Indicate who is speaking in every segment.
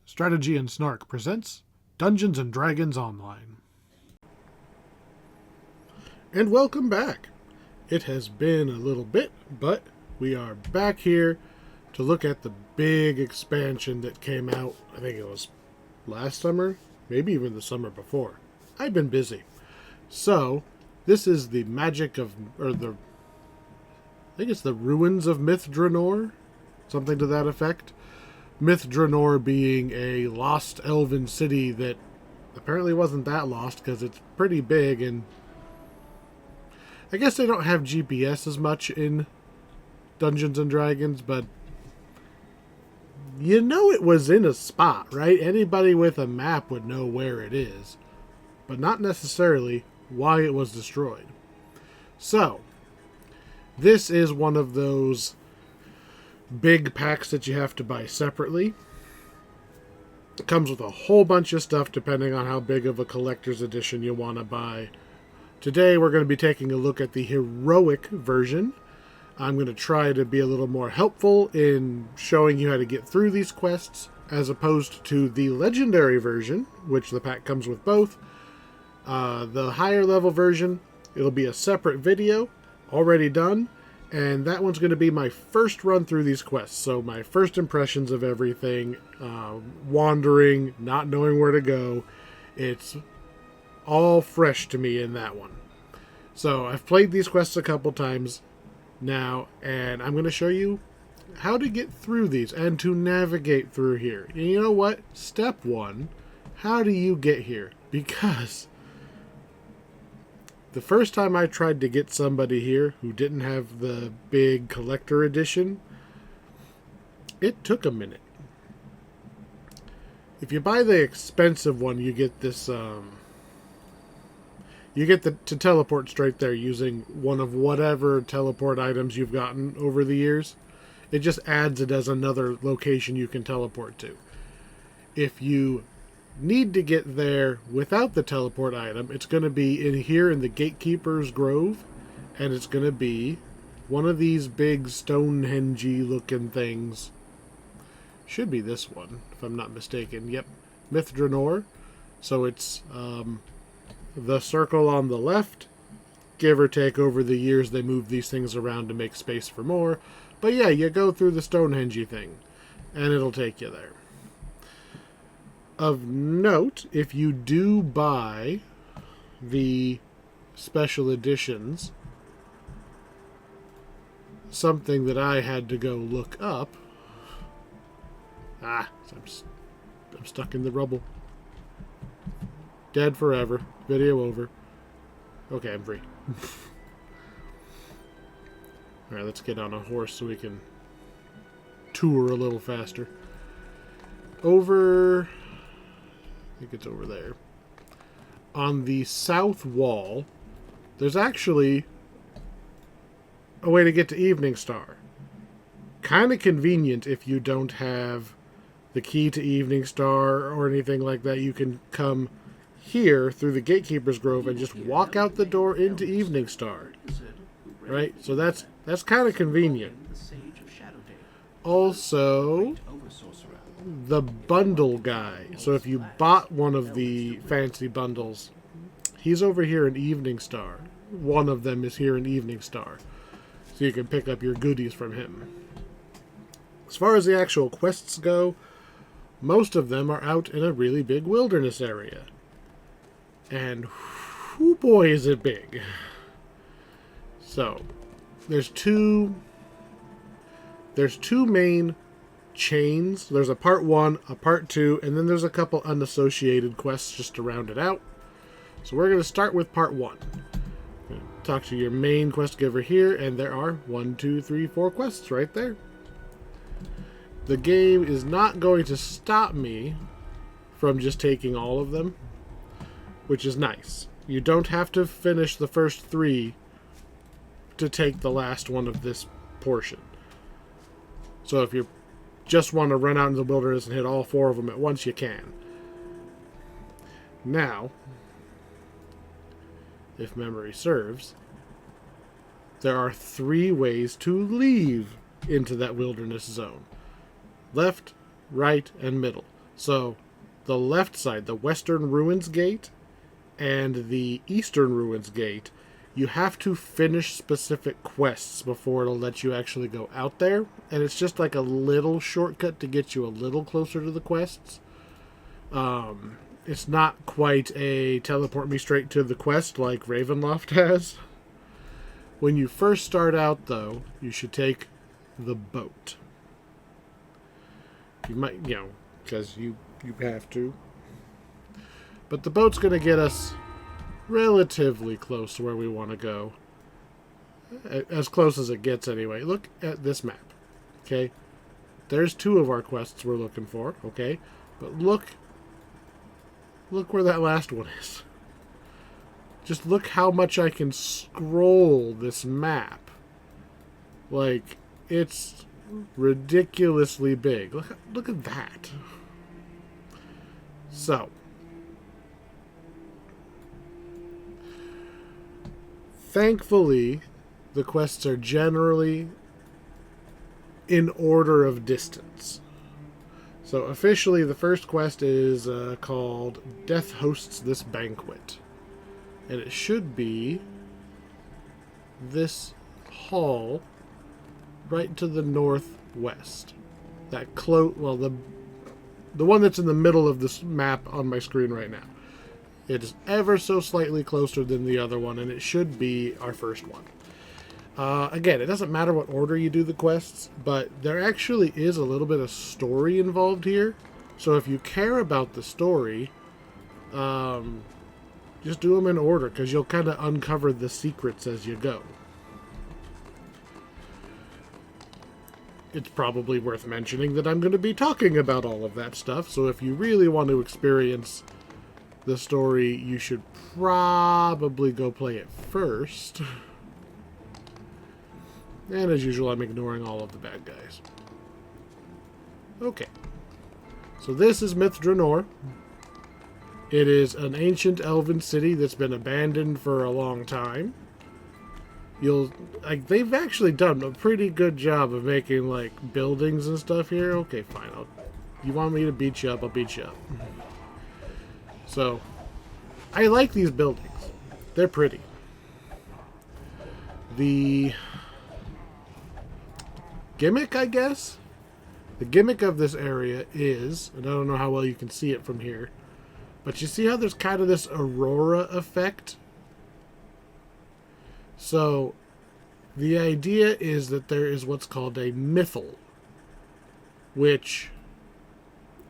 Speaker 1: Strategy and Snark presents Dungeons and Dragons Online. And welcome back. It has been a little bit, but we are back here to look at the big expansion that came out, I think it was last summer, maybe even the summer before. I've been busy. So, this is the magic of, I think it's the ruins of Myth Drannor, something to that effect. Myth Drannor being a lost elven city that apparently wasn't that lost because it's pretty big, and I guess they don't have GPS as much in Dungeons and Dragons, but you know it was in a spot, right? Anybody with a map would know where it is, but not necessarily why it was destroyed. So, this is one of those big packs that you have to buy separately. It comes with a whole bunch of stuff depending on how big of a collector's edition you want to buy. Today we're going to be taking a look at the heroic version. I'm going to try to be a little more helpful in showing you how to get through these quests as opposed to the legendary version, which the pack comes with both. The higher level version, it'll be a separate video already done. And that one's going to be my first run through these quests. So my first impressions of everything, wandering, not knowing where to go. It's all fresh to me in that one. So I've played these quests a couple times now, and I'm going to show you how to get through these and to navigate through here. And you know what? Step one, how do you get here? Because the first time I tried to get somebody here who didn't have the big collector edition, it took a minute. If you buy the expensive one, you get this, to teleport straight there using one of whatever teleport items you've gotten over the years. It just adds it as another location you can teleport to. If you need to get there without the teleport item, it's going to be in here in the Gatekeeper's Grove, and it's going to be one of these big Stonehenge-y looking things. Should be this one, if I'm not mistaken. Yep, Myth Drannor. So it's the circle on the left, give or take over the years they move these things around to make space for more. But yeah, you go through the Stonehenge-y thing, and it'll take you there. Of note, if you do buy the special editions, something that I had to go look up. I'm stuck in the rubble. Dead forever. Video over. Okay, I'm free. Alright, let's get on a horse so we can tour a little faster. Over, I think it's over there. On the south wall, there's actually a way to get to Eveningstar. Kind of convenient if you don't have the key to Eveningstar or anything like that. You can come here through the Gatekeeper's Grove and just walk out the door into Eveningstar. Right? So that's kind of convenient. Also, the bundle guy. So if you bought one of the fancy bundles, he's over here in Eveningstar. One of them is here in Eveningstar. So you can pick up your goodies from him. As far as the actual quests go, most of them are out in a really big wilderness area. And whoo boy is it big. So, there's two main chains. There's a part 1, a part 2, and then there's a couple unassociated quests just to round it out. So we're going to start with part 1. Talk to your main quest giver here, and there are 1, 2, 3, 4 quests right there. The game is not going to stop me from just taking all of them, which is nice. You don't have to finish the first 3 to take the last one of this portion. So if you just want to run out into the wilderness and hit all 4 of them at once, you can. Now, if memory serves, there are 3 ways to leave into that wilderness zone. Left, right, and middle. So the left side, the Western Ruins Gate, and the Eastern Ruins Gate, you have to finish specific quests before it'll let you actually go out there. And it's just like a little shortcut to get you a little closer to the quests. It's not quite a teleport me straight to the quest like Ravenloft has. When you first start out, though, you should take the boat. You might, because you have to. But the boat's going to get us relatively close to where we want to go. As close as it gets, anyway. Look at this map. Okay? There's 2 of our quests we're looking for. Okay? But look where that last one is. Just look how much I can scroll this map. Like, it's ridiculously big. Look at that. So, thankfully, the quests are generally in order of distance. So officially, the first quest is called Death Hosts This Banquet. And it should be this hall right to the northwest. That the one that's in the middle of this map on my screen right now. It is ever so slightly closer than the other one, and it should be our first one. Again, it doesn't matter what order you do the quests, but there actually is a little bit of story involved here. So if you care about the story, just do them in order, because you'll kind of uncover the secrets as you go. It's probably worth mentioning that I'm going to be talking about all of that stuff, so if you really want to experience the story, you should probably go play it first. And as usual, I'm ignoring all of the bad guys. Okay. So this is Myth Drannor. It is an ancient elven city that's been abandoned for a long time. They've actually done a pretty good job of making, like, buildings and stuff here. Okay, fine. You want me to beat you up, I'll beat you up. So, I like these buildings. They're pretty. The gimmick, I guess? The gimmick of this area is, and I don't know how well you can see it from here, but you see how there's kind of this aurora effect? So, the idea is that there is what's called a mythal, which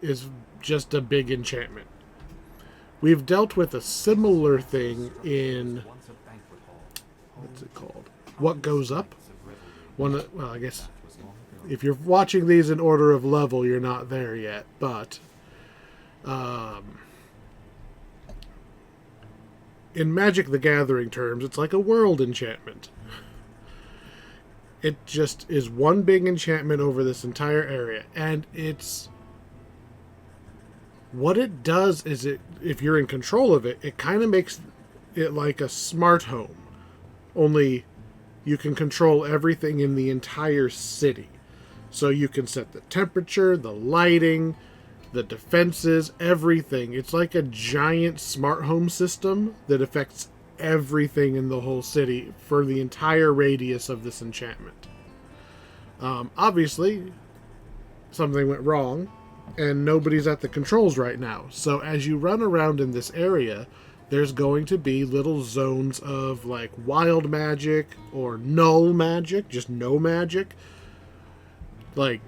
Speaker 1: is just a big enchantment. We've dealt with a similar thing in, what's it called? What Goes Up? Well, I guess if you're watching these in order of level, you're not there yet, but in Magic the Gathering terms, it's like a world enchantment. It just is one big enchantment over this entire area, and what it does is if you're in control of it, it kind of makes it like a smart home. Only you can control everything in the entire city. So you can set the temperature, the lighting, the defenses, everything. It's like a giant smart home system that affects everything in the whole city for the entire radius of this enchantment. Obviously, something went wrong, and nobody's at the controls right now. So as you run around in this area, there's going to be little zones of like wild magic or null magic, just no magic. Like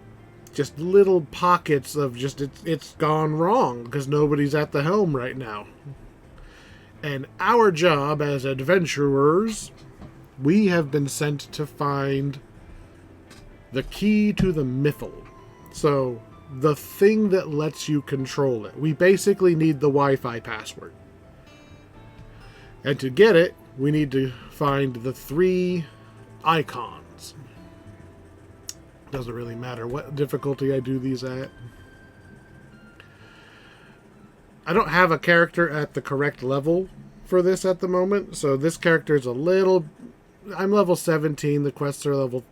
Speaker 1: just little pockets of just it's gone wrong because nobody's at the helm right now. And our job as adventurers, we have been sent to find the key to the mythal. So the thing that lets you control it. We basically need the Wi-Fi password. And to get it, we need to find the 3 icons. Doesn't really matter what difficulty I do these at. I don't have a character at the correct level for this at the moment, so this character is I'm level 17, the quests are level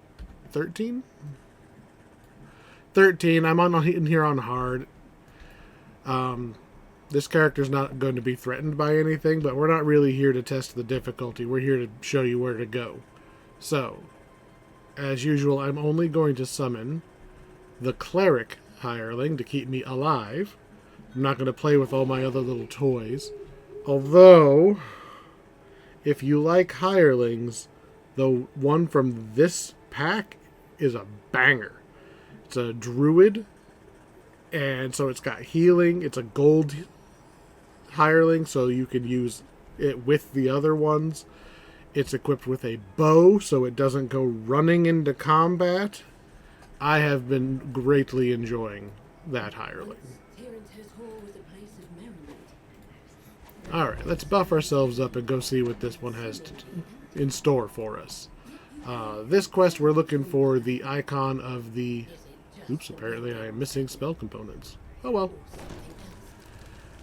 Speaker 1: 13? 13, I'm in here on hard. This character's not going to be threatened by anything, but we're not really here to test the difficulty. We're here to show you where to go. So, as usual, I'm only going to summon the cleric hireling to keep me alive. I'm not going to play with all my other little toys. Although, if you like hirelings, the one from this pack is a banger. It's a druid, and so it's got healing. It's a gold hireling, so you can use it with the other ones. It's equipped with a bow, so it doesn't go running into combat. I have been greatly enjoying that hireling. Alright, let's buff ourselves up and go see what this one has in store for us. This quest, we're looking for the icon of the... Oops, apparently I am missing spell components. Oh well.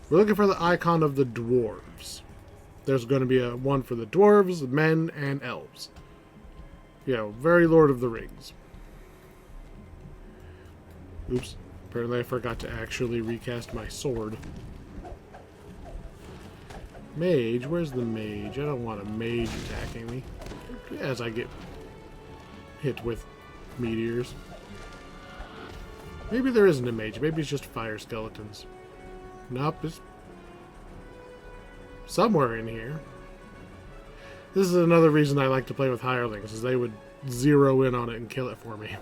Speaker 1: We're looking for the icon of the dwarves. There's going to be a one for the dwarves, men, and elves. You know, very Lord of the Rings. Oops, apparently I forgot to actually recast my sword. Mage, where's the mage? I don't want a mage attacking me as I get hit with meteors. Maybe there isn't a mage. Maybe it's just fire skeletons. Nope, it's somewhere in here. This is another reason I like to play with hirelings, is they would zero in on it and kill it for me.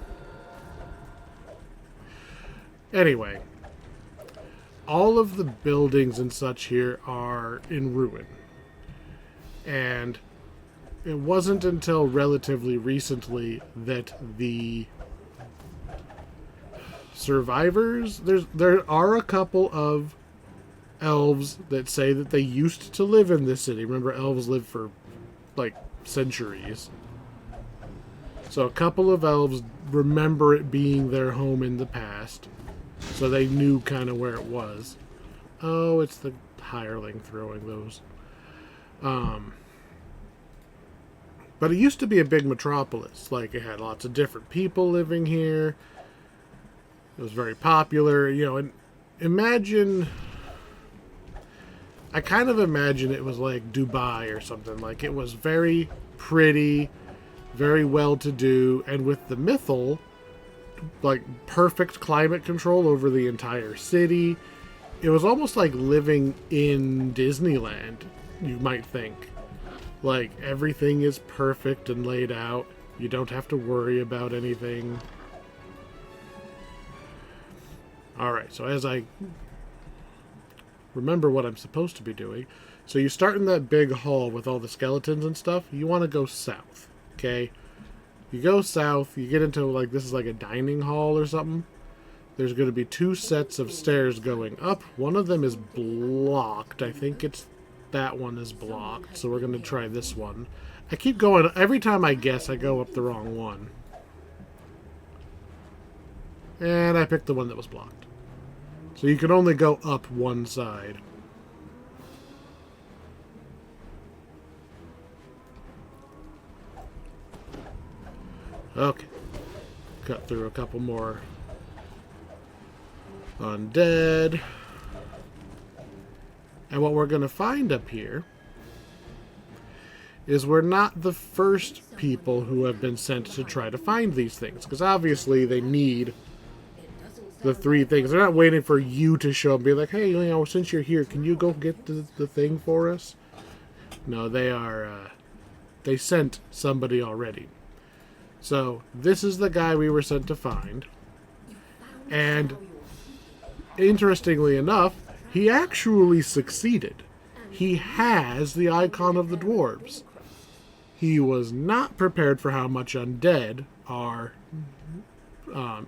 Speaker 1: Anyway, all of the buildings and such here are in ruin. And it wasn't until relatively recently that the survivors... There are a couple of elves that say that they used to live in this city. Remember, elves live for, like, centuries. So a couple of elves remember it being their home in the past. So they knew kind of where it was. Oh, it's the hireling throwing those. But it used to be a big metropolis. Like, it had lots of different people living here. It was very popular, you know, and imagine... I kind of imagine it was like Dubai or something. Like, it was very pretty, very well-to-do, and with the Mythal, like, perfect climate control over the entire city. It was almost like living in Disneyland, you might think. Like, everything is perfect and laid out. You don't have to worry about anything. Alright, so as I remember what I'm supposed to be doing. So you start in that big hall with all the skeletons and stuff. You want to go south, okay? You go south, you get into, like, this is like a dining hall or something. There's going to be 2 sets of stairs going up. One of them is blocked. I think it's that one is blocked. So we're going to try this one. I keep going, every time I guess, I go up the wrong one. And I picked the one that was blocked. So you can only go up one side. Okay. Cut through a couple more undead. And what we're going to find up here is we're not the first people who have been sent to try to find these things. Because obviously they need the 3 things. They're not waiting for you to show up and be like, hey, you know, since you're here, can you go get the thing for us? No, they are, they sent somebody already. So, this is the guy we were sent to find. And, interestingly enough, he actually succeeded. He has the icon of the dwarves. He was not prepared for how much undead are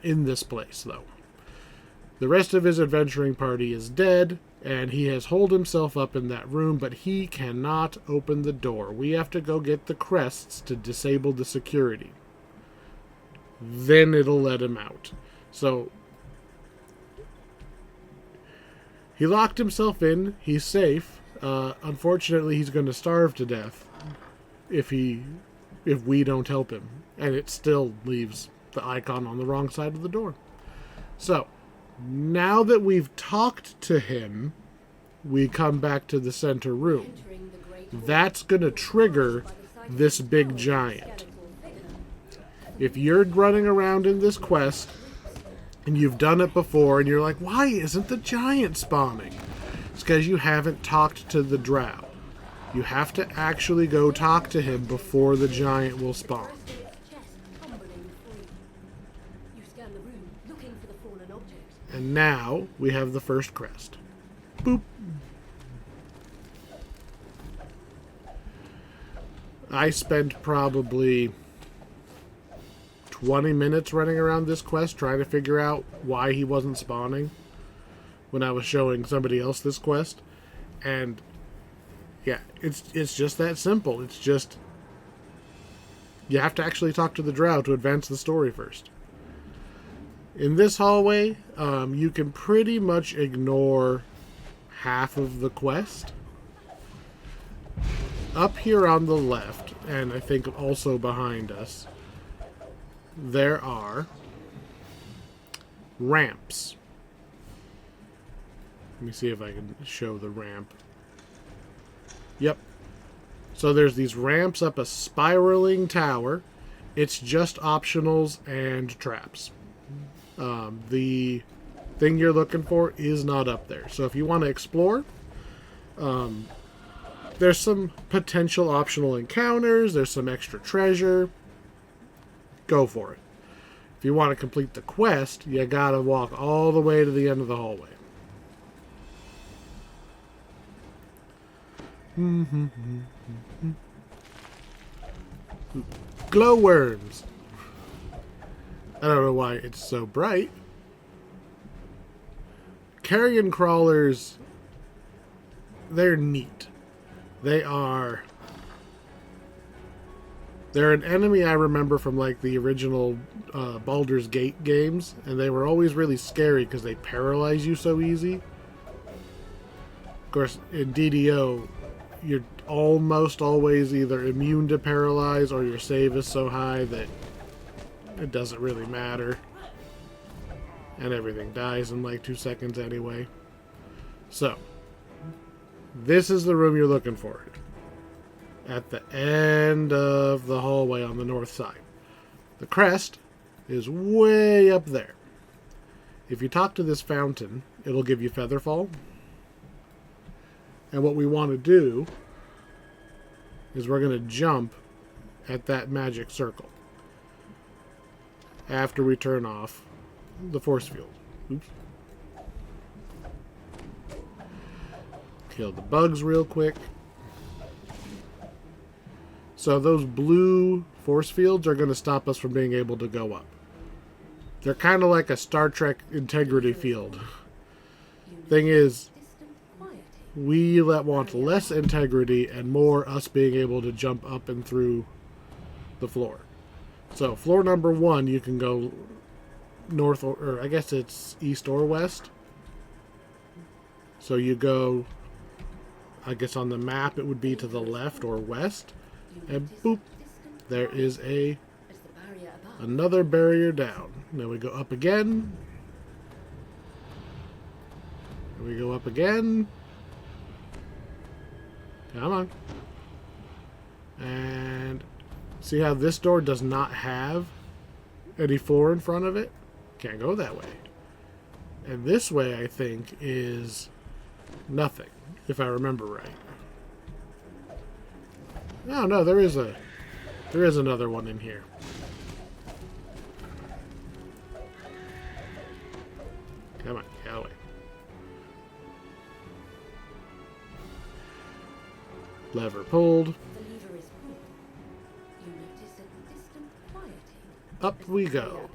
Speaker 1: in this place, though. The rest of his adventuring party is dead, and he has holed himself up in that room, but he cannot open the door. We have to go get the crests to disable the security. Then it'll let him out. So, he locked himself in. He's safe. Unfortunately, he's going to starve to death if we don't help him. And it still leaves the icon on the wrong side of the door. So, Now that we've talked to him, we come back to the center room. That's going to trigger this big giant. If you're running around in this quest and you've done it before and you're like, why isn't the giant spawning? It's because you haven't talked to the drow. You have to actually go talk to him before the giant will spawn. And now we have the first crest. Boop. I spent probably 20 minutes running around this quest trying to figure out why he wasn't spawning when I was showing somebody else this quest. And yeah, it's just that simple. It's just you have to actually talk to the drow to advance the story first. In this hallway, you can pretty much ignore half of the quest. Up here on the left, and I think also behind us, there are ramps. Let me see if I can show the ramp. Yep. So there's these ramps up a spiraling tower. It's just optionals and traps. The thing you're looking for is not up there. So if you want to explore, there's some potential optional encounters. There's some extra treasure. Go for it. If you want to complete the quest, you gotta walk all the way to the end of the hallway. Glowworms. I don't know why it's so bright. Carrion crawlers, they're neat. They're an enemy I remember from like the original Baldur's Gate games, and they were always really scary because they paralyze you so easy. Of course, in DDO, you're almost always either immune to paralyze or your save is so high that it doesn't really matter. And everything dies in like 2 seconds anyway. So, this is the room you're looking for. At the end of the hallway on the north side. The crest is way up there. If you talk to this fountain, it'll give you Featherfall. And what we want to do is we're going to jump at that magic circle after we turn off the force field. Oops. Kill the bugs real quick. So those blue force fields are going to stop us from being able to go up. They're kind of like a Star Trek integrity field. Thing is, we want less integrity and more us being able to jump up and through the floor. So floor number 1, you can go north, or I guess it's east or west. So you go, I guess on the map it would be to the left or west. And boop, there is another barrier down. Then we go up again. And we go up again. Come on. And see how this door does not have any floor in front of it? Can't go that way. And this way, I think, is nothing, if I remember right. No, there is another one in here. Come on, get away. Lever pulled. Up we go.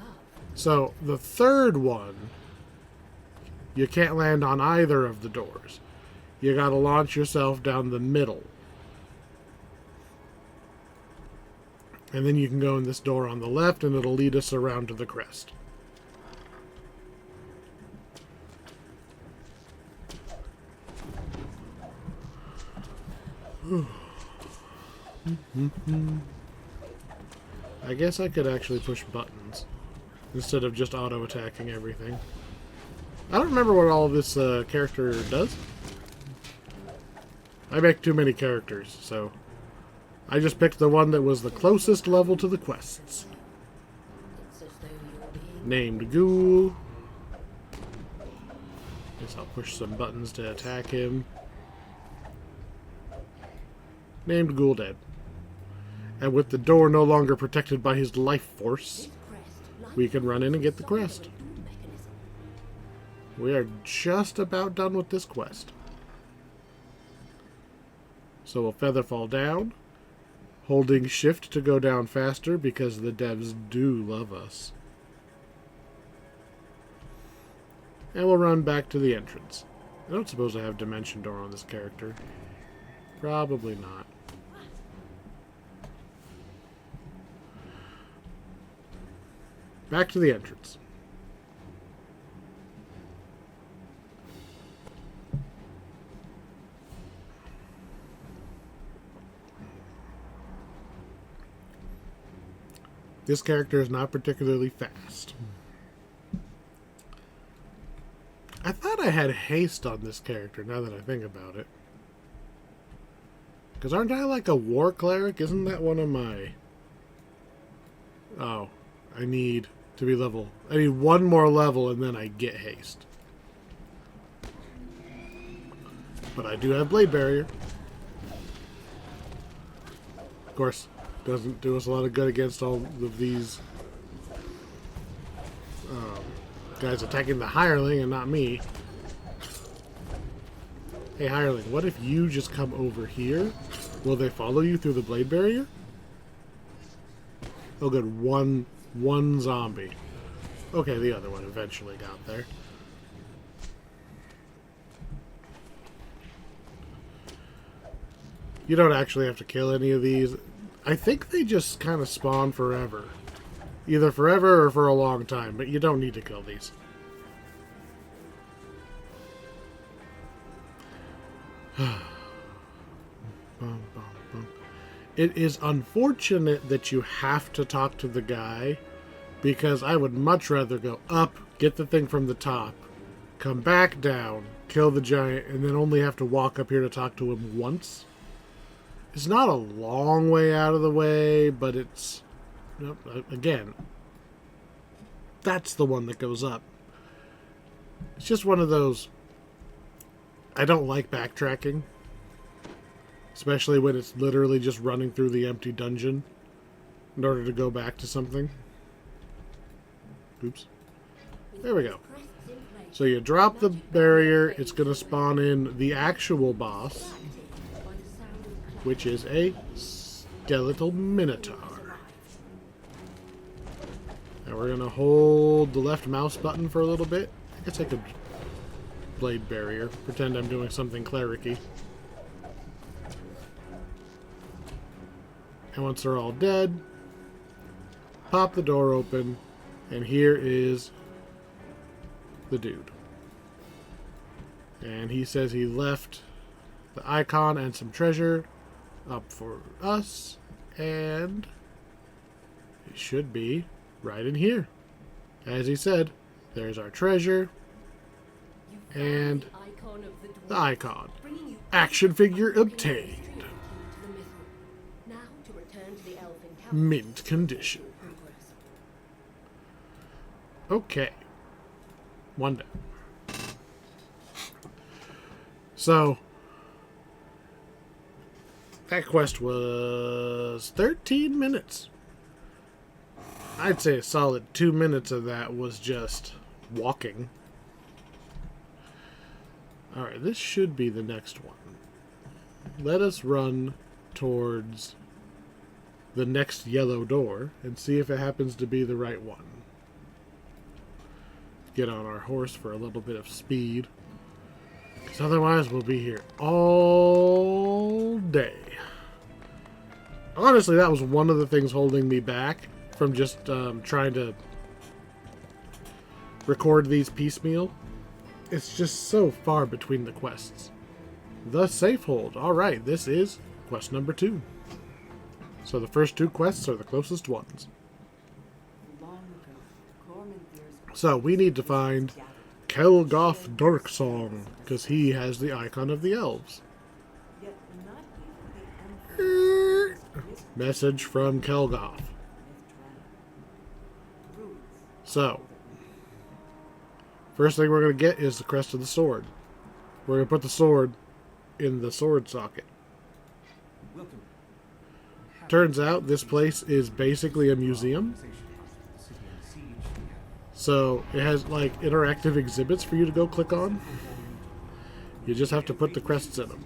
Speaker 1: So the third one, you can't land on either of the doors. You gotta launch yourself down the middle. And then you can go in this door on the left, and it'll lead us around to the crest. I guess I could actually push buttons instead of just auto-attacking everything. I don't remember what all of this character does. I make too many characters, so I just picked the one that was the closest level to the quests. Named Ghoul. Guess I'll push some buttons to attack him. Named Ghoul dead. And with the door no longer protected by his life force, we can run in and get the crest. We are just about done with this quest. So we'll feather fall down, holding shift to go down faster because the devs do love us. And we'll run back to the entrance. I don't suppose I have dimension door on this character. Probably not. Back to the entrance. This character is not particularly fast. I thought I had haste on this character, now that I think about it. Because aren't I like a war cleric? Isn't that one of my... Oh, I need to be level... I need one more level and then I get haste. But I do have Blade Barrier. Of course, doesn't do us a lot of good against all of these guys attacking the hireling and not me. Hey hireling, what if you just come over here? Will they follow you through the Blade Barrier? Oh good, one zombie. Okay, the other one eventually got there. You don't actually have to kill any of these. I think they just kind of spawn forever. Either forever or for a long time, but you don't need to kill these. It is unfortunate that you have to talk to the guy, because I would much rather go up, get the thing from the top, come back down, kill the giant, and then only have to walk up here to talk to him once. It's not a long way out of the way, but it's... Again, that's the one that goes up. It's just one of those... I don't like backtracking. Especially when it's literally just running through the empty dungeon in order to go back to something. Oops. There we go. So you drop the barrier, it's going to spawn in the actual boss, which is a skeletal minotaur. Now we're going to hold the left mouse button for a little bit. I guess I could Blade Barrier, pretend I'm doing something clericy. And once they're all dead, pop the door open, and here is the dude. And he says he left the icon and some treasure up for us, and it should be right in here. As he said, there's our treasure and the icon. Action figure obtained. Mint condition. Okay. One day. So, that quest was 13 minutes. I'd say a solid 2 minutes of that was just walking. Alright, this should be the next one. Let us run towards the next yellow door and see if it happens to be the right one. Get on our horse for a little bit of speed, because otherwise we'll be here all day. Honestly, that was one of the things holding me back from just trying to record these piecemeal. It's just so far between the quests. The safe hold. Alright, this is quest number 2. So the first 2 quests are the closest ones. So we need to find Kelgoth Darksong, because he has the icon of the elves. Message from Kelgoth. So, first thing we're going to get is the crest of the sword. We're going to put the sword in the sword socket. Turns out this place is basically a museum. So it has like interactive exhibits for you to go click on. You just have to put the crests in them.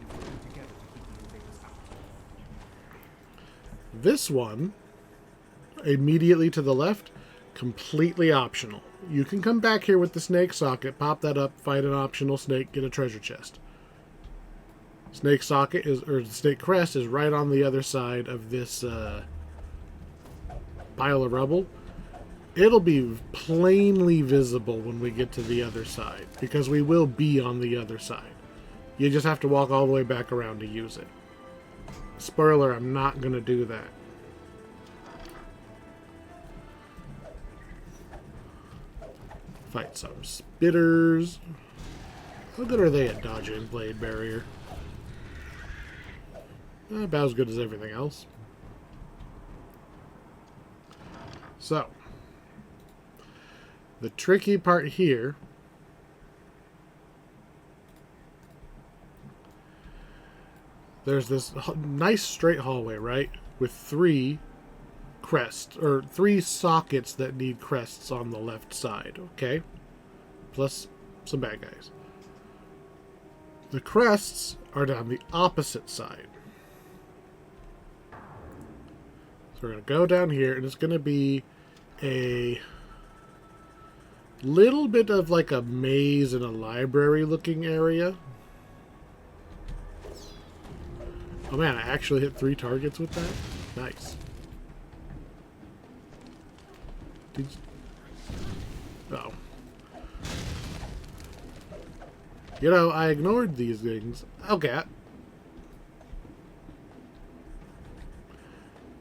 Speaker 1: This one, immediately to the left, completely optional. You can come back here with the snake socket, pop that up, fight an optional snake, get a treasure chest. Snake socket is, or the snake crest is right on the other side of this pile of rubble. It'll be plainly visible when we get to the other side, because we will be on the other side. You just have to walk all the way back around to use it. Spoiler, I'm not going to do that. Fight some spitters. How good are they at dodging blade barrier? About as good as everything else. So, the tricky part here there's this nice straight hallway, right? With 3 crests, or 3 sockets that need crests on the left side, okay? Plus some bad guys. The crests are down the opposite side. So we're going to go down here, and it's going to be a little bit of like a maze in a library looking area. Oh man, I actually hit 3 targets with that? Nice. Oh. You know, I ignored these things. Okay.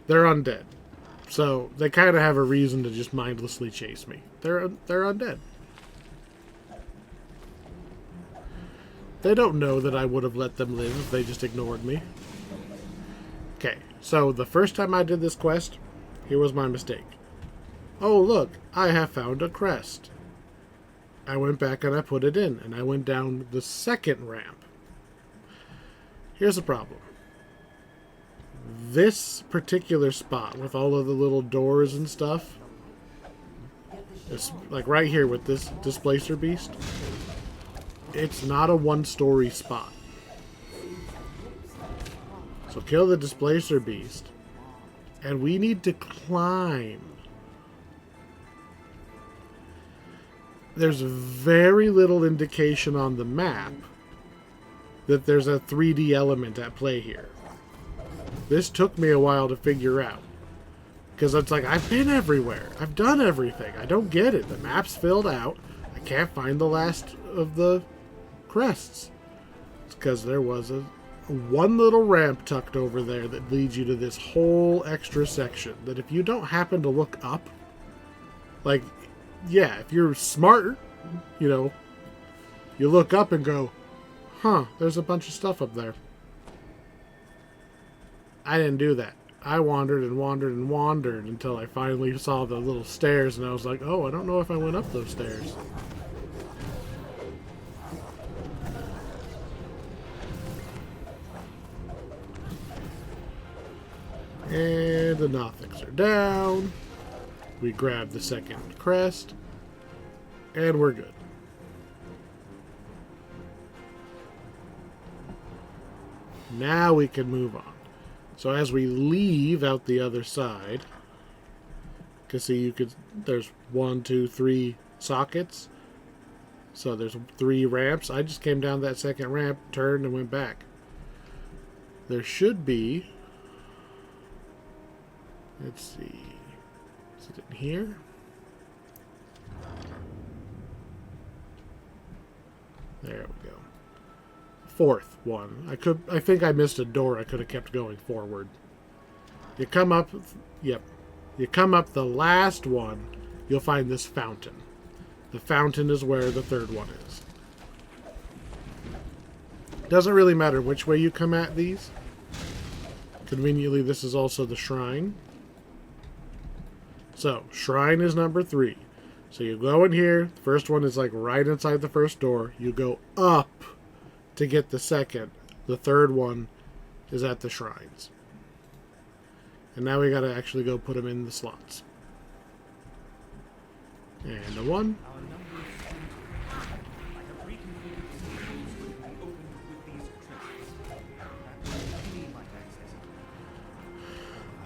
Speaker 1: They're undead. So, they kind of have a reason to just mindlessly chase me. They're undead. They don't know that I would have let them live if they just ignored me. Okay, so the first time I did this quest, here was my mistake. Oh, look, I have found a crest. I went back and I put it in, and I went down the second ramp. Here's the problem. This particular spot, with all of the little doors and stuff, it's like right here with this displacer beast, it's not a 1-story spot. So kill the displacer beast, and we need to climb. There's very little indication on the map that there's a 3D element at play here. This took me a while to figure out. Because it's like, I've been everywhere. I've done everything. I don't get it. The map's filled out. I can't find the last of the crests. It's because there was one little ramp tucked over there that leads you to this whole extra section. That if you don't happen to look up, like, yeah, if you're smart, you know, you look up and go, huh, there's a bunch of stuff up there. I didn't do that. I wandered and wandered and wandered until I finally saw the little stairs, and I was like, oh, I don't know if I went up those stairs. And the Nothics are down. We grab the second crest, and we're good. Now we can move on. So as we leave out the other side, you can see there's 1, 2, 3 sockets. So there's 3 ramps. I just came down that second ramp, turned, and went back. There should be, let's see, is it in here? There we go. 4th one. I think I missed a door. I could have kept going forward. You come up, yep. You come up the last one, you'll find this fountain. The fountain is where the third one is. Doesn't really matter which way you come at these. Conveniently, this is also the shrine. So, shrine is number 3. So you go in here. The first one is like right inside the first door. You go up to get the second. The third one is at the shrines. And now we gotta actually go put them in the slots. And a 1.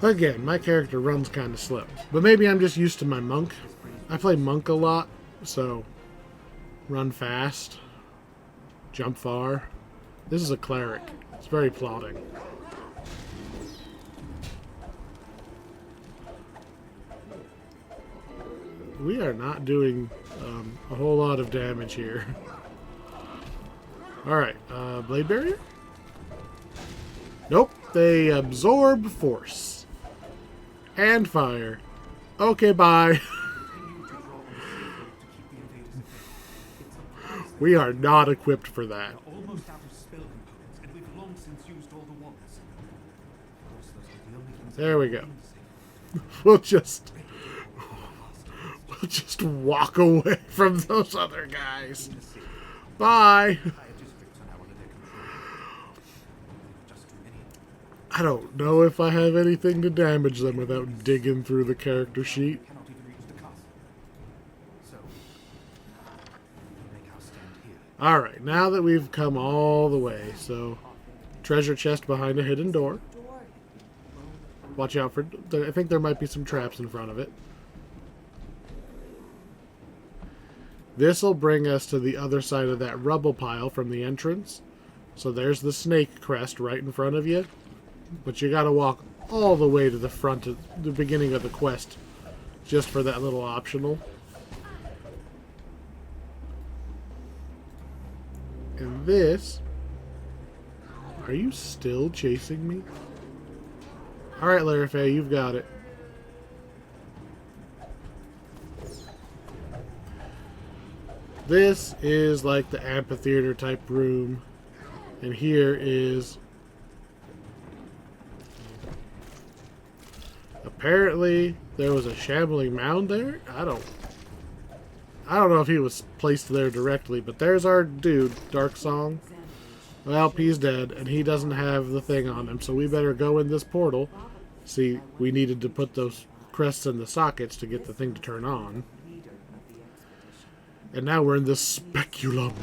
Speaker 1: Again, my character runs kind of slow. But maybe I'm just used to my monk. I play monk a lot, so run fast, jump far. This is a cleric. It's very plodding. We are not doing a whole lot of damage here. Alright, blade barrier? Nope, they absorb force. And fire. Okay, bye. We are not equipped for that. There we go. We'll just walk away from those other guys. Bye. I don't know if I have anything to damage them without digging through the character sheet. Alright, now that we've come all the way, so treasure chest behind a hidden door. Watch out for... I think there might be some traps in front of it. This will bring us to the other side of that rubble pile from the entrance. So there's the snake crest right in front of you. But you gotta walk all the way to the front of the beginning of the quest just for that little optional. And this... Are you still chasing me? Alright, Larafay, you've got it. This is like the amphitheater type room. And here is... Apparently, there was a shambling mound there. I don't know if he was placed there directly, but there's our dude, Dark Song. Well, he's dead, and he doesn't have the thing on him, so we better go in this portal. See, we needed to put those crests in the sockets to get the thing to turn on. And now we're in this speculum.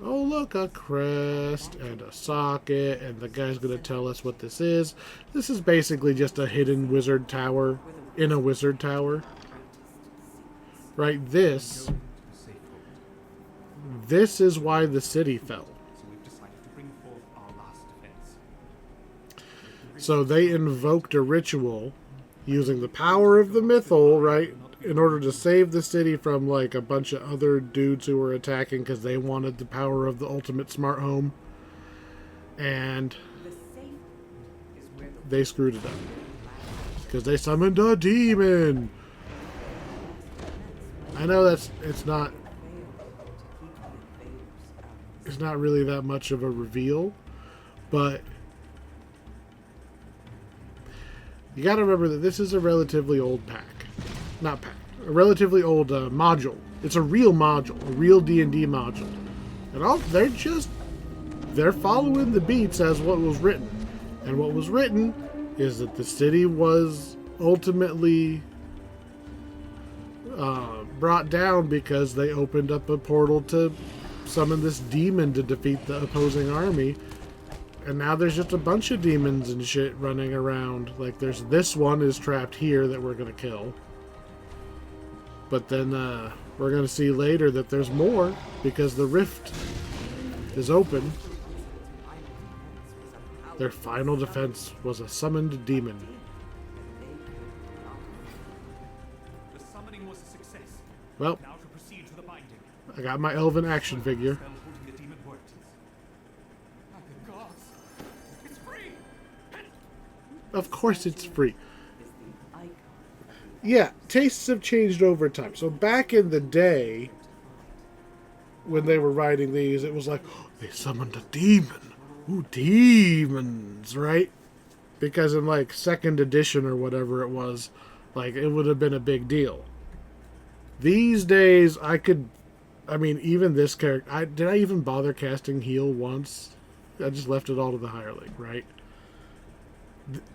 Speaker 1: Oh, look, a crest and a socket, and the guy's going to tell us what this is. This is basically just a hidden wizard tower in a wizard tower. Right, this is why the city fell. So they invoked a ritual using the power of the mythal, right, in order to save the city from like a bunch of other dudes who were attacking because they wanted the power of the ultimate smart home. And they screwed it up because they summoned a demon. I know it's not really that much of a reveal, but you got to remember that this is a relatively old pack. Not pack. A relatively old module. It's a real module. A real D&D module. And they're following the beats as what was written. And what was written is that the city was ultimately brought down because they opened up a portal to summon this demon to defeat the opposing army. And now there's just a bunch of demons and shit running around. Like there's this one is trapped here that we're going to kill. But then we're going to see later that there's more because the rift is open. Their final defense was a summoned demon.
Speaker 2: The summoning was a success.
Speaker 1: Well,
Speaker 2: Now to proceed to the binding.
Speaker 1: I got my elven action figure. Of course it's free. Yeah, tastes have changed over time. So back in the day, when they were writing these, it was like, oh, they summoned a demon. Ooh, demons, right? Because in like second edition or whatever it was, like it would have been a big deal. These days, I mean, even this character, did I even bother casting heal once? I just left it all to the hireling, right?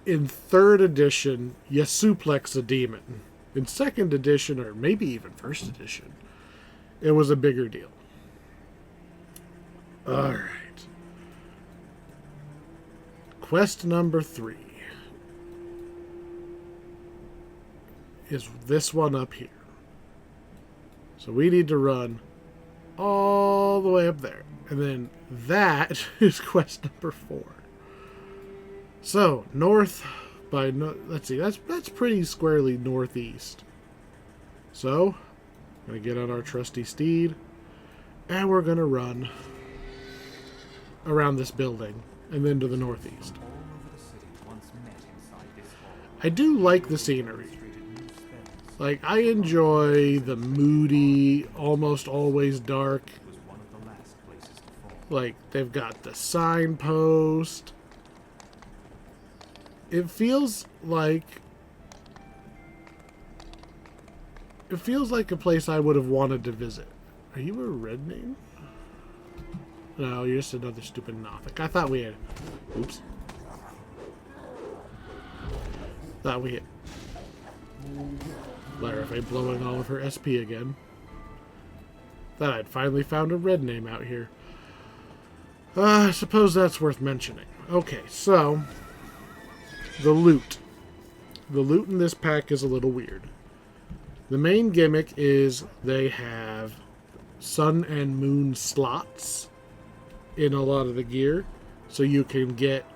Speaker 1: In third edition, you suplex a demon. In second edition, or maybe even first edition, it was a bigger deal. Alright. Quest number 3 is this one up here. So we need to run all the way up there. And then that is quest number 4. So, north by... let's see, that's pretty squarely northeast. So, I'm going to get on our trusty steed. And we're going to run around this building and then to the northeast. I do like the scenery. Like, I enjoy the moody, almost always dark. Like, they've got the signpost. It feels like a place I would have wanted to visit. Are you a red name? No, you're just another stupid Nothic. I thought we had... Oops. Thought we had... Larifay blowing all of her SP again. Thought I'd finally found a red name out here. I suppose that's worth mentioning. Okay, so... The loot. The loot in this pack is a little weird. The main gimmick is they have sun and moon slots in a lot of the gear. So you can get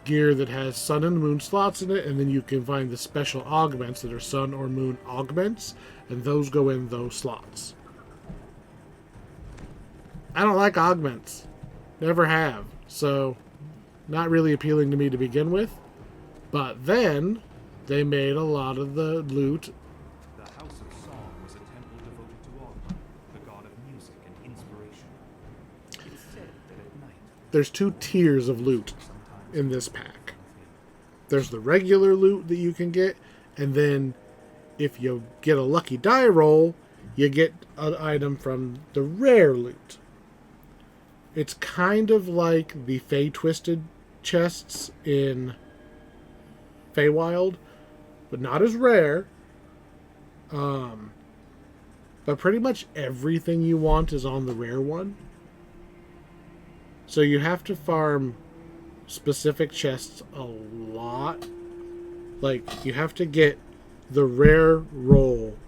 Speaker 1: gear that has sun and moon slots in it, and then you can find the special augments that are sun or moon augments, and those go in those slots. I don't like augments. Never have. So, not really appealing to me to begin with. But then, they made a lot of the loot.
Speaker 2: The House of Song was a temple devoted to Ogma, the god of music and inspiration. It's said that at night...
Speaker 1: There's 2 tiers of loot in this pack. There's the regular loot that you can get, and then if you get a lucky die roll, you get an item from the rare loot. It's kind of like the Fey Twisted chests in Feywild, but not as rare. But pretty much everything you want is on the rare one. So you have to farm specific chests a lot. Like, you have to get the rare roll.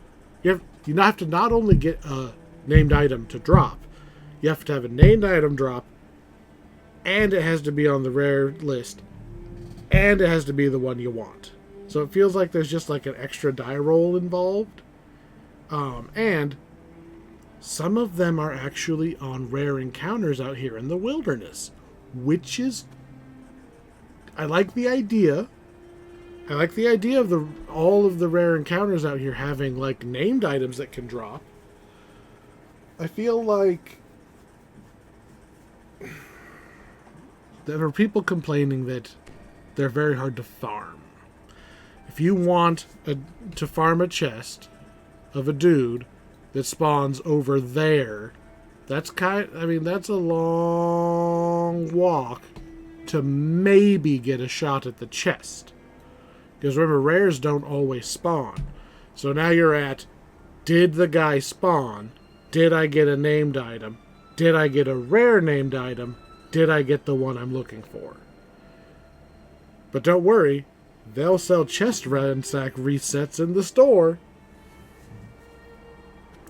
Speaker 1: You have to not only get a named item to drop, you have to have a named item drop, and it has to be on the rare list, and it has to be the one you want. So it feels like there's just like an extra die roll involved. And some of them are actually on rare encounters out here in the wilderness, which is... I like the idea. I like the idea of all of the rare encounters out here having like named items that can drop. I feel like there are people complaining that they're very hard to farm. If you want to farm a chest of a dude that spawns over there, that's a long walk to maybe get a shot at the chest. Because remember, rares don't always spawn. So now you're at, did the guy spawn? Did I get a named item? Did I get a rare named item? Did I get the one I'm looking for? But don't worry, they'll sell chest ransack resets in the store.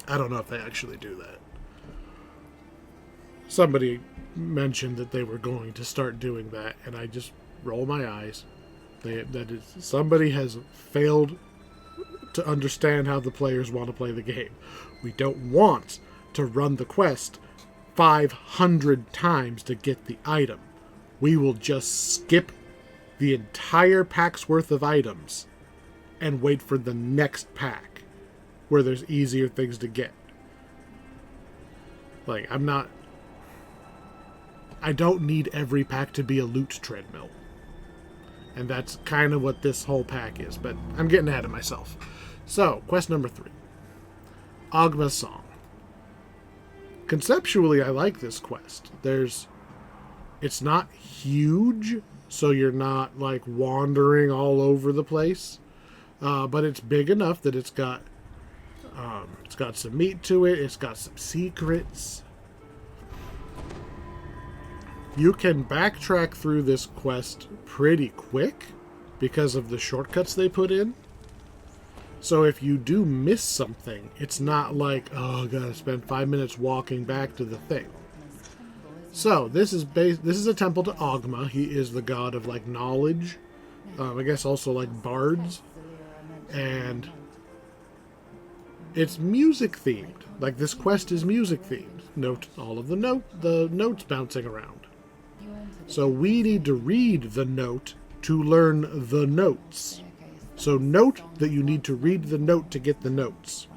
Speaker 1: I don't know if they actually do that. Somebody mentioned that they were going to start doing that, and I just roll my eyes. Somebody has failed to understand how the players want to play the game. We don't want to run the quest 500 times to get the item. We will just skip the entire pack's worth of items and wait for the next pack where there's easier things to get. Like, I don't need every pack to be a loot treadmill. And that's kind of what this whole pack is, but I'm getting ahead of myself. So, quest number 3. Ogma's Song. Conceptually, I like this quest. It's not huge, so you're not, like, wandering all over the place. But it's big enough that it's got some meat to it. It's got some secrets. You can backtrack through this quest pretty quick because of the shortcuts they put in. So if you do miss something, it's not like, oh, I gotta spend 5 minutes walking back to the thing. So this is a temple to Ogma. He is the god of, like, knowledge. I guess also like bards. And it's music themed. Like, this quest is music themed. Note all of the notes bouncing around. So we need to read the note to learn the notes. So note that you need to read the note to get the notes.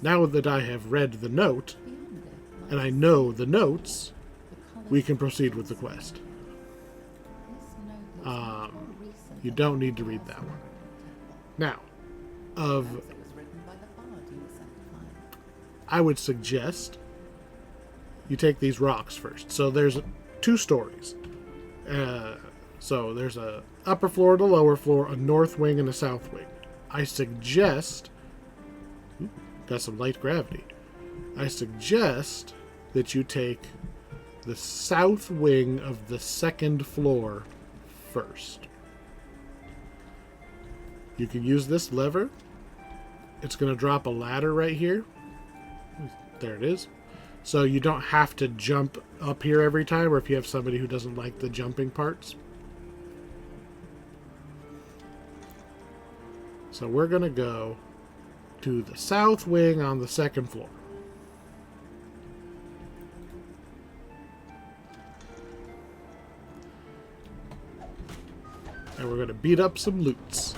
Speaker 1: Now that I have read the note, and I know the notes, we can proceed with the quest. You don't need to read that one. Now, I would suggest you take these rocks first. So there's 2 stories. So there's a upper floor and a lower floor, a north wing and a south wing. I suggest... got some light gravity. I suggest that you take the south wing of the second floor first. You can use this lever. It's going to drop a ladder right here. There it is. So you don't have to jump up here every time, or if you have somebody who doesn't like the jumping parts. So we're going to go to the south wing on the second floor. And we're going to beat up some loots.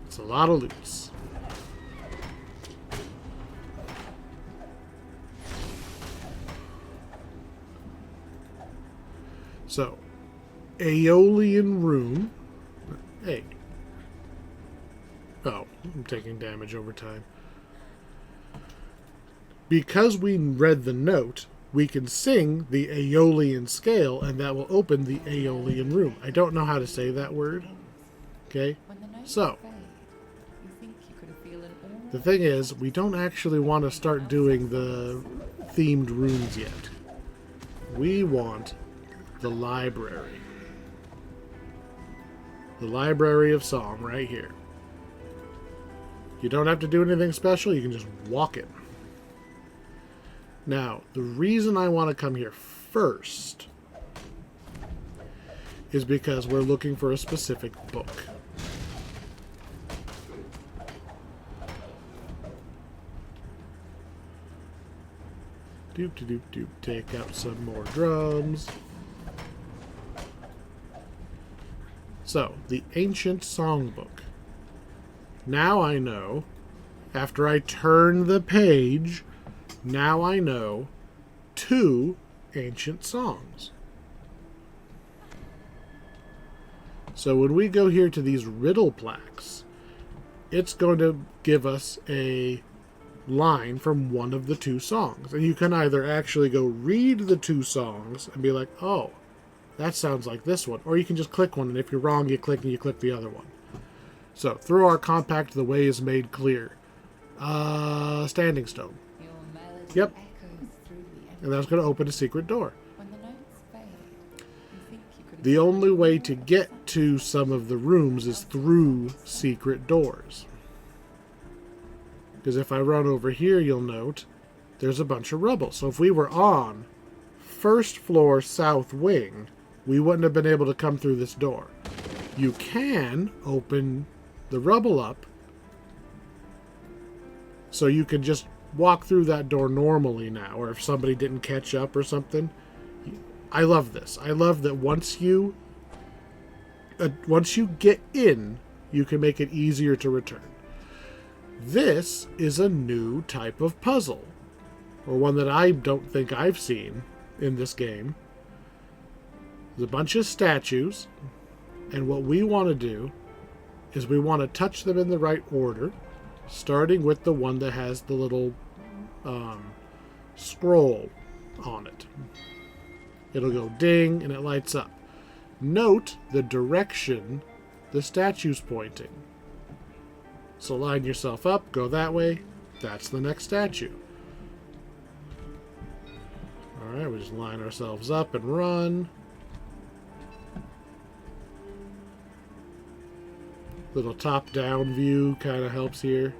Speaker 1: It's a lot of loots. So, Aeolian Room. Hey. Oh, I'm taking damage over time. Because we read the note, we can sing the Aeolian scale, and that will open the Aeolian Room. I don't know how to say that word. Okay? So, the thing is, we don't actually want to start doing the themed rooms yet. We want the library. The Library of Song right here. You don't have to do anything special, you can just walk it. Now, the reason I want to come here first is because we're looking for a specific book. Doop de doop doop. Take out some more drums. So, the Ancient Songbook. Now I know, after I turn the page, now I know 2 ancient songs. So when we go here to these riddle plaques, it's going to give us a line from one of the 2 songs. And you can either actually go read the 2 songs and be like, oh, that sounds like this one. Or you can just click one, and if you're wrong, you click and you click the other one. So, through our compact, the way is made clear. Standing Stone. Yep. And that's going to open a secret door. The only way to get to some of the rooms is through secret doors. Because if I run over here, you'll note there's a bunch of rubble. So if we were on first floor south wing, we wouldn't have been able to come through this door. You can open the rubble up, so you can just walk through that door normally now, or if somebody didn't catch up or something. I love this. I love that once you get in, you can make it easier to return. This is a new type of puzzle, or one that I don't think I've seen in this game. There's a bunch of statues, and what we want to do is we want to touch them in the right order, starting with the one that has the little scroll on it. It'll go ding and it lights up. Note the direction the statue's pointing. So line yourself up, go that way. That's the next statue. Alright, we just line ourselves up and run. Little top-down view kind of helps here.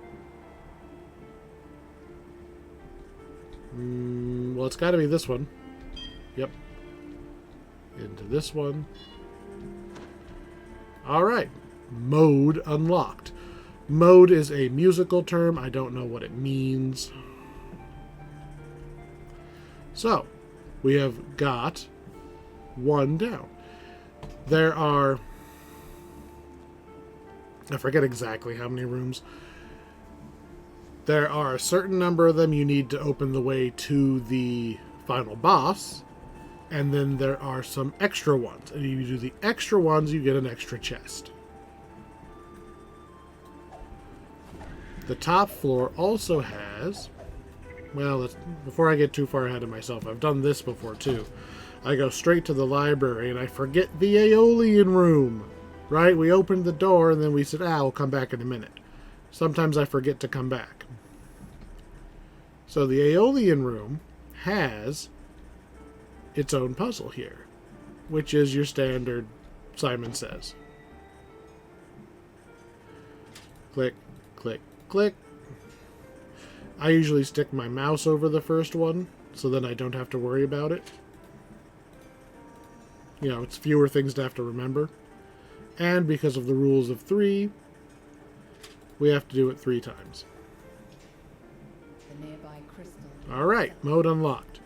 Speaker 1: Well, it's got to be this one. Yep. Into this one. Alright. Mode unlocked. Mode is a musical term. I don't know what it means. So, we have got one down. There are... I forget exactly how many rooms. There are a certain number of them you need to open the way to the final boss. And then there are some extra ones. And if you do the extra ones, you get an extra chest. The top floor also has... Well, before I get too far ahead of myself, I've done this before too. I go straight to the library and I forget the Aeolian room. Right? We opened the door and then we said, I'll come back in a minute. Sometimes I forget to come back. So the Aeolian room has its own puzzle here, which is your standard Simon Says. Click, click, click. I usually stick my mouse over the first one, so then I don't have to worry about it. You know, it's fewer things to have to remember. And because of the rules of 3, we have to do it 3 times. Alright, mode unlocked.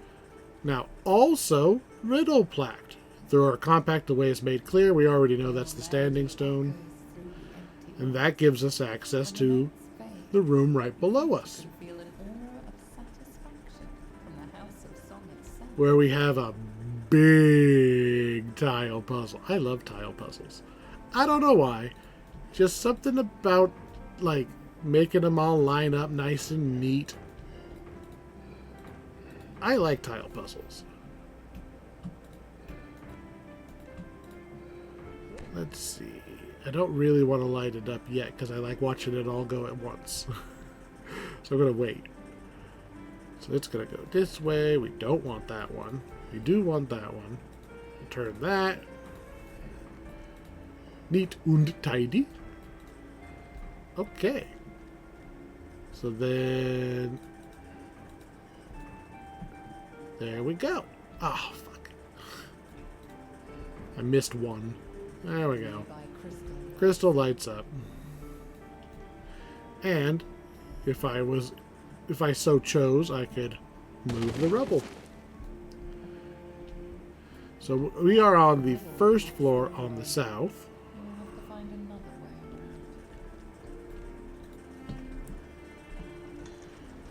Speaker 1: Now, also, riddle plaque. Through our compact, the way it's made clear, we already know that's the standing stone. And that gives us access to the room right below us, where we have a big tile puzzle. I love tile puzzles. I don't know why. Just something about, like, making them all line up nice and neat. I like tile puzzles. Let's see. I don't really want to light it up yet because I like watching it all go at once. So I'm going to wait. So it's going to go this way. We don't want that one. We do want that one. Turn that. Neat und tidy. Okay. So then... There we go. Oh, fuck. I missed one. There we go. Crystal lights up. And if I so chose, I could move the rubble. So we are on the first floor on the south.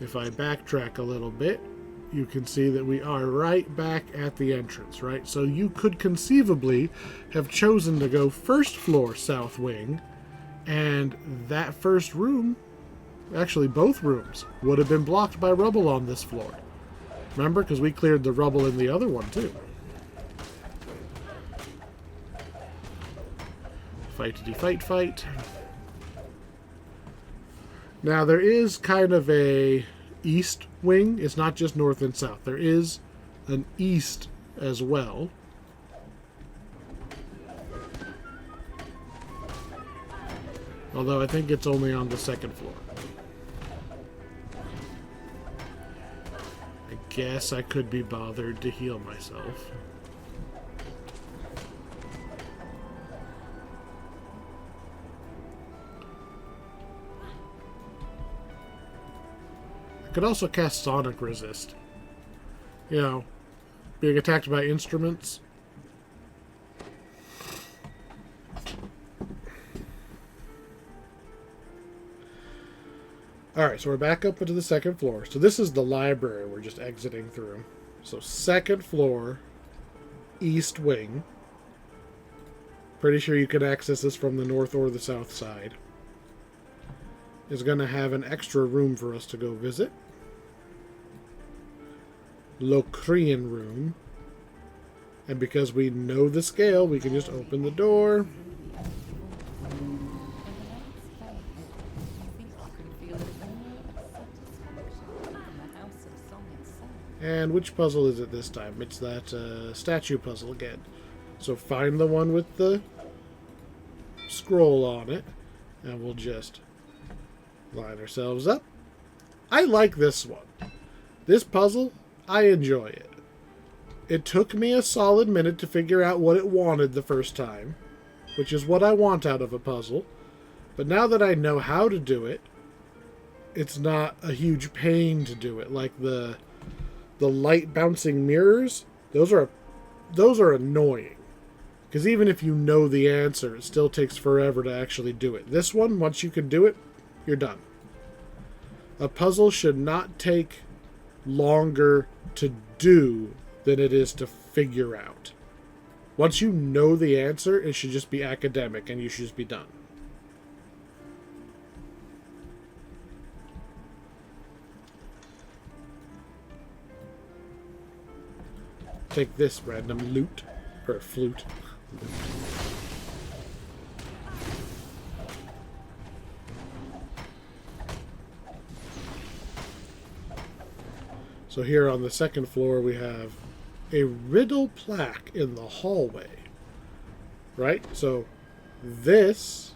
Speaker 1: If I backtrack a little bit, you can see that we are right back at the entrance, right? So you could conceivably have chosen to go first floor south wing, and that first room, actually both rooms, would have been blocked by rubble on this floor. Remember? Because we cleared the rubble in the other one too. Fightity fight fight. Now there is kind of a east wing. It's not just north and south. There is an east as well. Although I think it's only on the second floor. I guess I could be bothered to heal myself. Could also cast Sonic Resist. You know, being attacked by instruments. Alright, so we're back up into the second floor. So this is the library we're just exiting through. So second floor, east wing. Pretty sure you can access this from the north or the south side. Is going to have an extra room for us to go visit. Locrian room. And because we know the scale, we can just open the door. And which puzzle is it this time? It's that statue puzzle again. So find the one with the scroll on it. And we'll just line ourselves up. I like this one. This puzzle, I enjoy it. It took me a solid minute to figure out what it wanted the first time, which is what I want out of a puzzle. But now that I know how to do it, it's not a huge pain to do it. Like the light bouncing mirrors, those are annoying. Because even if you know the answer, it still takes forever to actually do it. This one, once you can do it, you're done. A puzzle should not take longer to do than it is to figure out. Once you know the answer, it should just be academic and you should just be done. Take this random loot. Or flute. So here on the second floor we have a riddle plaque in the hallway. Right? So this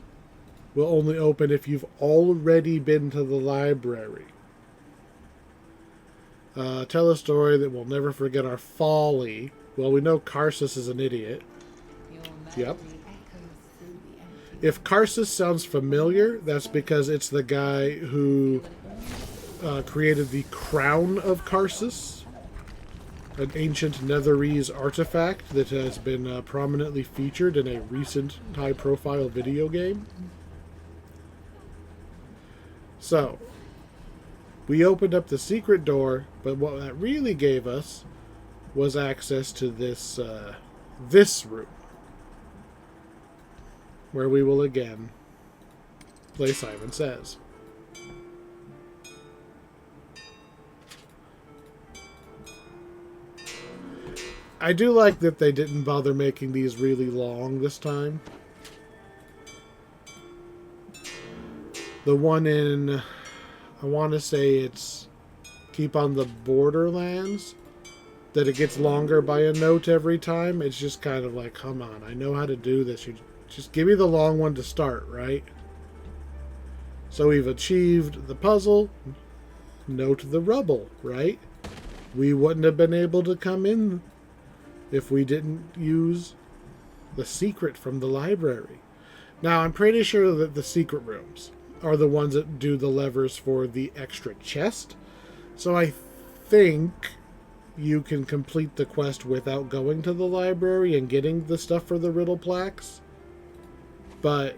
Speaker 1: will only open if you've already been to the library. Tell a story that we'll never forget our folly. Well, we know Karsus is an idiot. Yep. If Karsus sounds familiar, that's because it's the guy who created the Crown of Karsus, an ancient Netherese artifact that has been prominently featured in a recent high-profile video game. So, we opened up the secret door, but what that really gave us was access to this this room, where we will again play Simon Says. I do like that they didn't bother making these really long this time. The one in, I want to say it's Keep on the Borderlands, that it gets longer by a note every time. It's just kind of like, come on, I know how to do this. You just give me the long one to start, right? So we've achieved the puzzle. Note the rubble, right? We wouldn't have been able to come in if we didn't use the secret from the library. Now, I'm pretty sure that the secret rooms are the ones that do the levers for the extra chest. So I think you can complete the quest without going to the library and getting the stuff for the riddle plaques. But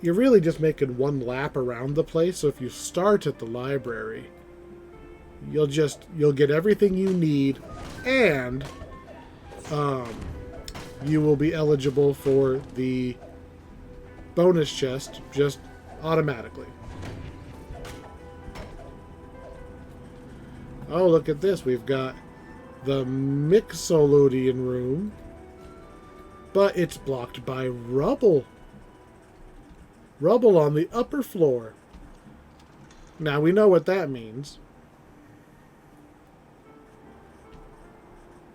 Speaker 1: you're really just making one lap around the place. So if you start at the library, you'll get everything you need, and you will be eligible for the bonus chest just automatically. Oh, look at this. We've got the Mixolydian room, but it's blocked by rubble. Rubble on the upper floor. Now, we know what that means.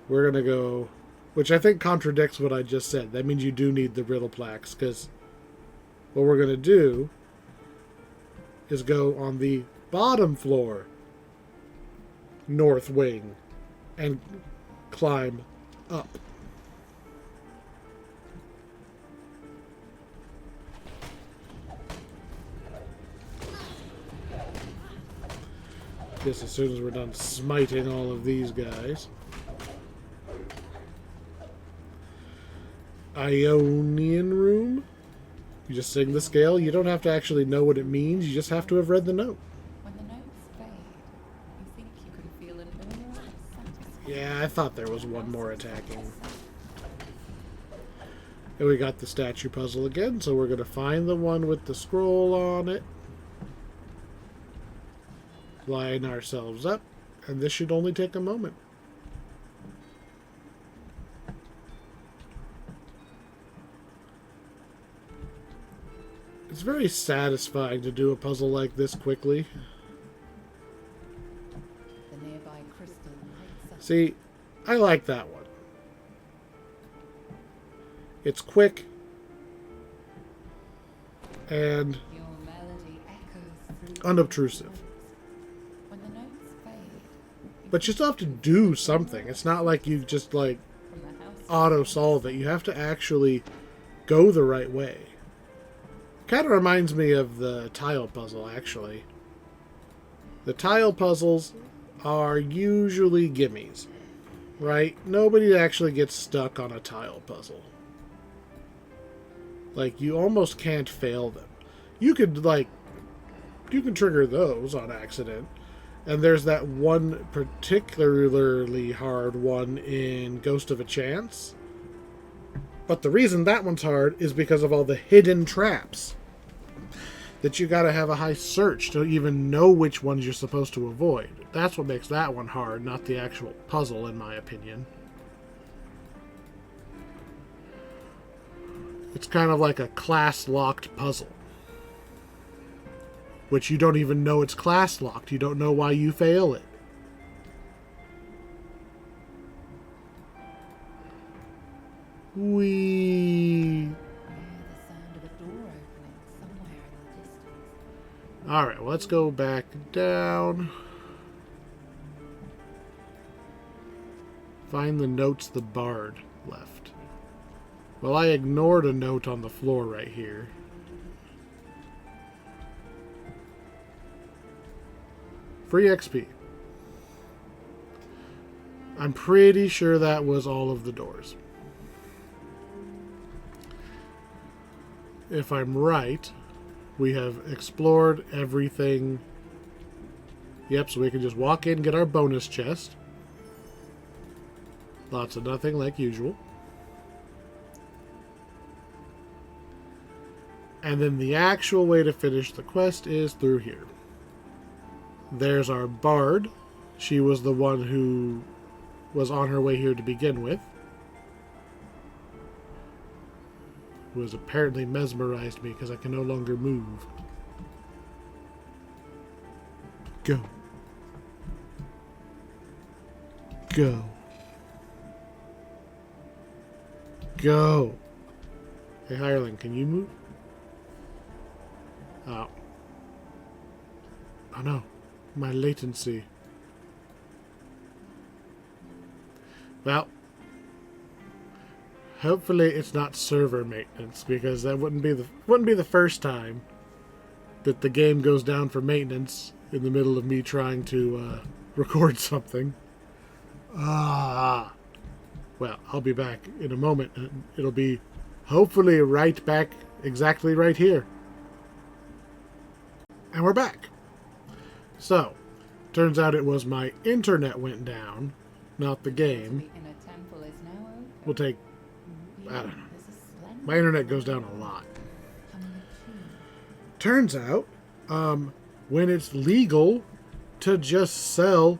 Speaker 1: We're going to go, which I think contradicts what I just said. That means you do need the riddle plaques, because what we're going to do is go on the bottom floor, north wing, and climb up. Just as soon as we're done smiting all of these guys. Ionian room. You just sing the scale. You don't have to actually know what it means. You just have to have read the note.
Speaker 3: When the notes fade, you think you can feel an aura of satisfaction.
Speaker 1: Yeah, I thought there was one more attacking. And we got the statue puzzle again, so we're going to find the one with the scroll on it. Line ourselves up, and this should only take a moment. It's very satisfying to do a puzzle like this quickly.
Speaker 3: The nearby crystal lights up.
Speaker 1: See, I like that one. It's quick, and
Speaker 3: Your melody echoes through
Speaker 1: unobtrusive.
Speaker 3: when the notes fade.
Speaker 1: But you still have to do something. It's not like you just, like,
Speaker 3: From the house
Speaker 1: auto-solve it. You have to actually go the right way. Kind of reminds me of the tile puzzle, actually. The tile puzzles are usually gimmies, right? Nobody actually gets stuck on a tile puzzle. Like, you almost can't fail them. You could, like, you can trigger those on accident. And there's that one particularly hard one in Ghost of a Chance. But the reason that one's hard is because of all the hidden traps. That you gotta have a high search to even know which ones you're supposed to avoid. That's what makes that one hard, not the actual puzzle, in my opinion. It's kind of like a class-locked puzzle. Which you don't even know it's class-locked. You don't know why you fail it. Whee!
Speaker 3: hear the sound of a door opening somewhere in the distance.
Speaker 1: Alright, well, let's go back down. Find the notes the bard left. Well, I ignored a note on the floor right here. Free XP. I'm pretty sure that was all of the doors. If I'm right, we have explored everything. Yep, so we can just walk in and get our bonus chest. Lots of nothing like usual. And then the actual way to finish the quest is through here. There's our bard. She was the one who was on her way here to begin with. Who has apparently mesmerized me because I can no longer move. Go. Go. Go. Hey, hireling, can you move? Oh. Oh no. My latency. Well, hopefully it's not server maintenance, because that wouldn't be the first time that the game goes down for maintenance in the middle of me trying to record something. Well, I'll be back in a moment, and it'll be hopefully right back exactly right here. And we're back. So, turns out it was my internet went down, not the game.
Speaker 3: The inner temple is now open.
Speaker 1: We'll take, I don't know.
Speaker 3: There's a splendid
Speaker 1: My internet goes down a lot.
Speaker 3: coming too.
Speaker 1: Turns out, when it's legal to just sell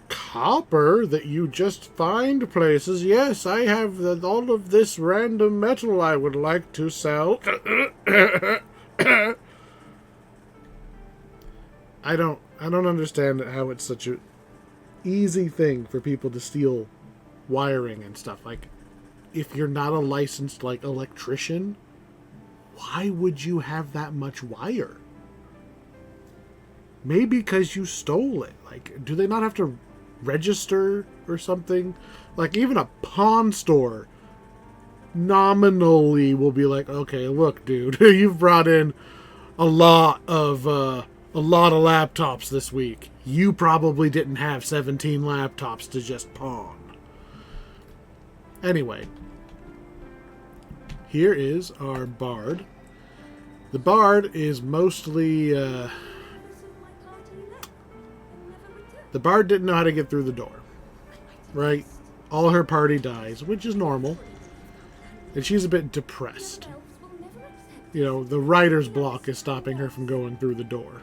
Speaker 1: copper that you just find places, yes, I have all of this random metal I would like to sell. I don't understand how it's such a easy thing for people to steal wiring and stuff. Like, if you're not a licensed, like, electrician, why would you have that much wire? Maybe because you stole it. Like, do they not have to register or something? Like, even a pawn store nominally will be like, okay, look, dude, you've brought in a lot of laptops this week. You probably didn't have 17 laptops to just pawn. Anyway, here is our bard. The bard is mostly... the bard didn't know how to get through the door. Right? All her party dies, which is normal. And she's a bit depressed. You know, the writer's block is stopping her from going through the door.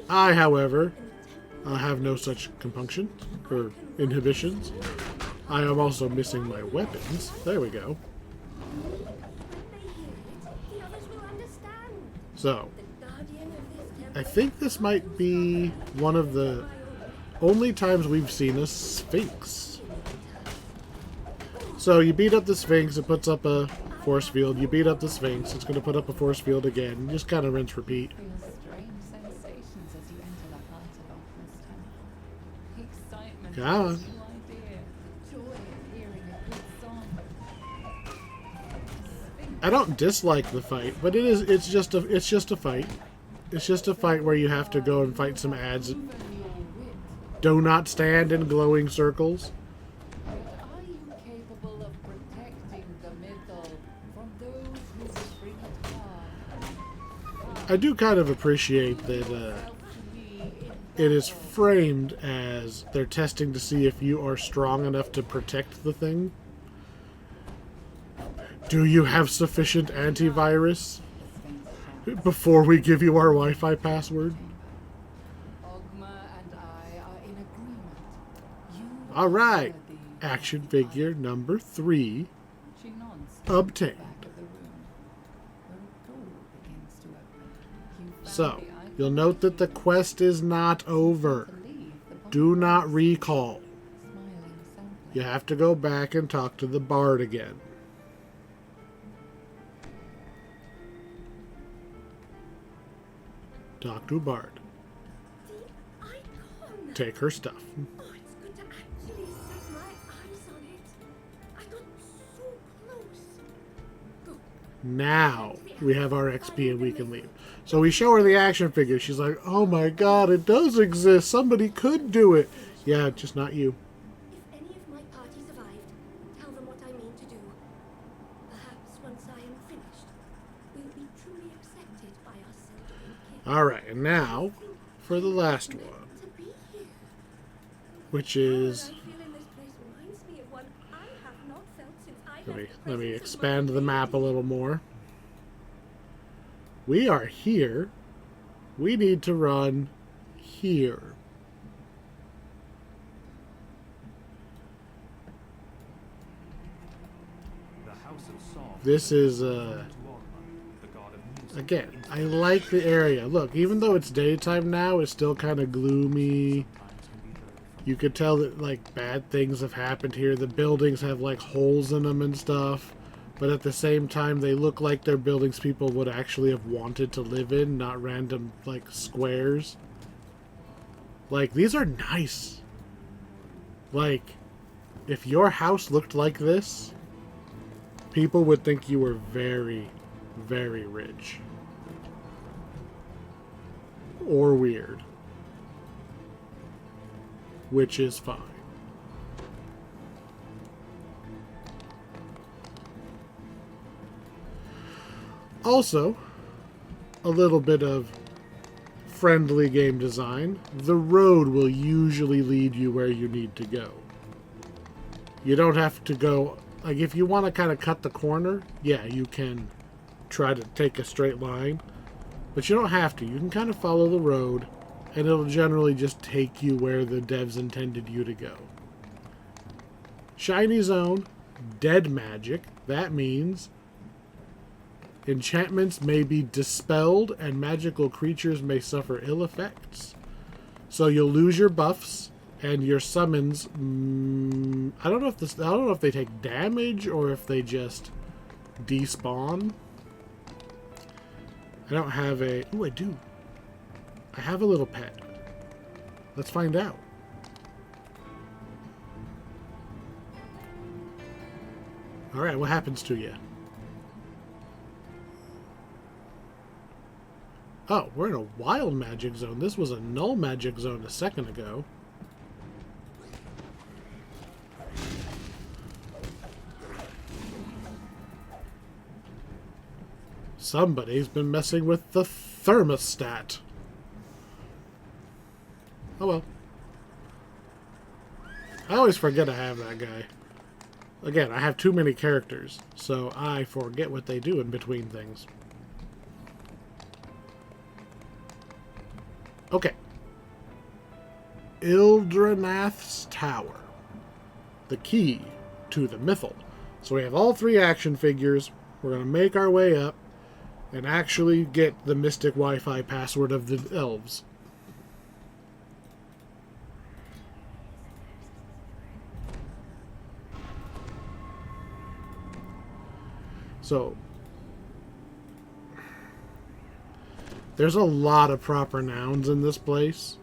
Speaker 1: I, however, have no such compunctions or inhibitions. I am also missing my weapons. There we go. So, I think this might be one of the only times we've seen a Sphinx. So you beat up the Sphinx, it puts up a force field. You beat up the Sphinx, it's going to put up a force field again. You just kind of rinse, repeat.
Speaker 3: Feel strange sensations as you enter the heart of Optimus Temple. Excitement.
Speaker 1: Come on.
Speaker 3: New idea. Joy of hearing a good song.
Speaker 1: I don't dislike the fight, but it's just a fight. It's just a fight where you have to go and fight some ads.
Speaker 3: Even your wit.
Speaker 1: Do not stand in glowing circles.
Speaker 3: But are you capable of protecting the mythal from those who bring it harm?
Speaker 1: I do kind of appreciate that it is framed as they're testing to see if you are strong enough to protect the thing. Do you have sufficient antivirus before we give you our Wi-Fi password?
Speaker 3: Ogma and I are in agreement. You
Speaker 1: All right.
Speaker 3: are worthy.
Speaker 1: Action figure number 3
Speaker 3: She nods.
Speaker 1: obtained.
Speaker 3: Back of the room, where a door begins to open. You found
Speaker 1: So,
Speaker 3: the icon
Speaker 1: you'll note that the quest is not over.
Speaker 3: to leave the
Speaker 1: Do not recall.
Speaker 3: smiling assembly.
Speaker 1: You have to go back and talk to the bard again. Talk to bard.
Speaker 4: The icon!
Speaker 1: Take her stuff.
Speaker 4: Oh, it's good to actually set my eyes on it. I got so close. Go.
Speaker 1: Now we have our XP and we can leave. So we show her the action figure. She's like, oh my god, it does exist. Somebody could do it. Yeah, just not you.
Speaker 4: If any of my party survived, tell them what I mean to do. Perhaps once I am finished, we'll be truly accepted by our sentient kin.
Speaker 1: Alright, and now for the last one,
Speaker 4: To be here.
Speaker 1: which
Speaker 4: How
Speaker 1: is...
Speaker 4: I feel in this place reminds me of one I have not felt since I
Speaker 1: Let me
Speaker 4: left the presence of
Speaker 1: expand
Speaker 4: my
Speaker 1: the map a little more. We are here. We need to run here.
Speaker 2: The House of Song
Speaker 1: This is,
Speaker 2: to Ogma, the god of music.
Speaker 1: again, I like the area. Look, even though it's daytime now, it's still kind of gloomy.
Speaker 2: Sometimes can be heard from
Speaker 1: You could tell that, like, bad things have happened here. The buildings have, like, holes in them and stuff. But at the same time, they look like they're buildings people would actually have wanted to live in, not random, like, squares. Like, these are nice. Like, if your house looked like this, people would think you were very, very rich. Or weird. Which is fine. Also, a little bit of friendly game design. The road will usually lead you where you need to go. You don't have to go... Like, if you want to kind of cut the corner, yeah, you can try to take a straight line. But you don't have to. You can kind of follow the road, and it'll generally just take you where the devs intended you to go. Shiny zone, dead magic. That means enchantments may be dispelled and magical creatures may suffer ill effects. So you'll lose your buffs and your summons. I don't know if they take damage or if they just despawn. I don't have a... Ooh, I do. I have a little pet. Let's find out. Alright, what happens to you? Oh, we're in a wild magic zone. This was a null magic zone a second ago. Somebody's been messing with the thermostat. Oh well. I always forget I have that guy. Again, I have too many characters, so I forget what they do in between things. Okay. Ildranath's Tower. The key to the Mythal. So we have all 3 action figures. We're going to make our way up and actually get the Mystic Wi-Fi password of the elves. So, there's a lot of proper nouns in this place,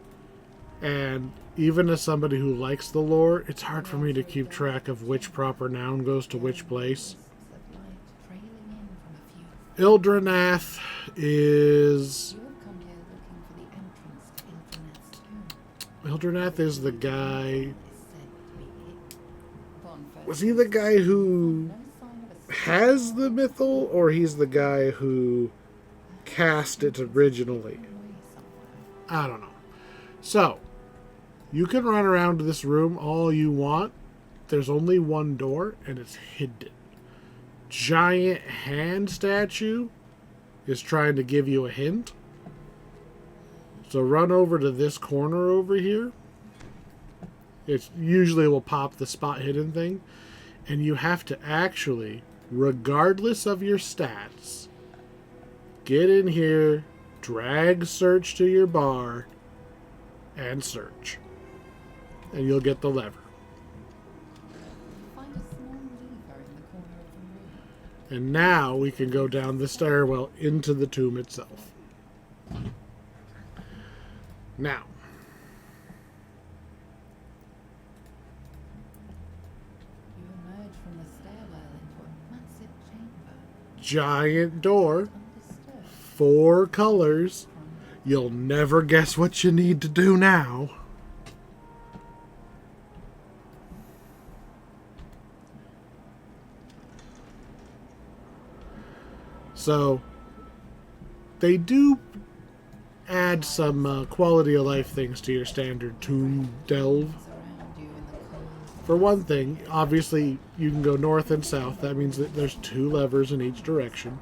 Speaker 1: and even as somebody who likes the lore, it's hard for me to keep track of which proper noun goes to which place. Ildranath is... Ildranath is the guy... Was he the guy who has the Mythal, or he's the guy who cast it originally? I don't know. So, you can run around this room all you want. There's only one door, and it's hidden. Giant hand statue is trying to give you a hint. So run over to this corner over here. It usually will pop the spot hidden thing. And you have to actually, regardless of your stats, get in here, drag search to your bar, and search. And you'll get the lever.
Speaker 3: Find a small lever in the corner of the room.
Speaker 1: And now we can go down the stairwell into the tomb itself. Now,
Speaker 3: You emerge from the stairwell into a massive chamber.
Speaker 1: giant door,
Speaker 3: Undisturbed
Speaker 1: 4 colors.
Speaker 3: from
Speaker 1: You'll never guess what you need to do now. So, they do add some quality of life things to your standard tomb delve.
Speaker 3: around you in the cold.
Speaker 1: For one thing, obviously you can go north and south. That means that there's 2 levers in each direction.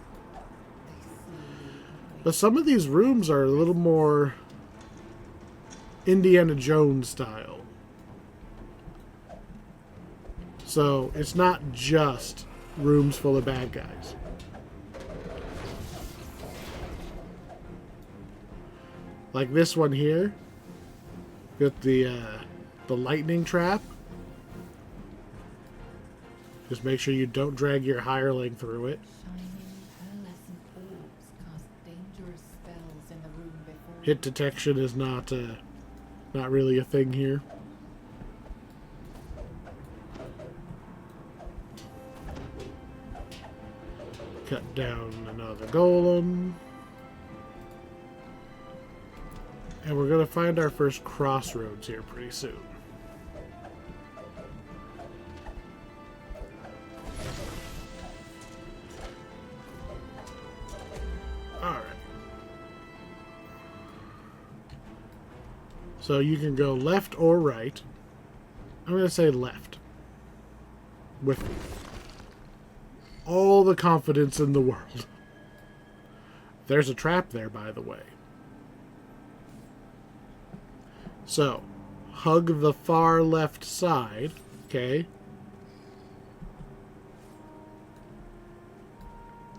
Speaker 1: But some of these rooms are a little more Indiana Jones style. So it's not just rooms full of bad guys. Like this one here, got the lightning trap. Just make sure you don't drag your hireling through it.
Speaker 3: Shining pearlescent orbs cast dangerous spells in the room before.
Speaker 1: Hit detection is not really a thing here. Cut down another golem. And we're going to find our first crossroads here pretty soon. Alright. So you can go left or right. I'm going to say left. With all the confidence in the world. There's a trap there, by the way. So, hug the far left side, okay?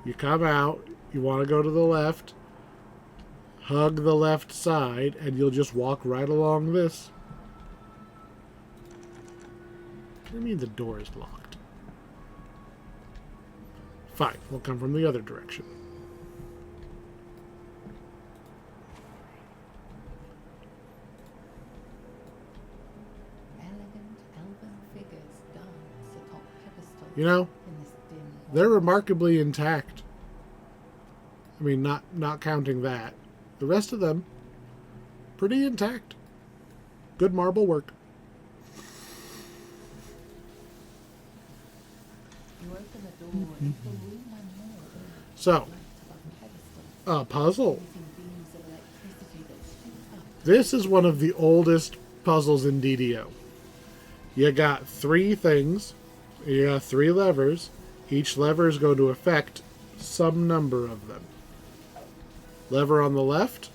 Speaker 1: You come out, you want to go to the left, hug the left side, and you'll just walk right along this. What do you mean the door is locked? Fine, we'll come from the other direction.
Speaker 3: Elegant elven figures dance atop pedestals
Speaker 1: You know,
Speaker 3: in this dim
Speaker 1: they're remarkably intact. I mean, not counting that. The rest of them, pretty intact. Good marble work.
Speaker 3: You open the door into a room and more.
Speaker 1: So, A puzzle.
Speaker 3: Using beams of electricity that shoot up.
Speaker 1: This is one of the oldest puzzles in DDO. You got 3 things. You got 3 levers. Each lever is going to affect some number of them. Lever on the left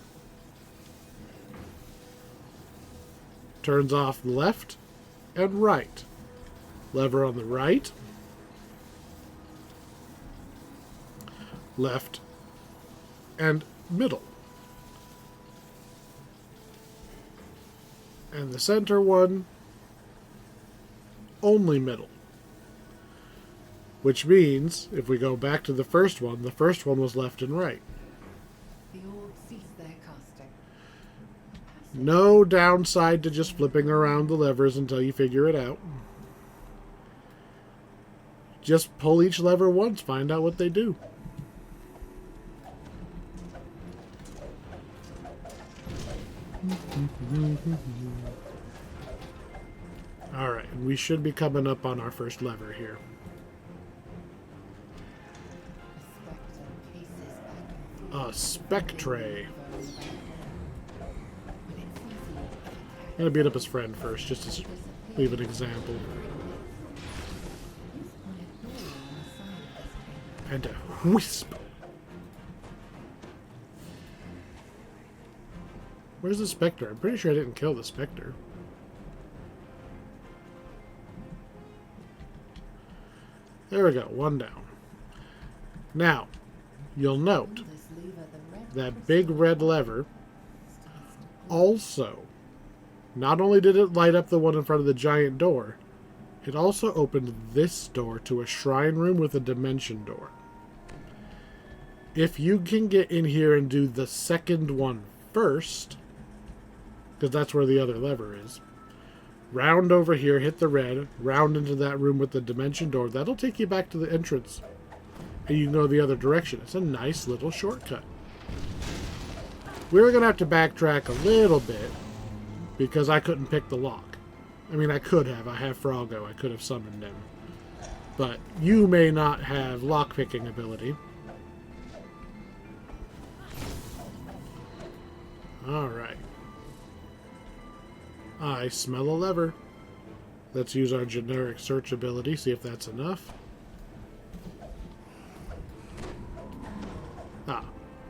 Speaker 1: turns off left and right. Lever on the right, left, and middle. And the center one, only middle. Which means, if we go back to the first one was left and right.
Speaker 3: The orb ceased their casting.
Speaker 1: No downside to just flipping around the levers until you figure it out. Just pull each lever once, find out what they do. Alright, we should be coming up on our first lever here. A spectre. I'm gonna beat up his friend first, just to leave an example. And a wisp. Where's the spectre? I'm pretty sure I didn't kill the spectre. There we go, 1 down. Now, you'll note that big red lever also, not only did it light up the one in front of the giant door, it also opened this door to a shrine room with a dimension door. If you can get in here and do the second one first, because that's where the other lever is, round over here, hit the red, round into that room with the dimension door, that'll take you back to the entrance. And you can go the other direction. It's a nice little shortcut. We're going to have to backtrack a little bit because I couldn't pick the lock. I mean, I could have. I have Froggo. I could have summoned him. But you may not have lock-picking ability. Alright. I smell a lever. Let's use our generic search ability, see if that's enough.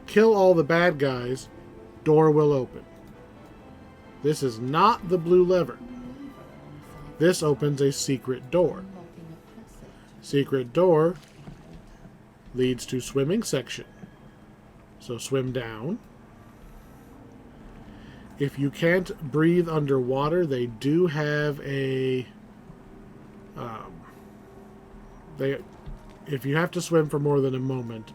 Speaker 1: Kill all the bad guys, door will open. This is not the blue lever. This opens a secret door. Secret door leads to swimming section. So swim down. If you can't breathe underwater, they do have a... if you have to swim for more than a moment,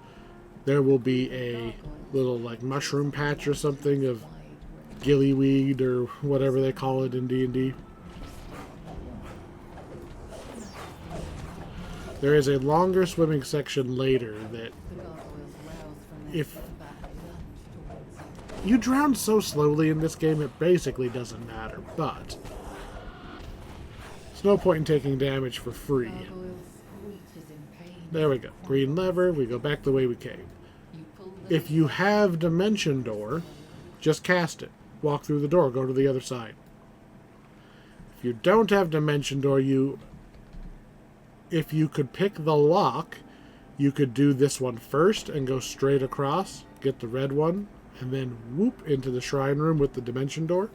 Speaker 1: there will be a little like mushroom patch or something of gillyweed or whatever they call it in D&D. There is a longer swimming section later that if you drown so slowly in this game, it basically doesn't matter, but there's no point in taking damage for free. There we go. Green lever, we go back the way we came. If you have Dimension Door, just cast it. Walk through the door, go to the other side. If you don't have Dimension Door, if you could pick the lock, you could do this one first and go straight across, get the red one, and then whoop into the shrine room with the Dimension Door.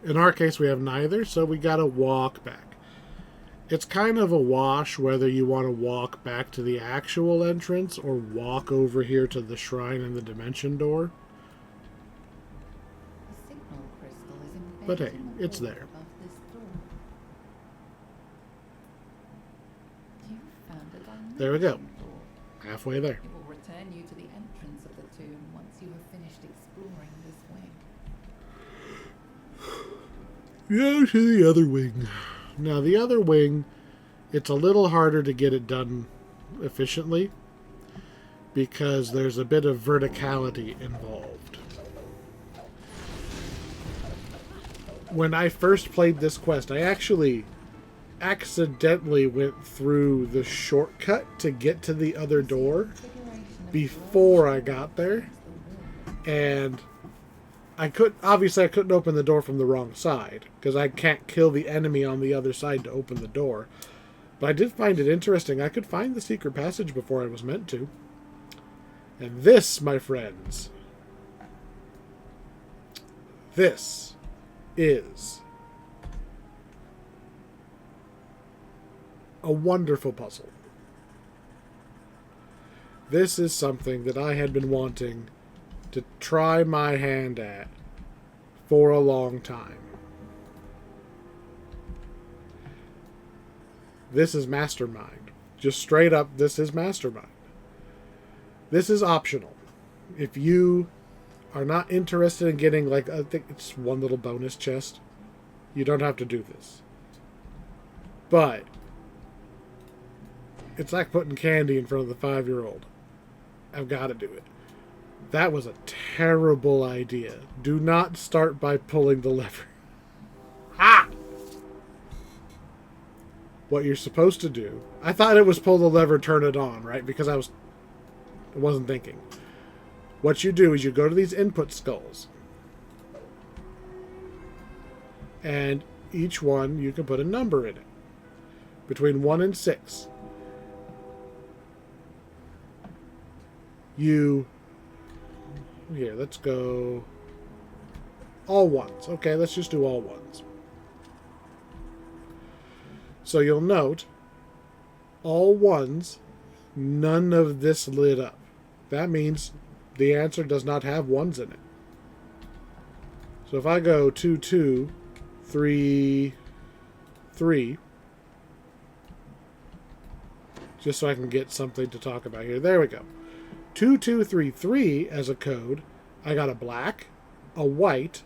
Speaker 1: In our case, we have neither, so we gotta walk back. It's kind of a wash whether you want to walk back to the actual entrance or walk over here to the shrine and the Dimension Door. But hey, it's there. There we go. Halfway there.
Speaker 3: It will return you to the entrance of the tomb once you have finished exploring this wing.
Speaker 1: Go to the other wing. Now, the other wing, it's a little harder to get it done efficiently because there's a bit of verticality involved. When I first played this quest, I actually accidentally went through the shortcut to get to the other door before I got there. And I couldn't open the door from the wrong side, because I can't kill the enemy on the other side to open the door. But I did find it interesting. I could find the secret passage before I was meant to. And this, my friends, this is a wonderful puzzle. This is something that I had been wanting to try my hand at for a long time. This is Mastermind. Just straight up, this is Mastermind. This is optional. If you are not interested in getting, like, I think it's one little bonus chest, you don't have to do this. But it's like putting candy in front of the 5-year-old. I've got to do it. That was a terrible idea. Do not start by pulling the lever. Ha! What you're supposed to do... I thought it was pull the lever, turn it on, right? Because I wasn't thinking. What you do is you go to these input skulls. And each one, you can put a number in it. Between 1 and 6. Here, let's go all ones. Okay, let's just do all ones. So you'll note, all ones, none of this lit up. That means the answer does not have ones in it. So if I go 2, 2, 3, 3, just so I can get something to talk about here. There we go. 2233 as a code, I got a black, a white,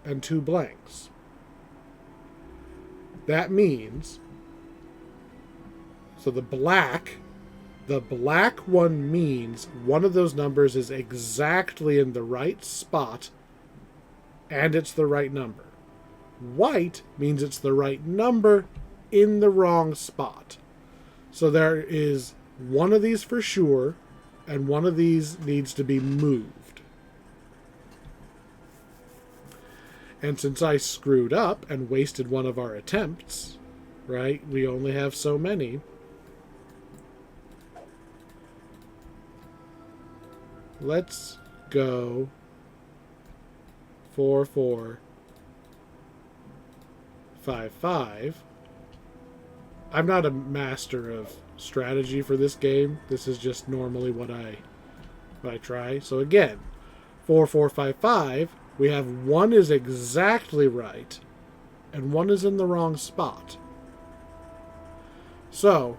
Speaker 1: and 2 blanks. That means, so the black one means one of those numbers is exactly in the right spot, and it's the right number. White means it's the right number in the wrong spot. So there is one of these for sure, and one of these needs to be moved. And since I screwed up and wasted one of our attempts, right, we only have so many. Let's go 4, 4, 5, 5. I'm not a master of strategy for this game. This is just normally what I try. So again, 4, 4, 5, 5. We have one is exactly right, and one is in the wrong spot. So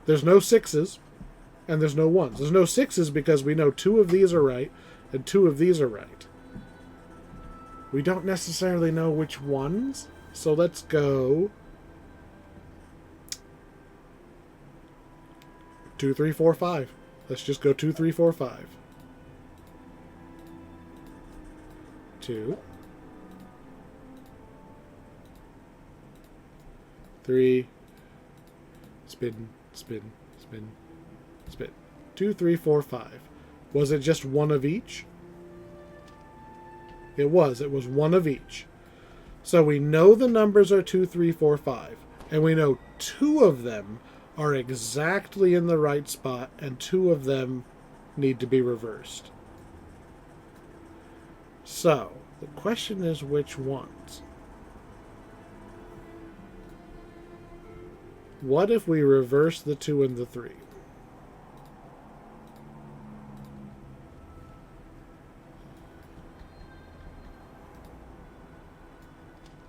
Speaker 1: there's no 6s, and there's no 1s. There's no 6s because we know 2 of these are right, and 2 of these are right. We don't necessarily know which ones, so let's go 2, 3, 4, 5. Let's just go 2, 3, 4, 5. 2, 3, spin, spin, spin, spin. 2, 3, 4, 5. Was it just one of each? It was. It was one of each. So we know the numbers are 2, 3, 4, 5. And we know 2 of them are exactly in the right spot, and 2 of them need to be reversed. So, the question is which ones? What if we reverse the 2 and the 3?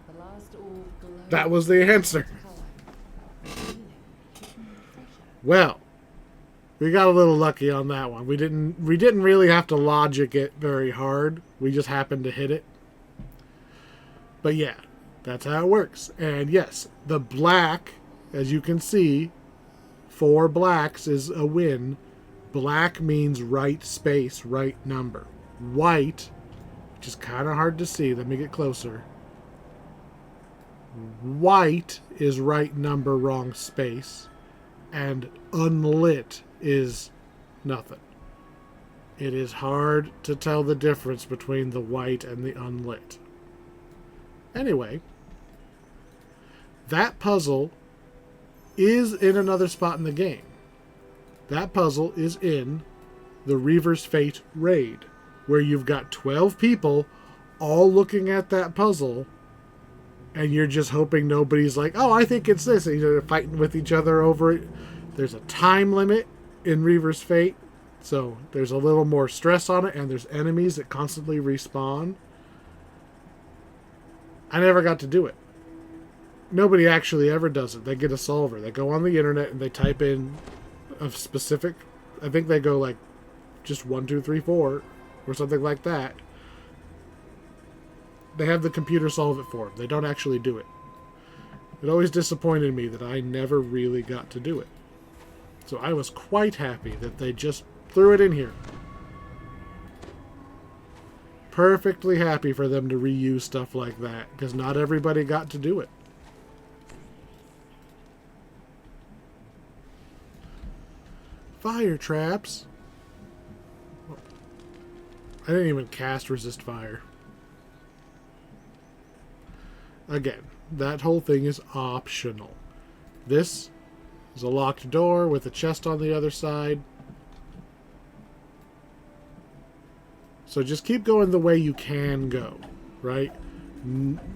Speaker 3: The last orb glowed
Speaker 1: That was the answer.
Speaker 3: color.
Speaker 1: Well, we got a little lucky on that one. We didn't really have to logic it very hard. We just happened to hit it. But yeah, that's how it works. And yes, the black, as you can see, 4 blacks is a win. Black means right space, right number. White, which is kind of hard to see. Let me get closer. white is right number, wrong space, and unlit is nothing. It is hard to tell the difference between the white and the unlit. Anyway, that puzzle is in another spot in the game. That puzzle is in the Reaver's Fate raid, where you've got 12 people all looking at that puzzle, and you're just hoping nobody's like, oh, I think it's this. And you're fighting with each other over it. There's a time limit in Reaver's Fate, so there's a little more stress on it, and there's enemies that constantly respawn. I never got to do it. Nobody actually ever does it. They get a solver. They go on the internet and they type in a specific, I think they go like just 1, 2, 3, 4 or something like that. They have the computer solve it for them. They don't actually do it. It always disappointed me that I never really got to do it. So I was quite happy that they just threw it in here. Perfectly happy for them to reuse stuff like that, because not everybody got to do it. Fire traps. I didn't even cast resist fire. Again, that whole thing is optional. This is a locked door with a chest on the other side. So just keep going the way you can go, right?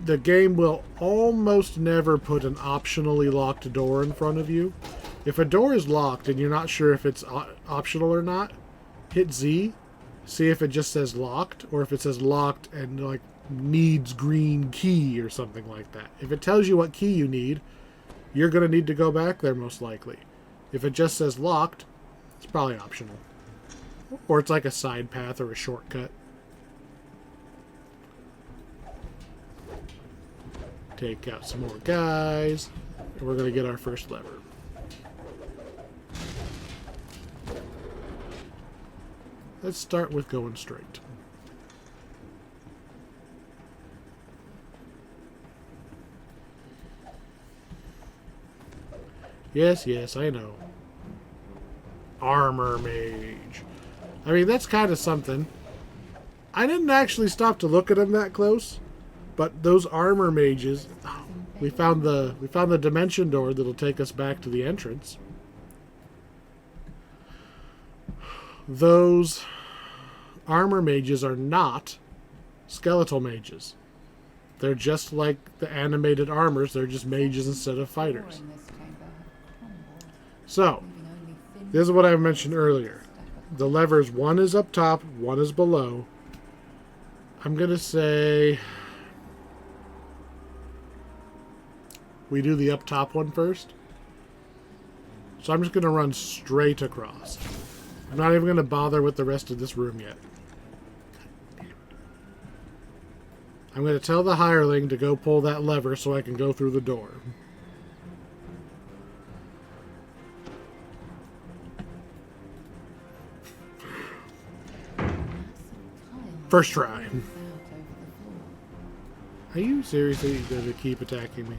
Speaker 1: The game will almost never put an optionally locked door in front of you. If a door is locked and you're not sure if it's optional or not, hit Z, see if it just says locked, or if it says locked and like needs green key or something like that. If it tells you what key you need, you're going to need to go back there most likely. If it just says locked, it's probably optional. Or it's like a side path or a shortcut. Take out some more guys, and we're going to get our first lever. Let's start with going straight. Yes, yes, I know. Armor mage. I mean, that's kind of something. I didn't actually stop to look at them that close, but those armor mages, we found the dimension door that'll take us back to the entrance. Those armor mages are not skeletal mages. They're just like the animated armors. They're just mages instead of fighters. So, this is what I mentioned earlier. The levers, one is up top, one is below. I'm going to say we do the up top one first. So I'm just going to run straight across. I'm not even going to bother with the rest of this room yet. I'm going to tell the hireling to go pull that lever so I can go through the door. First try. Are you seriously going to keep attacking me?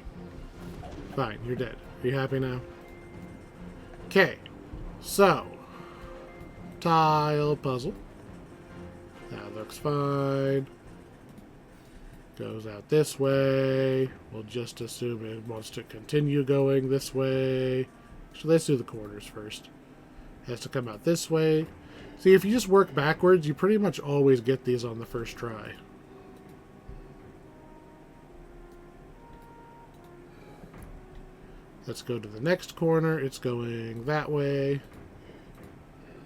Speaker 1: Fine, you're dead. Are you happy now? Okay, so tile puzzle. That looks fine. Goes out this way. We'll just assume it wants to continue going this way. So let's do the corners first. It has to come out this way. See, if you just work backwards, you pretty much always get these on the first try. Let's go to the next corner. It's going that way.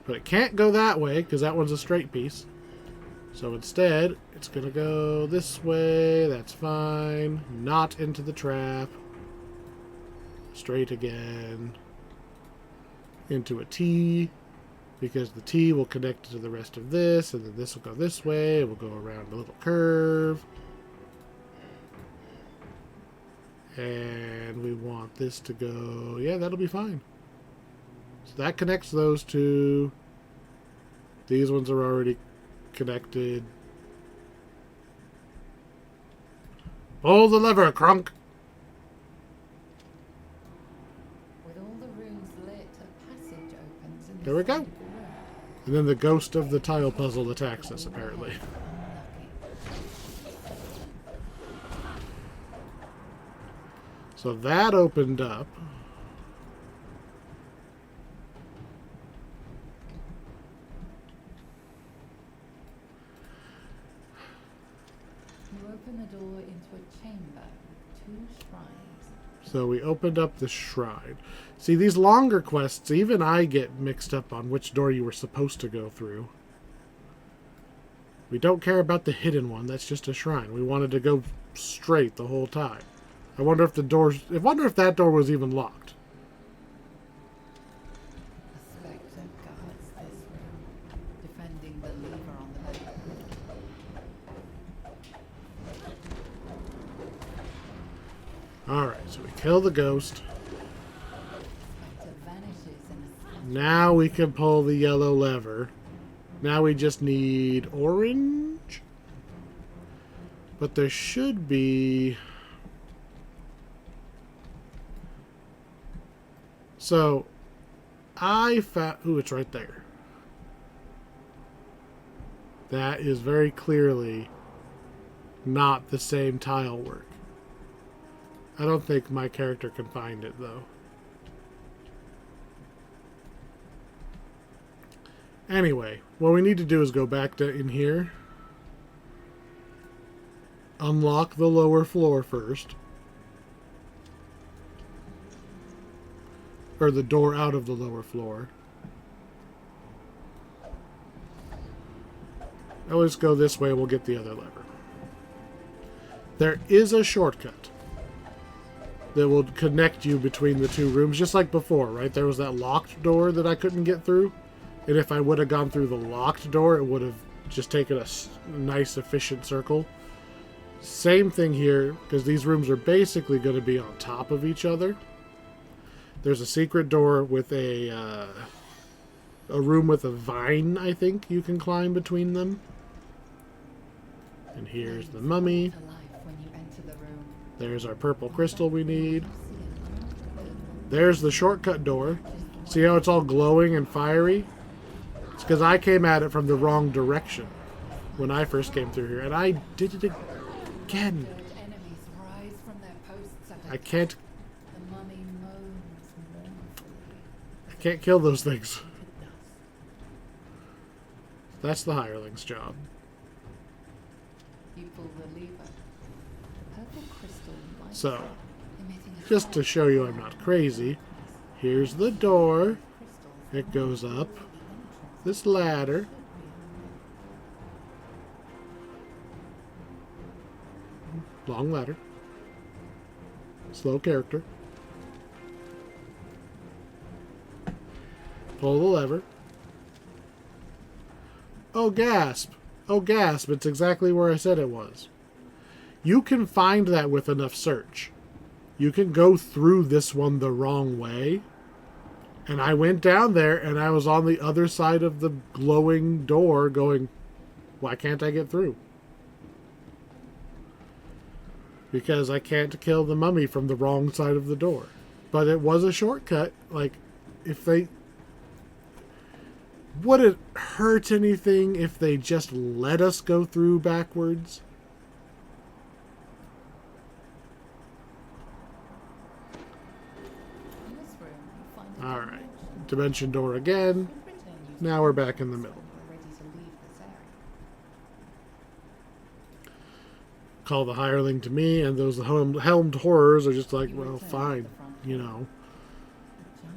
Speaker 1: But it can't go that way because that one's a straight piece. So instead, it's going to go this way. That's fine. Not into the trap. Straight again. Into a T. Because the T will connect to the rest of this. And then this will go this way. We'll go around a little curve. And we want this to go... Yeah, that'll be fine. So that connects those two. These ones are already connected. Pull the lever, Crunk. There we go. And then the ghost of the tile puzzle attacks us, apparently. So that opened up.
Speaker 3: You open the door into a chamber with 2 shrines.
Speaker 1: So we opened up the shrine. See, these longer quests, even I get mixed up on which door you were supposed to go through. We don't care about the hidden one. That's just a shrine. We wanted to go straight the whole time. I wonder if that door was even locked.
Speaker 3: A spectre guards this room, defending the lever on the left.
Speaker 1: Alright, so we kill the ghost.
Speaker 3: Spectre vanishes in a
Speaker 1: Now we can pull the yellow lever. Now we just need orange. But there should be... So, I found... Ooh, it's right there. That is very clearly not the same tile work. I don't think my character can find it, though. Anyway, what we need to do is go back to in here. Unlock the lower floor first. Or the door out of the lower floor. Always go this way, we'll get the other lever. There is a shortcut that will connect you between the 2 rooms, just like before, right? There was that locked door that I couldn't get through. And if I would have gone through the locked door, it would have just taken a nice, efficient circle. Same thing here, because these rooms are basically going to be on top of each other. There's a secret door with a room with a vine, I think, you can climb between them. And here's the mummy. There's our purple crystal we need. There's the shortcut door. See how it's all glowing and fiery? It's because I came at it from the wrong direction when I first came through here. And I did it again. I can't kill those things. That's the hireling's job.
Speaker 3: You pull the lever. Purple crystal lights
Speaker 1: So,
Speaker 3: up, emitting a
Speaker 1: just to show you I'm not crazy, here's the door. It goes up this ladder. Long ladder. Slow character. Pull the lever. Oh, gasp. Oh, gasp. It's exactly where I said it was. You can find that with enough search. You can go through this one the wrong way. And I went down there and I was on the other side of the glowing door going, why can't I get through? Because I can't kill the mummy from the wrong side of the door. But it was a shortcut. Like, if they... Would it hurt anything if they just let us go through backwards?
Speaker 3: In this room, you find a
Speaker 1: Alright. Dimension door again. Now we're back in the middle.
Speaker 3: ready to leave this area.
Speaker 1: Call the hireling to me, and those helmed horrors are just like, well, fine. You know.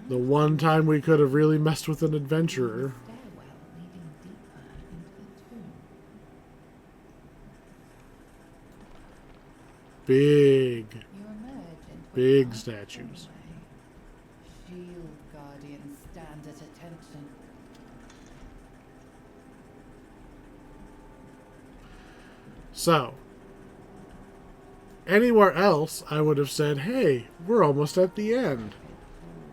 Speaker 1: The one time we could have really messed with an adventurer.
Speaker 3: Stairwell leading deeper into the tomb.
Speaker 1: Big,
Speaker 3: You emerge into a
Speaker 1: big
Speaker 3: dark
Speaker 1: statues.
Speaker 3: hallway. Shield guardians stand at attention.
Speaker 1: So, anywhere else, I would have said, hey, we're almost at the end.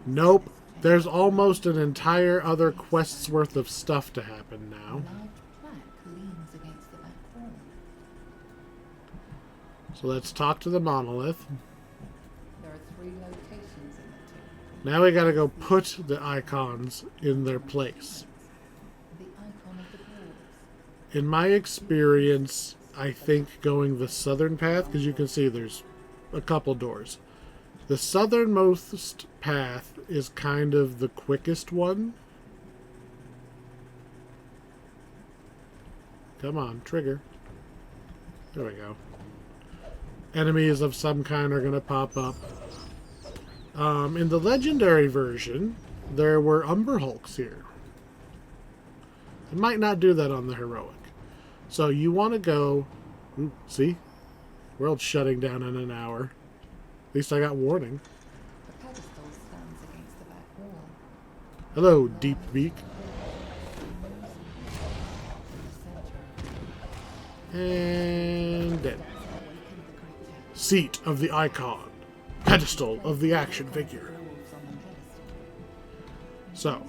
Speaker 1: Nope. There's almost an entire other quest's worth of stuff to happen
Speaker 3: A
Speaker 1: now.
Speaker 3: large plaque leans against the back wall.
Speaker 1: So let's talk to the monolith.
Speaker 3: There are 3 locations in the tomb.
Speaker 1: Now we gotta go put the icons in their place.
Speaker 3: The icon of the dwarves.
Speaker 1: In my experience, I think going the southern path, because you can see there's a couple doors. The southernmost path is kind of the quickest one. Come on, trigger. There we go. Enemies of some kind are going to pop up. In the legendary version, there were Umber Hulks here. It might not do that on the heroic. So you want to go... Ooh, see? World's shutting down in an hour. At least I got warning.
Speaker 3: The pedestal stands against the back wall.
Speaker 1: Hello, Deep Beak. And dead. Seat of the icon. Pedestal of the action figure. So,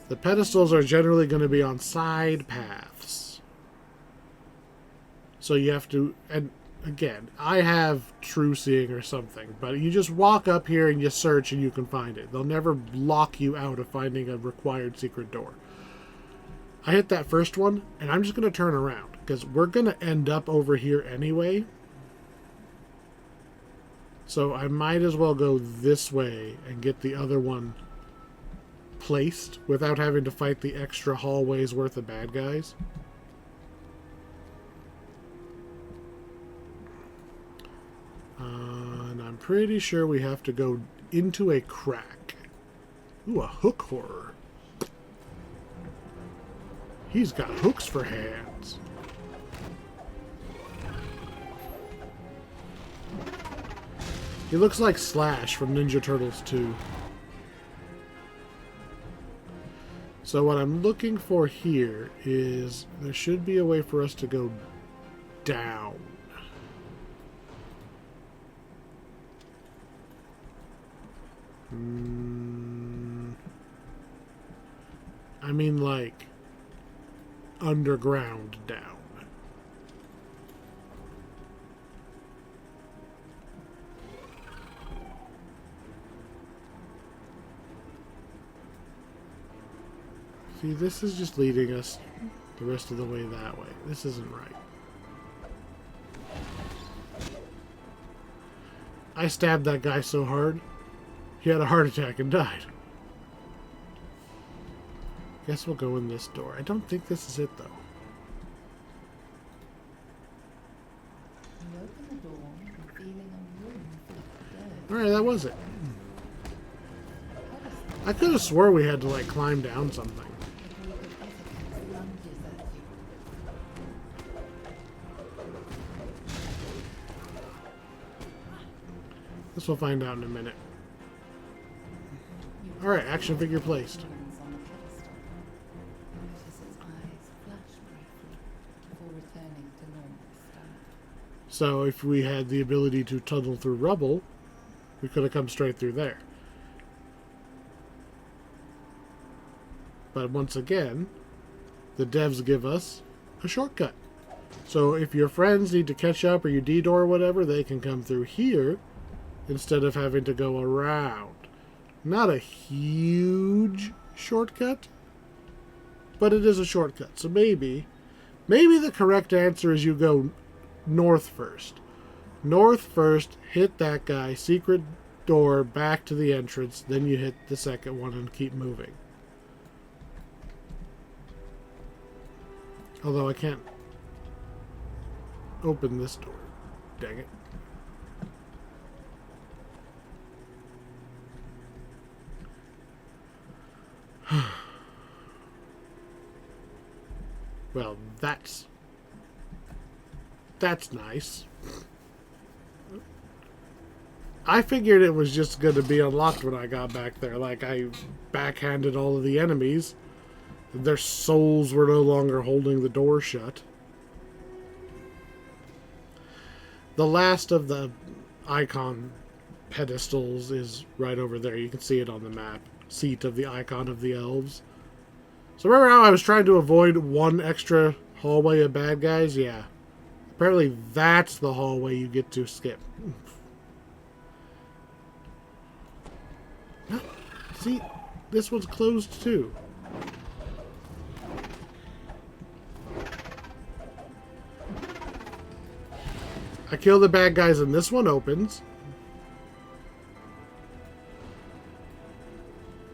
Speaker 1: the pedestals are generally going to be on side paths. So you have to... And again, I have true seeing or something, but you just walk up here and you search and you can find it. They'll never block you out of finding a required secret door. I hit that first one, and I'm just going to turn around, because we're going to end up over here anyway. So I might as well go this way and get the other one placed without having to fight the extra hallways worth of bad guys. And I'm pretty sure we have to go into a crack. Ooh, a hook horror. He's got hooks for hands. He looks like Slash from Ninja Turtles 2. So what I'm looking for here is there should be a way for us to go down. I mean, like, underground down. See, this is just leading us the rest of the way that way. This isn't right. I stabbed that guy so hard, he had a heart attack and died. Guess we'll go in this door. I don't think this is it, though.
Speaker 3: You open the door and feeling a room full of dirt.
Speaker 1: Alright, that was it. I could have swore we had to, like, climb down something.
Speaker 3: A group of etiquettes lunges at you.
Speaker 1: This we'll find out in a minute.
Speaker 3: You
Speaker 1: Alright, action figure placed.
Speaker 3: hands on the pedestal. Notice its eyes flash briefly before returning to normal state.
Speaker 1: So if we had the ability to tunnel through rubble, we could have come straight through there. But once again, the devs give us a shortcut. So if your friends need to catch up or you D-door or whatever, they can come through here instead of having to go around. Not a huge shortcut, but it is a shortcut. So maybe the correct answer is you go north first. North first, hit that guy, secret door, back to the entrance, then you hit the second one and keep moving. Although I can't open this door. Dang it. Well, that's nice. I figured it was just going to be unlocked when I got back there. Like, I backhanded all of the enemies. Their souls were no longer holding the door shut. The last of the icon pedestals is right over there. You can see it on the map. Seat of the icon of the elves. So remember how I was trying to avoid one extra hallway of bad guys? Yeah. Apparently that's the hallway you get to skip. See, this one's closed too. I kill the bad guys and this one opens.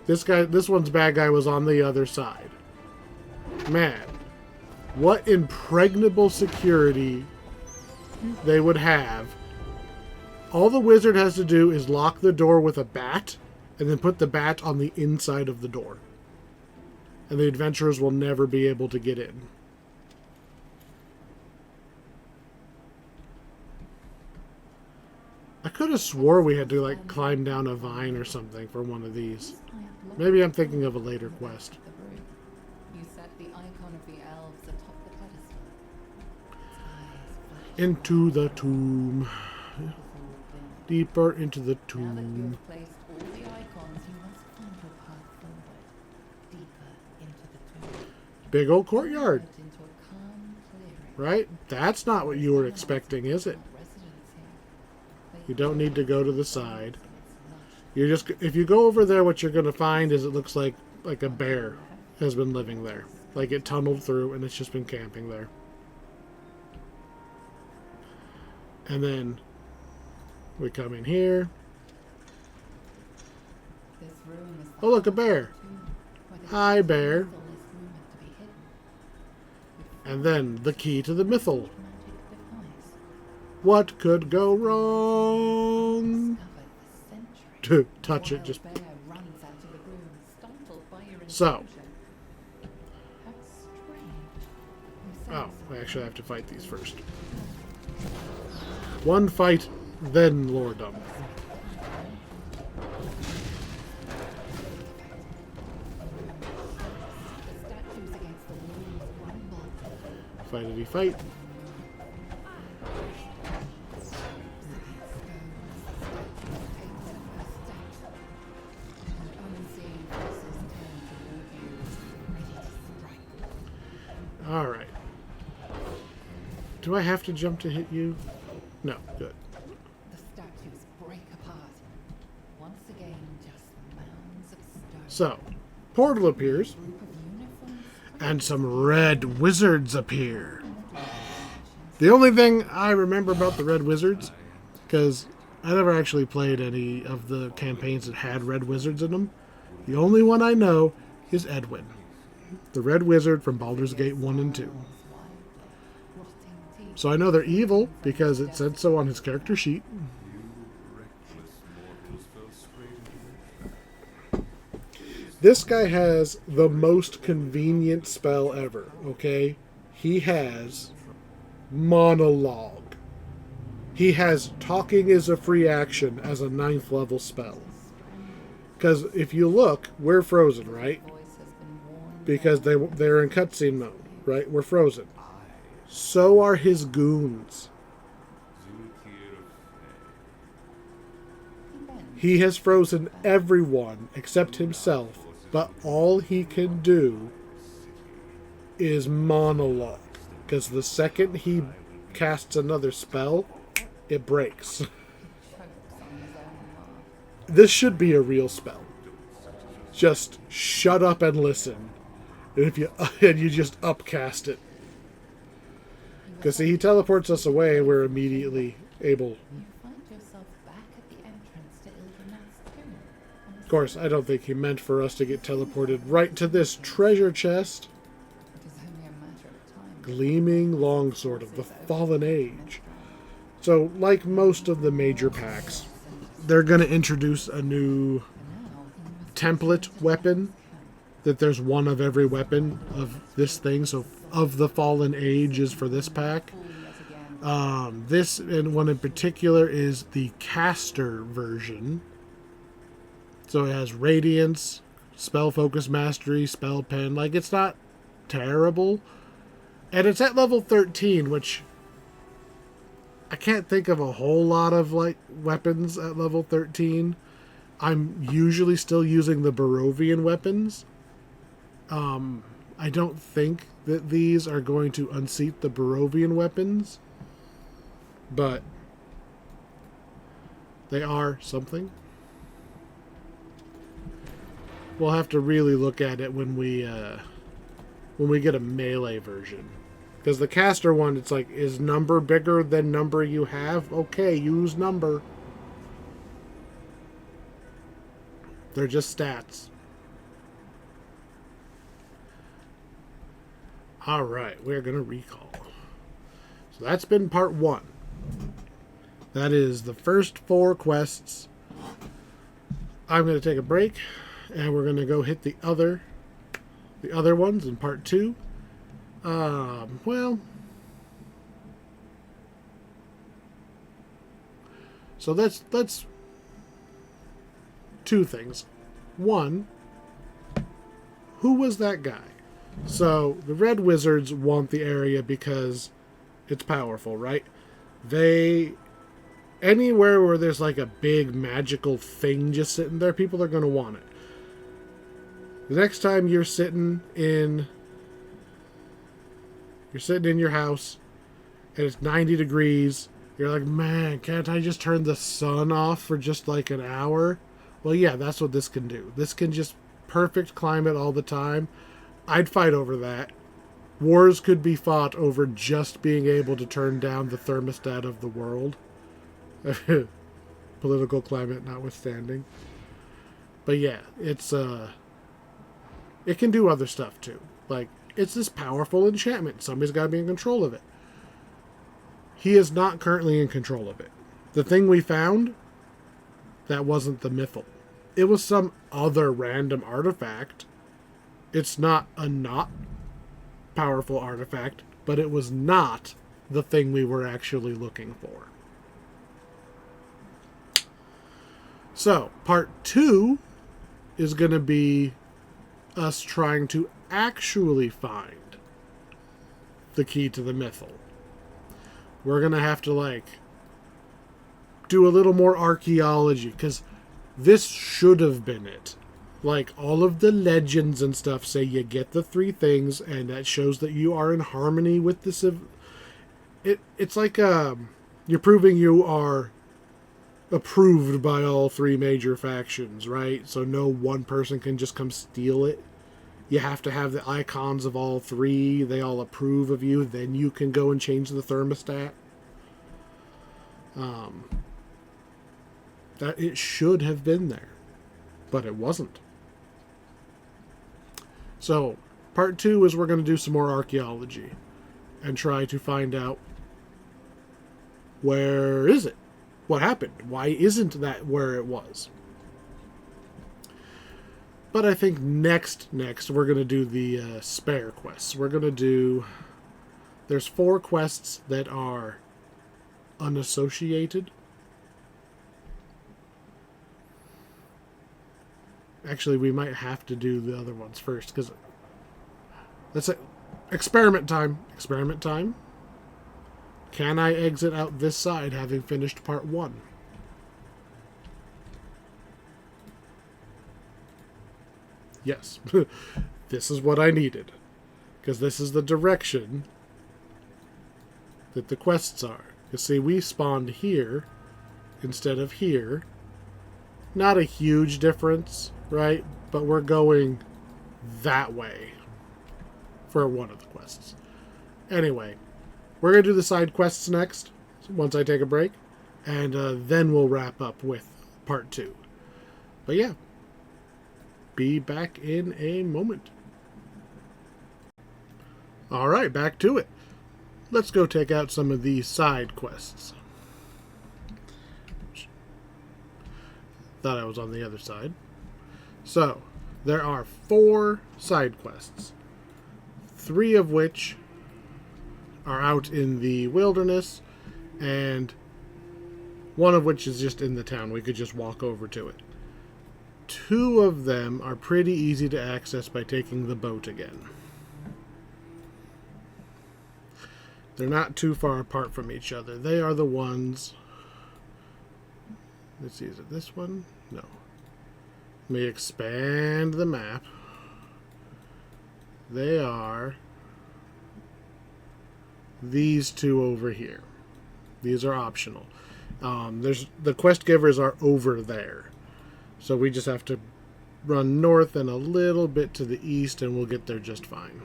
Speaker 1: This one's bad guy was on the other side. Man, what impregnable security they would have. All the wizard has to do is lock the door with a bat and then put the bat on the inside of the door. And the adventurers will never be able to get in. I could have swore we had to like climb down a vine or something for one of these. Maybe I'm thinking of a later quest.
Speaker 3: You set the icon of the elves atop the pedestal.
Speaker 1: Into the tomb. Deeper into the
Speaker 3: Now that
Speaker 1: tomb.
Speaker 3: you've placed all the icons, you must find your path forward, deeper into the tomb.
Speaker 1: Big old courtyard,
Speaker 3: Into a calm clearing.
Speaker 1: right? That's not what you were expecting, is it?
Speaker 3: Residents here.
Speaker 1: You don't need to go to the side. You're just, if you go over there, what you're going to find is it looks like a bear has been living there. Like it tunneled through and it's just been camping there. And then we come in here.
Speaker 3: This room is
Speaker 1: Oh, look, a bear.
Speaker 3: where the
Speaker 1: Hi, bear.
Speaker 3: mythal is rumored to be hidden.
Speaker 1: And then the key to the mythal.
Speaker 3: Magic device
Speaker 1: What could go wrong?
Speaker 3: discovered for centuries.
Speaker 1: To touch it, just...
Speaker 3: Bear runs out of the room, startled by your
Speaker 1: So.
Speaker 3: intrusion. How strange. You
Speaker 1: Oh,
Speaker 3: sense
Speaker 1: I actually have to fight these first. One fight, then lordom.
Speaker 3: the statues against the walls rumble.
Speaker 1: Fightity fight. Alright. Do I have to jump to hit you? No, good.
Speaker 3: The statues break apart. Once again, just mounds of stone.
Speaker 1: So, portal appears,
Speaker 3: Group of uniforms.
Speaker 1: and some red wizards appear. The only thing I remember about the red wizards, because I never actually played any of the campaigns that had red wizards in them, the only one I know is Edwin, the red wizard from Baldur's Gate 1 and 2.
Speaker 3: Rotting teeth.
Speaker 1: So I know they're evil because it said so on his character sheet. This guy has the most convenient spell ever, okay? He has monologue. He has talking is a free action as a 9th level spell. Because if you look, we're frozen, right?
Speaker 3: Voice has been worn
Speaker 1: Because they're in cutscene mode, right? We're frozen. So are his goons. He has frozen everyone except himself, but all he can do is monologue. Because the second he casts another spell, it breaks.
Speaker 3: chokes on his own laugh.
Speaker 1: This should be a real spell. Just shut up and listen. And you just upcast it. Because see, he teleports us away and we're immediately able.
Speaker 3: You find yourself back at the entrance to Ilgamat's tomb.
Speaker 1: Of course, I don't think he meant for us to get teleported right to this treasure chest.
Speaker 3: It is only a matter of time.
Speaker 1: Gleaming longsword of the Fallen Age. So, like most of the major packs, they're going to introduce a new template weapon. That there's one of every weapon of this thing. So, of the Fallen Age is for this pack. This and one in particular is the caster version. So it has Radiance, Spell Focus Mastery, Spell Pen. Like, it's not terrible. And it's at level 13, which I can't think of a whole lot of, like, weapons at level 13. I'm usually still using the Barovian weapons. I don't think that these are going to unseat the Barovian weapons. But they are something. We'll have to really look at it when we get a melee version. Because the caster one, it's like, is number bigger than number you have? Okay, use number. They're just stats. Alright, we're going to recall. So that's been part 1. That is the first 4 quests. I'm going to take a break, and we're going to go hit the other ones in part 2. Well, so that's 2 things. 1, who was that guy? So the Red Wizards want the area because it's powerful, right? Anywhere where there's like a big magical thing just sitting there, people are going to want it. The next time you're sitting in your house and it's 90 degrees, you're like, man, can't I just turn the sun off for just like an hour? Well, yeah, that's what this can do. This can just perfect climate all the time. I'd fight over that. Wars could be fought over just being able to turn down the thermostat of the world. Political climate notwithstanding. But yeah, it can do other stuff too. Like, it's this powerful enchantment. Somebody's got to be in control of it. He is not currently in control of it. The thing we found, that wasn't the mythal. It was some other random artifact. It's not a not powerful artifact, but it was not the thing we were actually looking for. So, part 2 is going to be us trying to actually find the key to the mythal. We're going to have to, like, do a little more archaeology, because this should have been it. Like, all of the legends and stuff say you get the 3 things, and that shows that you are in harmony with the it's like you're proving you are approved by all 3 major factions, right? So no one person can just come steal it. You have to have the icons of all 3. They all approve of you. Then you can go and change the thermostat. That it should have been there, but it wasn't. So, part 2 is we're going to do some more archaeology and try to find out, where is it? What happened? Why isn't that where it was? But I think next we're going to do the spare quests. We're going to do... There's 4 quests that are unassociated. Actually, we might have to do the other ones first, because that's it. Experiment time. Experiment time. Can I exit out this side having finished part 1? Yes. This is what I needed. Because this is the direction that the quests are. You see, we spawned here instead of here. Not a huge difference, right? But we're going that way for one of the quests. Anyway, we're going to do the side quests next, once I take a break. And then we'll wrap up with part 2. But yeah, be back in a moment. Alright, back to it. Let's go take out some of these side quests. Thought I was on the other side. So, there are 4 side quests. 3 of which are out in the wilderness, and 1 of which is just in the town. We could just walk over to it. 2 of them are pretty easy to access by taking the boat again. They're not too far apart from each other. They are the ones... Let's see, is it this one? No. Let me expand the map. They are these 2 over here. These are optional. There's the quest givers are over there. So we just have to run north and a little bit to the east, and we'll get there just fine.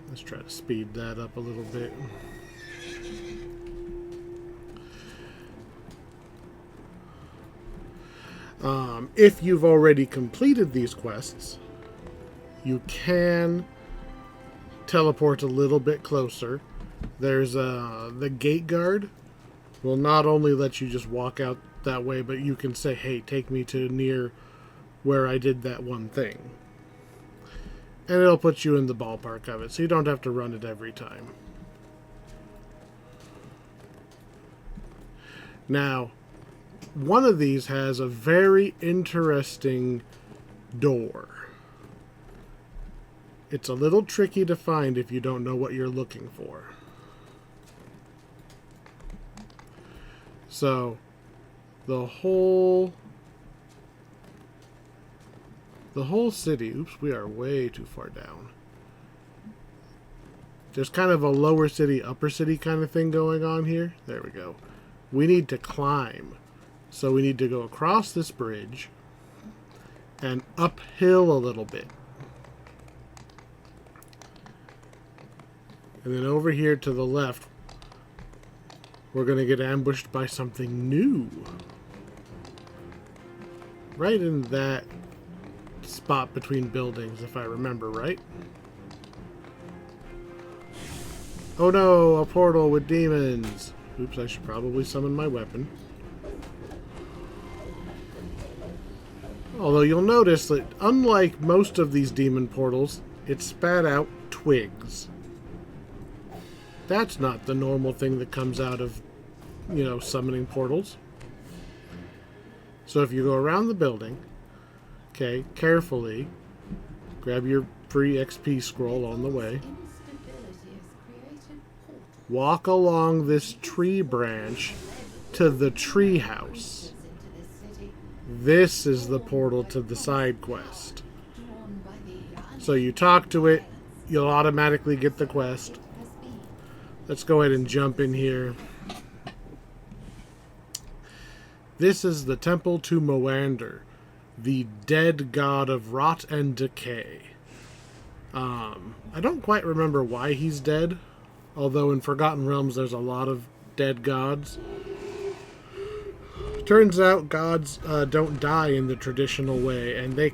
Speaker 1: Let's try to speed that up a little bit. If you've already completed these quests, you can teleport a little bit closer. There's the gate guard will not only let you just walk out that way, but you can say, hey, take me to near where I did that one thing. And it'll put you in the ballpark of it, so you don't have to run it every time. Now, one of these has a very interesting door. It's a little tricky to find if you don't know what you're looking for. So, the whole city, oops, we are way too far down. There's kind of a lower city, upper city kind of thing going on here. There we go. We need to climb. So we need to go across this bridge and uphill a little bit. And then over here to the left, we're going to get ambushed by something new. Right in that spot between buildings, if I remember right. Oh no, a portal with demons. Oops, I should probably summon my weapon. Although you'll notice that unlike most of these demon portals, it spat out twigs. That's not the normal thing that comes out of, summoning portals. So if you go around the building, okay, carefully, grab your free XP scroll on the way. Walk along this tree branch to the tree house. This is the portal to the side quest. So you talk to it, you'll automatically get the quest. Let's go ahead and jump in here. This is the temple to Moander, the dead god of rot and decay. I don't quite remember why he's dead, although in Forgotten Realms there's a lot of dead gods. Turns out gods don't die in the traditional way, and they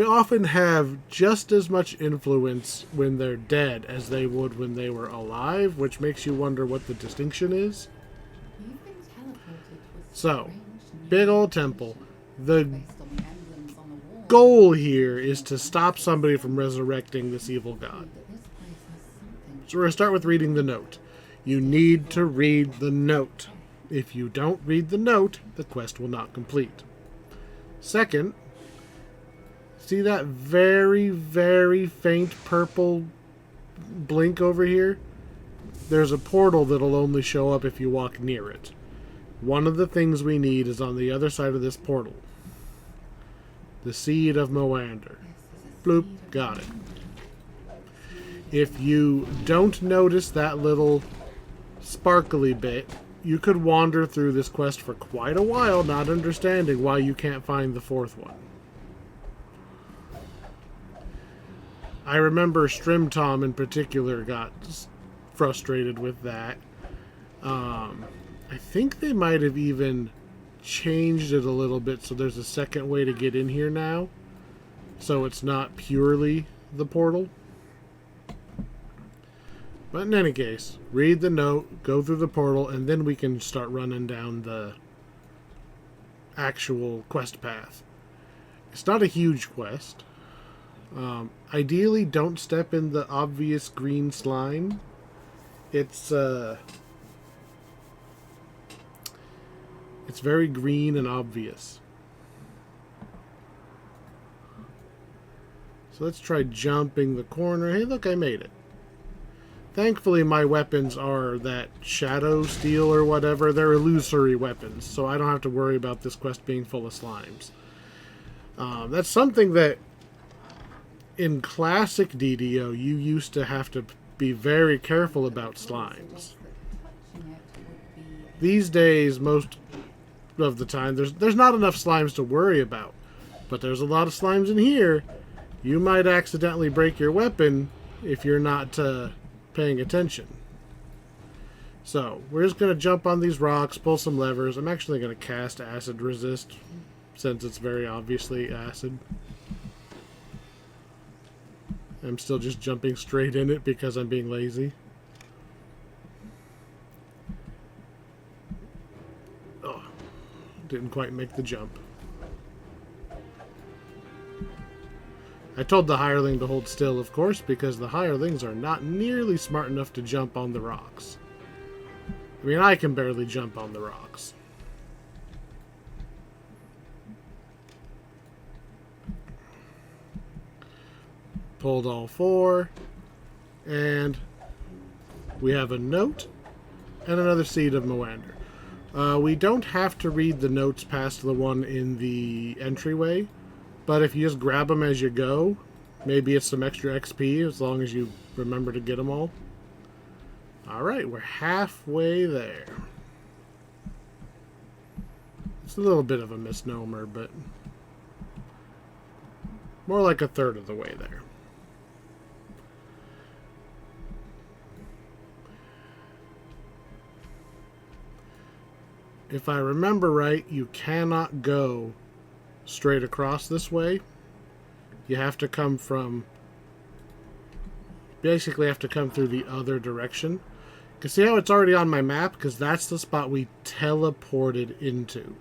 Speaker 1: often have just as much influence when they're dead as they would when they were alive, which makes you wonder what the distinction is. So, big old temple. The goal here is to stop somebody from resurrecting this evil god. So we're going to start with reading the note. You need to read the note. If you don't read the note, the quest will not complete. Second, see that very, very faint purple blink over here? There's a portal that'll only show up if you walk near it. One of the things we need is on the other side of this portal. The Seed of Moander. Bloop, got it. If you don't notice that little sparkly bit, you could wander through this quest for quite a while not understanding why you can't find the fourth one. I remember Strimtom in particular got frustrated with that. I think they might have even changed it a little bit so there's a second way to get in here now. So it's not purely the portal. But in any case, read the note, go through the portal, and then we can start running down the actual quest path. It's not a huge quest. Ideally, don't step in the obvious green slime. It's very green and obvious. So let's try jumping the corner. Hey, look, I made it. Thankfully, my weapons are that shadow steel or whatever. They're illusory weapons, so I don't have to worry about this quest being full of slimes. That's something that in classic DDO, you used to have to be very careful about slimes. These days, most of the time, there's not enough slimes to worry about. But there's a lot of slimes in here. You might accidentally break your weapon if you're not paying attention. So, we're just going to jump on these rocks, pull some levers. I'm actually going to cast Acid Resist, since it's very obviously acid. I'm still just jumping straight in it because I'm being lazy. Oh, didn't quite make the jump. I told the hireling to hold still, of course, because the hirelings are not nearly smart enough to jump on the rocks. I mean, I can barely jump on the rocks. Pulled all four, and we have a note and another seed of Moander. We don't have to read the notes past the one in the entryway, but if you just grab them as you go, maybe it's some extra XP as long as you remember to get them all. Alright, we're halfway there. It's a little bit of a misnomer, but more like a third of the way there. If I remember right, you cannot go straight across this way. You have to come from... basically have to come through the other direction. You can see how it's already on my map? Because that's the spot we teleported into.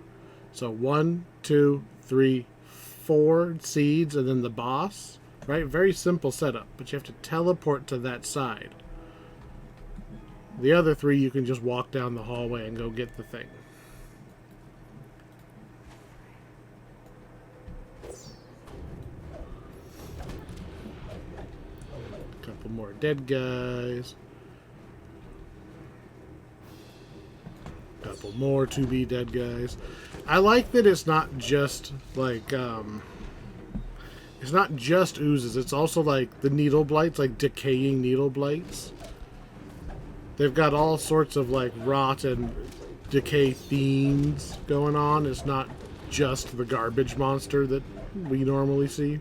Speaker 1: So 1, 2, 3, 4 seeds, and then the boss. Right? Very simple setup, but you have to teleport to that side. The other 3 you can just walk down the hallway and go get the thing. Couple more dead guys. Couple more to be dead guys. I like that it's not just like it's not just oozes, it's also like the needle blights, like decaying needle blights. They've got all sorts of like rot and decay themes going on. It's not just the garbage monster that we normally see.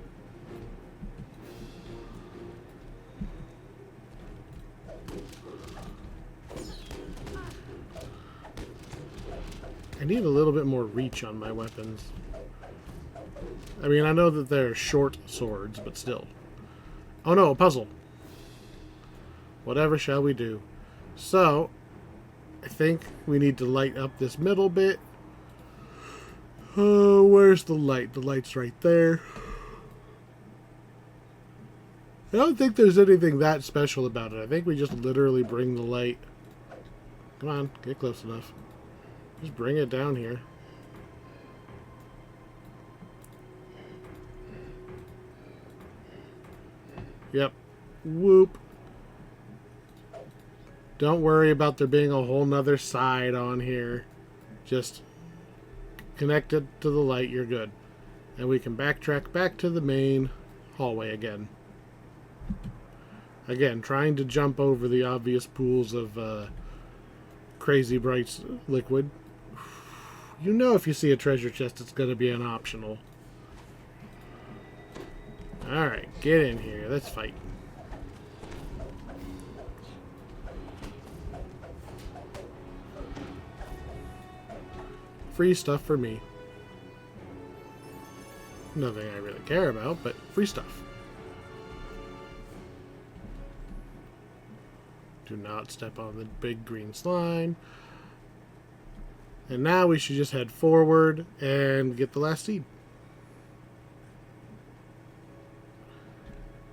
Speaker 1: I need a little bit more reach on my weapons. I mean, I know that they're short swords, but still. Oh no, a puzzle. Whatever shall we do? So, I think we need to light up this middle bit. Oh, where's the light? The light's right there. I don't think there's anything that special about it. I think we just literally bring the light. Come on, get close enough. Just bring it down here. Yep. Whoop. Don't worry about there being a whole nother side on here. Just connect it to the light, you're good. And we can backtrack back to the main hallway again. Again, trying to jump over the obvious pools of crazy bright liquid. You know if you see a treasure chest, it's going to be an optional. Alright, get in here. Let's fight. Free stuff for me. Nothing I really care about, but free stuff. Do not step on the big green slime. And now we should just head forward and get the last seed.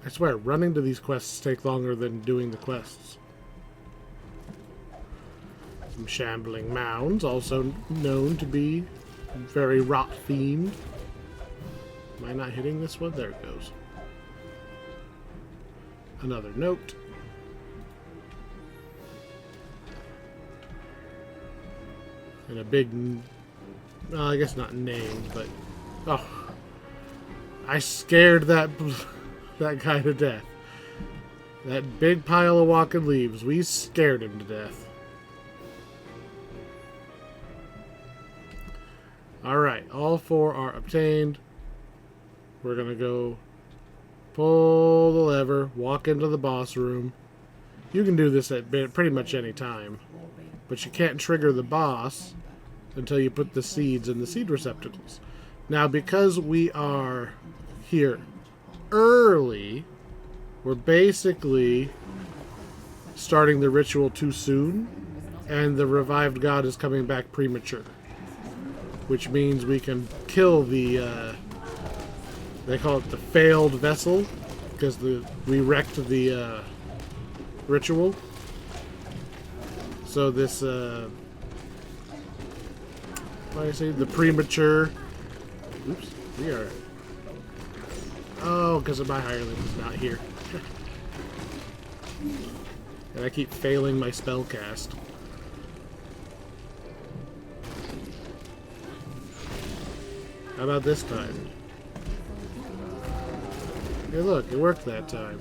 Speaker 1: I swear, running to these quests take longer than doing the quests. Some shambling mounds, also known to be very rot themed. Am I not hitting this one? There it goes. Another note. And a big, I guess not name, but oh, I scared that guy to death. That big pile of walking leaves, we scared him to death. Alright, all 4 are obtained. We're going to go pull the lever, walk into the boss room. You can do this at pretty much any time, but you can't trigger the boss until you put the seeds in the seed receptacles. Now, because we are here early, we're basically starting the ritual too soon, and the revived god is coming back premature, which means we can kill the they call it the failed vessel, because we wrecked the ritual. So this what do I say, the premature, oops, we are, oh, because of my hireling is not here. And I keep failing my spell cast. How about this time? Hey, look, it worked that time.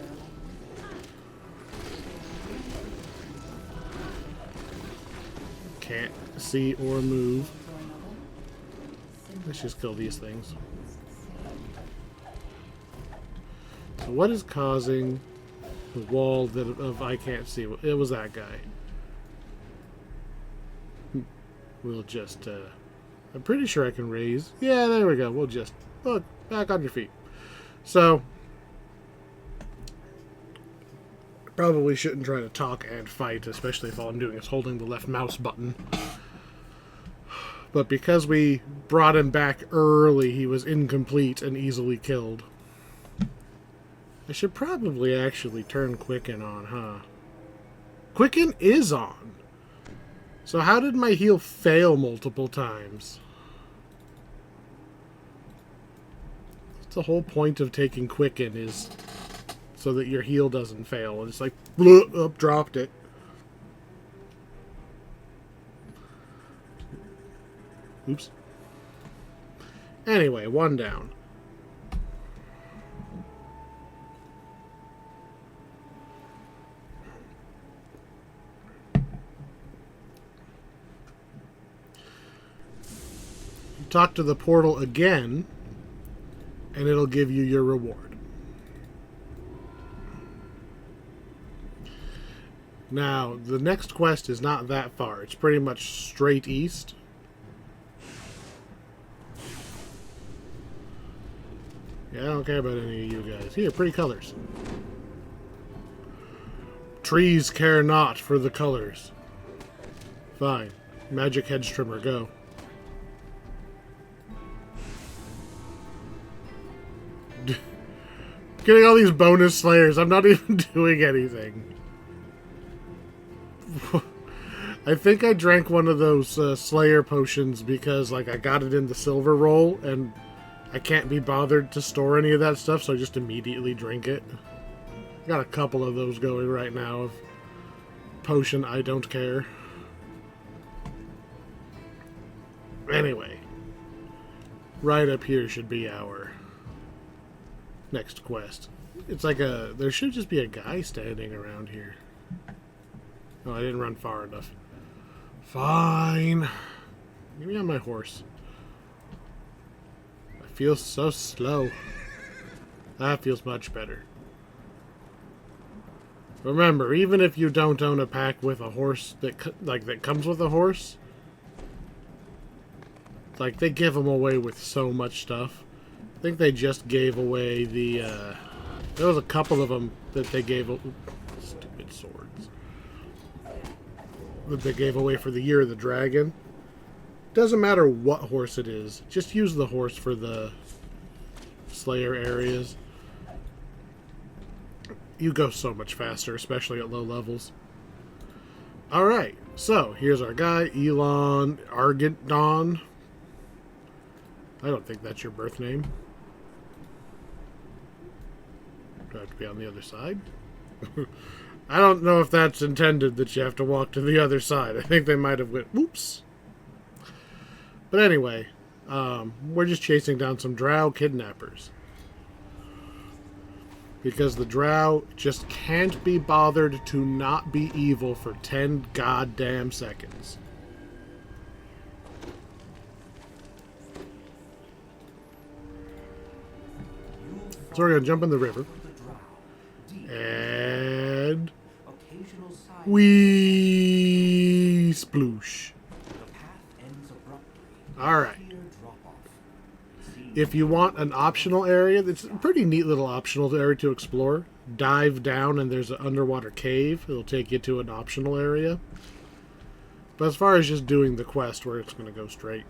Speaker 1: Can't see or move. Let's just kill these things. So what is causing the wall of I can't see? It was that guy. We'll just, I'm pretty sure I can raise. Yeah, there we go. We'll just, look, back on your feet. So, probably shouldn't try to talk and fight, especially if all I'm doing is holding the left mouse button. But because we brought him back early, he was incomplete and easily killed. I should probably actually turn Quicken on, huh? Quicken is on! So how did my heal fail multiple times? That's the whole point of taking Quicken, is so that your heal doesn't fail. And it's like, bloop, up, dropped it. Oops. Anyway, 1 down. Talk to the portal again, and it'll give you your reward. Now, the next quest is not that far. It's pretty much straight east. Yeah, I don't care about any of you guys. Here, pretty colors. Trees care not for the colors. Fine. Magic hedge trimmer, go. Getting all these bonus slayers. I'm not even doing anything. I think I drank one of those slayer potions because, like, I got it in the silver roll and I can't be bothered to store any of that stuff, so I just immediately drink it. Got a couple of those going right now of potion I don't care. Anyway, right up here should be our next quest. It's like there should just be a guy standing around here. Oh, I didn't run far enough. Fine. Get me on my horse. I feel so slow. That feels much better. Remember, even if you don't own a pack with a horse that comes with a horse, like, they give them away with so much stuff. I think they just gave away the, there was a couple of them that they gave, stupid swords, that they gave away for the Year of the Dragon. Doesn't matter what horse it is, just use the horse for the Slayer areas. You go so much faster, especially at low levels. Alright, so here's our guy, Elon Argentdon. I don't think that's your birth name. Do I have to be on the other side? I don't know if that's intended that you have to walk to the other side. I think they might have went, whoops. But anyway, we're just chasing down some drow kidnappers. Because the drow just can't be bothered to not be evil for 10 goddamn seconds. So we're going to jump in the river.
Speaker 2: The drow. Deep.
Speaker 1: And
Speaker 2: Occasional side.
Speaker 1: we sploosh.
Speaker 2: The path ends abruptly.
Speaker 1: Alright.
Speaker 2: Clear drop off. It seems
Speaker 1: If you want an optional area, it's a pretty neat little optional area to explore. Dive down and there's an underwater cave. It'll take you to an optional area. But as far as just doing the quest, we're just going to go straight.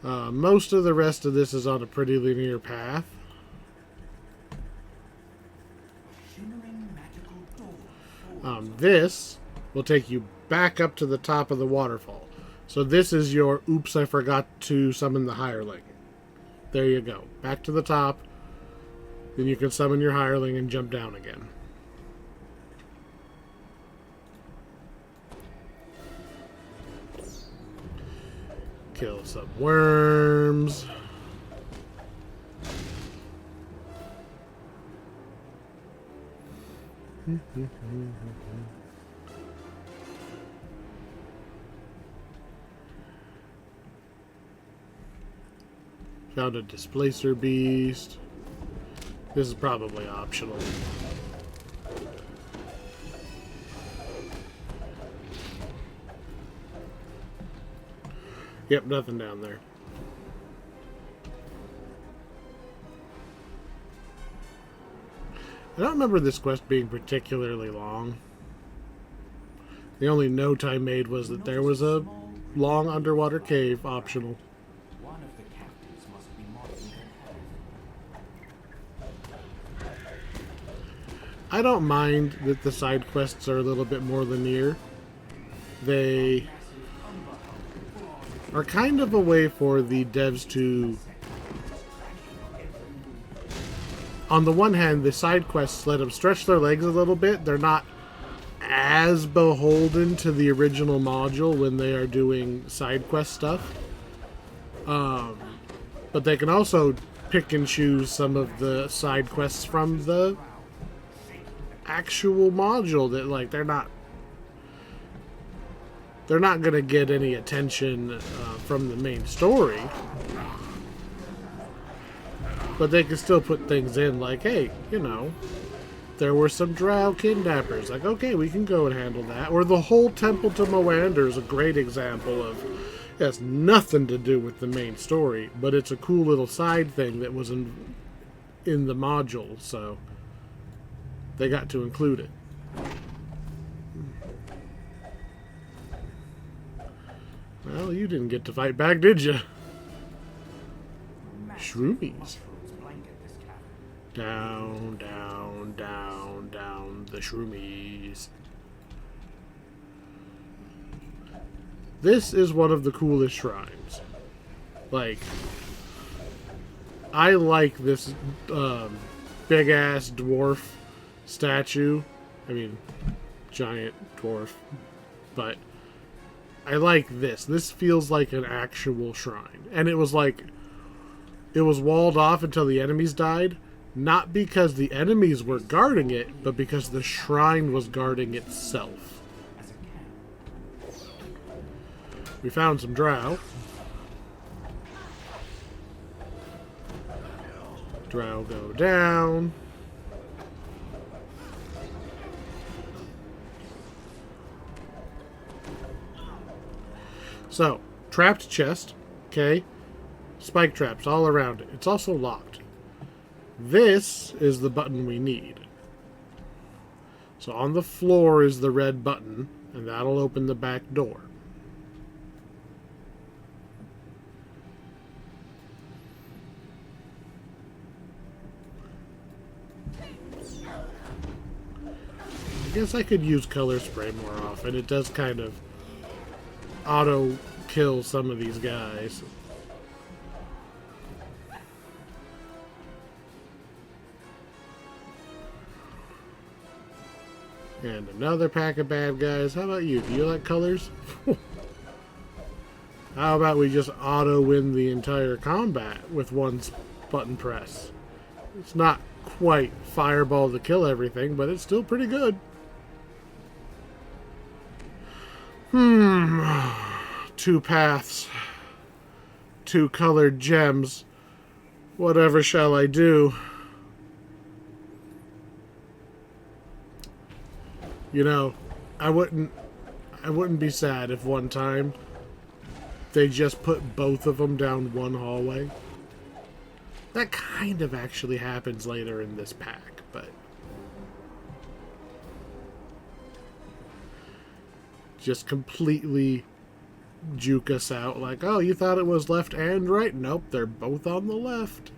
Speaker 1: Most of the rest of this is on a pretty linear path.
Speaker 2: shimmering magical door.
Speaker 1: This will take you back up to the top of the waterfall. So this is your oops, I forgot to summon the hireling. There you go. Back to the top. Then you can summon your hireling and jump down again. Kill some worms. Found a displacer beast. This is probably optional. Yep, nothing down there. I don't remember this quest being particularly long. The only note I made was that there was a long underwater cave optional.
Speaker 2: One of the captives must be marking their path.
Speaker 1: I don't mind that the side quests are a little bit more linear. They are kind of a way for the devs to... On the one hand, the side quests let them stretch their legs a little bit. They're not as beholden to the original module when they are doing side quest stuff. But they can also pick and choose some of the side quests from the actual module that, like, they're not going to get any attention from the main story. But they can still put things in like, hey, you know, there were some drow kidnappers. Like, okay, we can go and handle that. Or the whole temple to Moander is a great example of, it has nothing to do with the main story, but it's a cool little side thing that was in the module, so they got to include it. Well, you didn't get to fight back, did you? Shroomies.
Speaker 2: Mushrooms blanket this cavern.
Speaker 1: Down, down, down, down the shroomies. This is one of the coolest shrines. Like, I like this big-ass dwarf statue. I mean, giant dwarf. But I like this. This feels like an actual shrine. And it was like... It was walled off until the enemies died. Not because the enemies were guarding it, but because the shrine was guarding itself.
Speaker 2: As a camp.
Speaker 1: We found some drow. Drow go down. So, trapped chest. Okay. Spike traps all around it. It's also locked. This is the button we need. So on the floor is the red button, and that'll open the back door. I guess I could use color spray more often. It does kind of auto kill some of these guys. And another pack of bad guys. How about you? Do you like colors? How about we just auto-win the entire combat with one button press? It's not quite fireball to kill everything, but it's still pretty good. Two paths. Two colored gems. Whatever shall I do? You know, I wouldn't be sad if one time they just put both of them down one hallway. That kind of actually happens later in this pack, but just completely juke us out like, oh, you thought it was left and right? Nope, they're both on the left.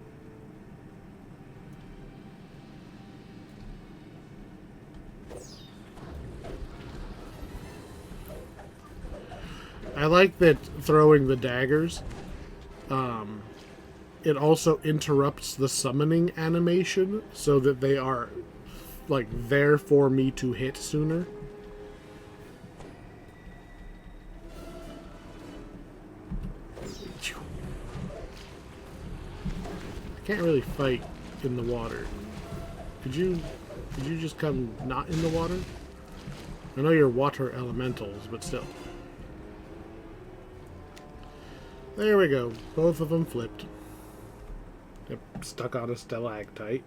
Speaker 1: I like that throwing the daggers, it also interrupts the summoning animation so that they are like there for me to hit sooner. I can't really fight in the water. Could you just come not in the water? I know you're water elementals, but still. There we go. Both of them flipped. Yep, stuck on a stalactite.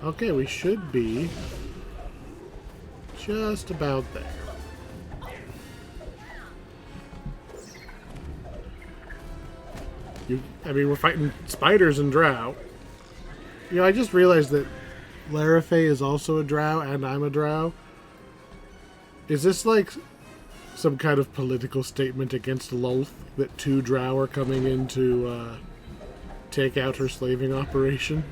Speaker 1: Okay, we should be just about there. I mean, we're fighting spiders and drow. You know, I just realized that Larafay is also a drow and I'm a drow. Is this like some kind of political statement against Lolth that two drow are coming in to take out her slaving operation?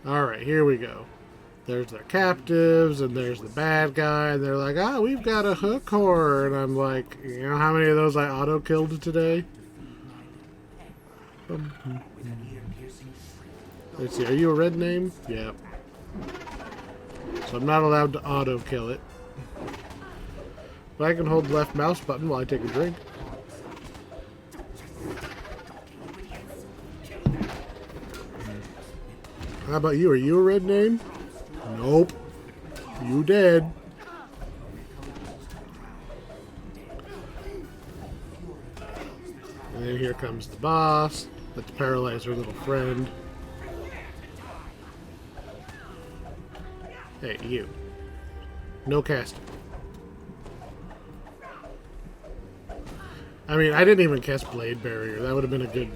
Speaker 1: Alright, here we go. There's their captives, and there's the bad guy, and they're like, ah, we've got a hook horror. And I'm like, you know how many of those I auto-killed today? Let's see, are you a red name? Yep. So I'm not allowed to auto-kill it. But I can hold the left mouse button while I take a drink. How about you? Are you a red name? Nope. You dead. And then here comes the boss. Let's paralyze her little friend. Hey, you. No casting. I mean, I didn't even cast Blade Barrier. That would have been a good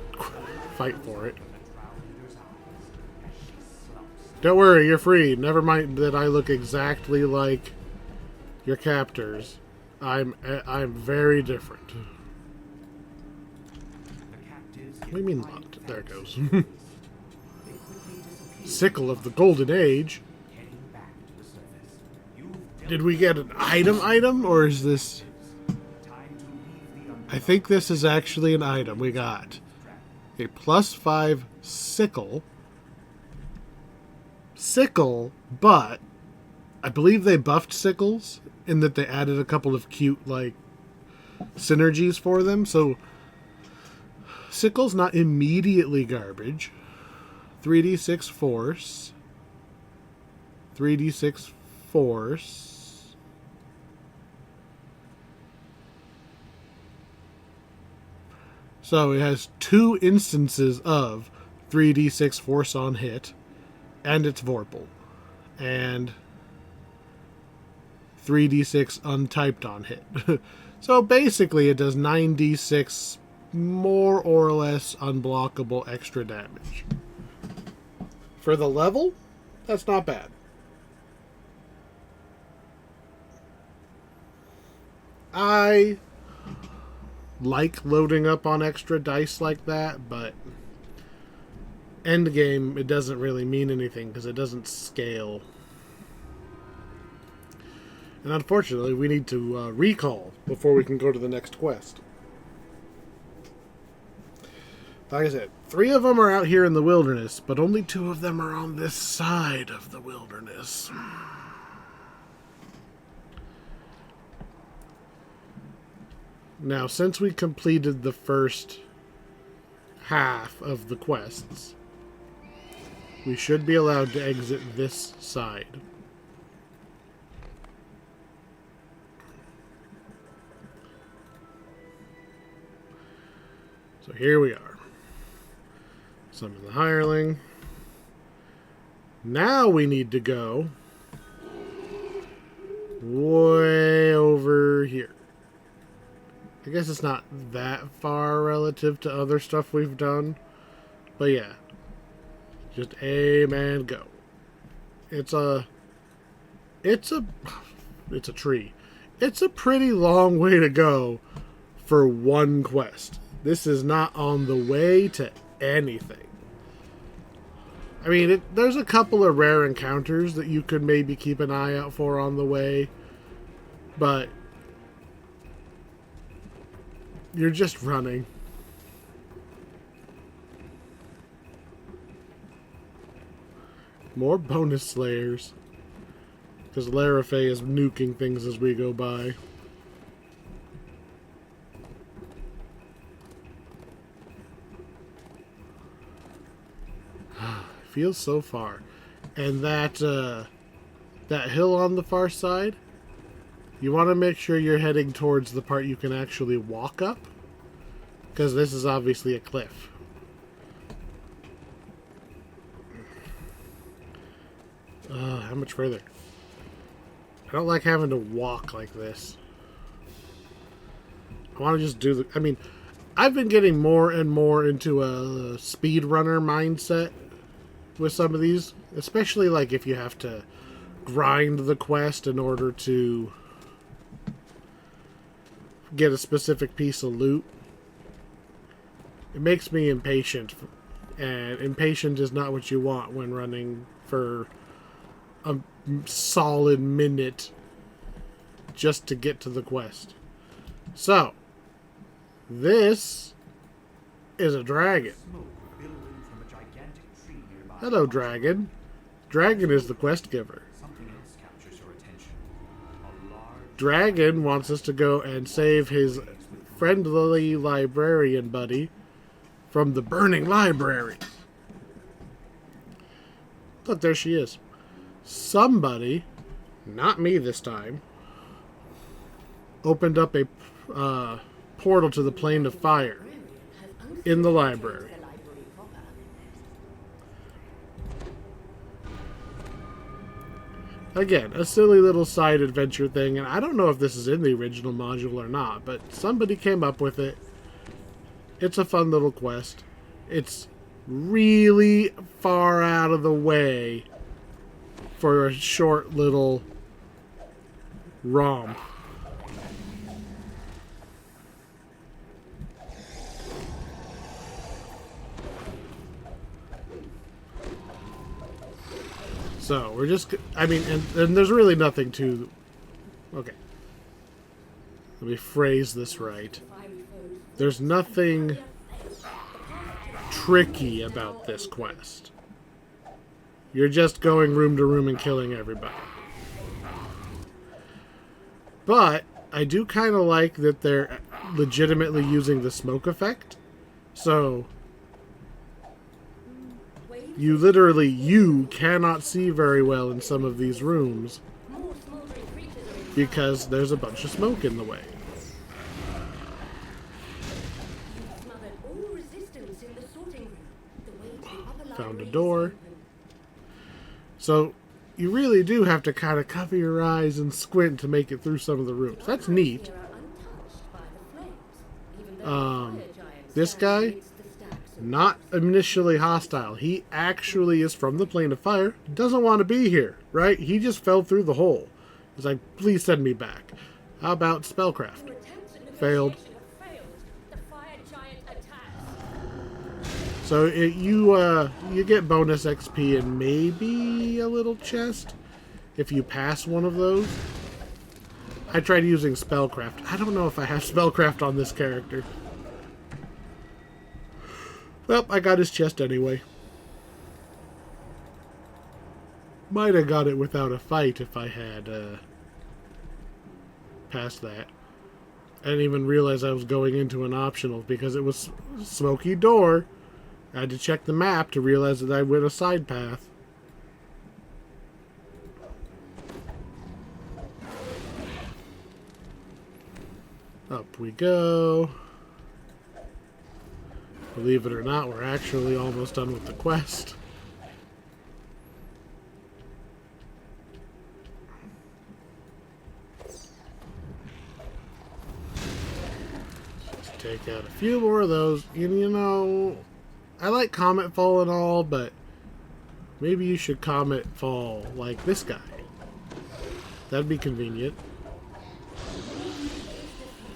Speaker 1: fight for it. Don't worry, you're free. Never mind that I look exactly like your captors. I'm very different. What do you mean locked? There it goes. Sickle of the Golden Age. Did we get an item, or is this... I think this is actually an item. We got a +5 sickle. But I believe they buffed sickles in that they added a couple of cute, like, synergies for them. So, sickle's not immediately garbage. 3d6 force. 3d6 force. So, it has 2 instances of 3d6 force on hit. And it's Vorpal. And 3d6 untyped on hit. So basically it does 9d6 more or less unblockable extra damage. For the level, that's not bad. I like loading up on extra dice like that, but end game, it doesn't really mean anything because it doesn't scale. And unfortunately, we need to recall before we can go to the next quest. Like I said, 3 of them are out here in the wilderness, but only 2 of them are on this side of the wilderness. Now, since we completed the first half of the quests, we should be allowed to exit this side. So here we are. Summon the hireling. Now we need to go way over here. I guess it's not that far relative to other stuff we've done. But yeah. Just aim and go. It's a tree. It's a pretty long way to go for one quest. This is not on the way to anything. I mean, there's a couple of rare encounters that you could maybe keep an eye out for on the way. But you're just running. More bonus slayers. Because Larafay is nuking things as we go by. Feels so far. And that hill on the far side, you want to make sure you're heading towards the part you can actually walk up, because this is obviously a cliff. How much further? I don't like having to walk like this. I want to just do the... I mean, I've been getting more and more into a speedrunner mindset with some of these, especially like if you have to grind the quest in order to get a specific piece of loot. It makes me impatient, and impatient is not what you want when running for a solid minute just to get to the quest. So, this is a dragon. Hello, dragon. Dragon is the quest giver. Dragon wants us to go and save his friendly librarian buddy from the burning library. Look, there she is. Somebody, not me this time, opened up a portal to the plane of fire in the library. Again, a silly little side adventure thing, and I don't know if this is in the original module or not, but somebody came up with it. It's a fun little quest. It's really far out of the way for a short little romp. So, we're just... I mean, and there's really nothing to... Okay. Let me phrase this right. There's nothing tricky about this quest. You're just going room to room and killing everybody. But, I do kind of like that they're legitimately using the smoke effect. So... you cannot see very well in some of these rooms because there's a bunch of smoke in the way. Found a door. So you really do have to kind of cover your eyes and squint to make it through some of the rooms. That's neat. This guy, not initially hostile. He actually is from the plane of fire. Doesn't want to be here, right? He just fell through the hole. He's like, please send me back. How about spellcraft? Failed. So you get bonus XP and maybe a little chest if you pass one of those. I tried using spellcraft. I don't know if I have spellcraft on this character. Well, I got his chest anyway. Might have got it without a fight if I had passed that. I didn't even realize I was going into an optional because it was smoky door. I had to check the map to realize that I went a side path. Up we go. Believe it or not, we're actually almost done with the quest. Just take out a few more of those. And you know, I like Comet Fall and all, but maybe you should Comet Fall like this guy. That'd be convenient.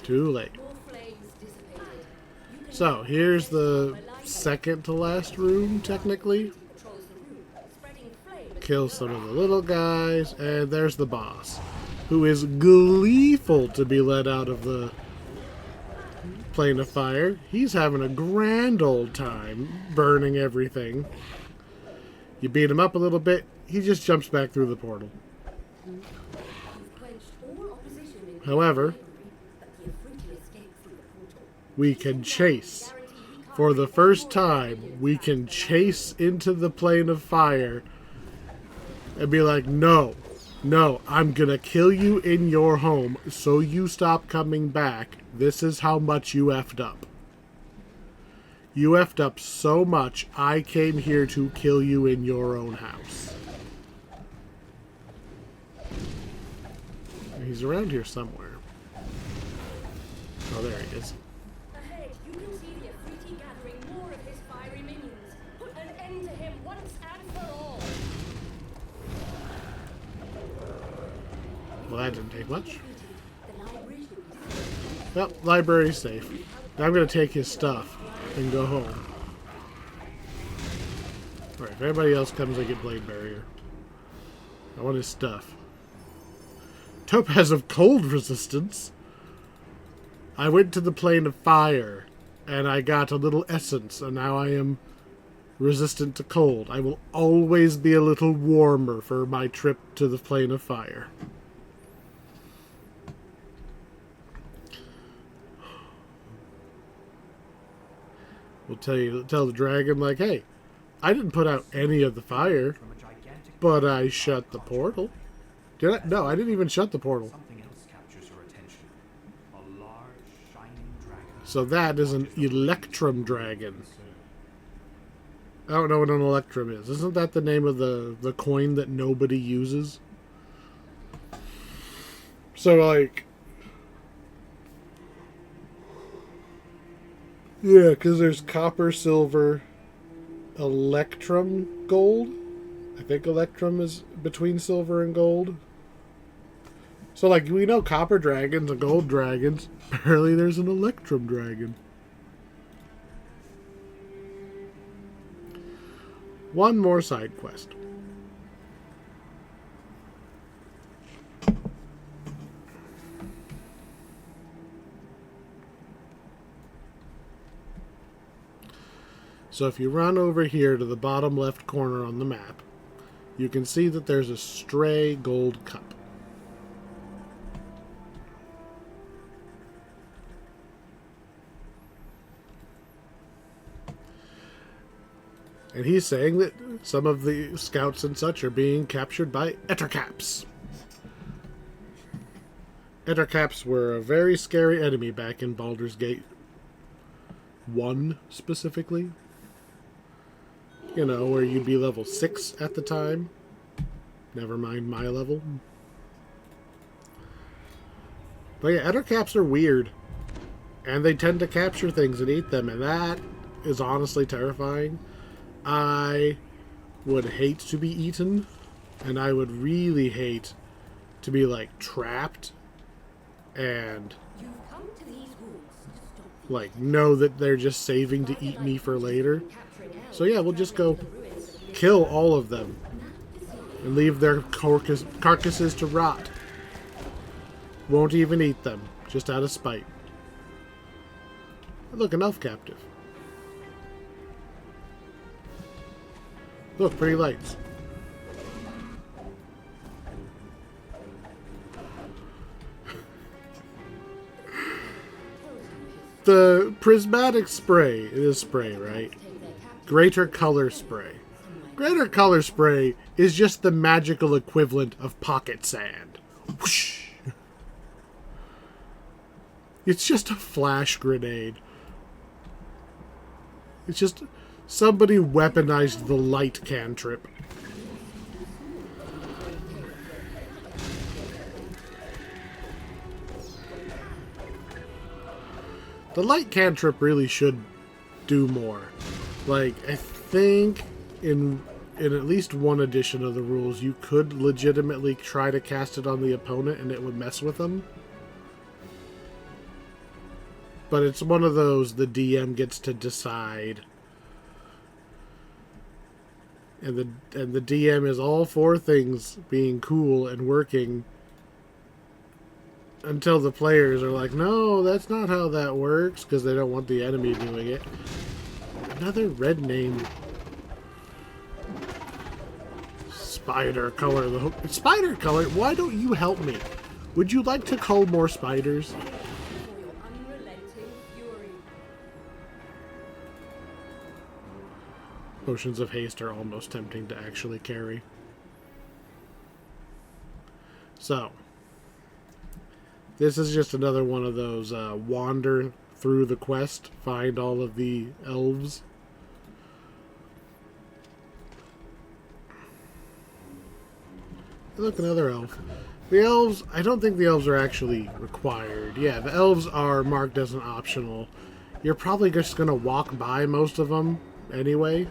Speaker 1: Too late. So, here's the second to last room, technically. Kill some of the little guys, and there's the boss, who is gleeful to be let out of the plane of fire. He's having a grand old time burning everything. You beat him up a little bit, he just jumps back through the portal. However, we can chase. For the first time, we can chase into the plane of fire and be like, no, I'm gonna kill you in your home so you stop coming back. This is how much you effed up. You effed up so much, I came here to kill you in your own house. He's around here somewhere. Oh, there he is.
Speaker 4: Ahead, you can see the Afriti gathering more of his fiery minions. Put an end to him once and for all.
Speaker 1: Well, that didn't take much. Well, library's safe. Now I'm going to take his stuff and go home. Alright, if anybody else comes, I get Blade Barrier. I want his stuff. Topaz of Cold Resistance. I went to the plane of fire, and I got a little essence, and now I am resistant to cold. I will always be a little warmer for my trip to the plane of fire. We'll tell the dragon, like, hey, I didn't put out any of the fire, but I shut the portal. Did I? No, I didn't even shut the portal.
Speaker 2: Something else captures your attention. A large, shining dragon.
Speaker 1: So that is an Electrum dragon. I don't know what an Electrum is. Isn't that the name of the coin that nobody uses? So, like... yeah, because there's copper, silver, Electrum, gold. I think Electrum is between silver and gold. So, like, we know copper dragons and gold dragons. Apparently there's an Electrum dragon. One more side quest. So if you run over here to the bottom left corner on the map, you can see that there's a stray gold cup. And he's saying that some of the scouts and such are being captured by Ettercaps. Ettercaps were a very scary enemy back in Baldur's Gate 1 specifically. You know, where you'd be level 6 at the time. Never mind my level. But yeah, Ettercaps are weird. And they tend to capture things and eat them, and that is honestly terrifying. I would hate to be eaten, and I would really hate to be, like, trapped and, like, know that they're just saving to eat me for later. So yeah, we'll just go kill all of them and leave their carcasses to rot. Won't even eat them, just out of spite. Look, an elf captive. Look, pretty lights. The prismatic spray, it is spray, right? Greater color spray. Greater color spray is just the magical equivalent of pocket sand. Whoosh. It's just a flash grenade. It's just somebody weaponized the light cantrip. The light cantrip really should do more. Like, I think in at least one edition of the rules, you could legitimately try to cast it on the opponent and it would mess with them. But it's one of those the DM gets to decide. And the DM is all for things being cool and working until the players are like, no, that's not how that works, because they don't want the enemy doing it. Another red name. Spider color. Spider color? Why don't you help me? Would you like to cull more spiders? Potions of haste are almost tempting to actually carry. So, this is just another one of those wander through the quest, find all of the elves. Look, another elf. The elves, I don't think the elves are actually required. Yeah, the elves are marked as an optional. You're probably just going to walk by most of them anyway.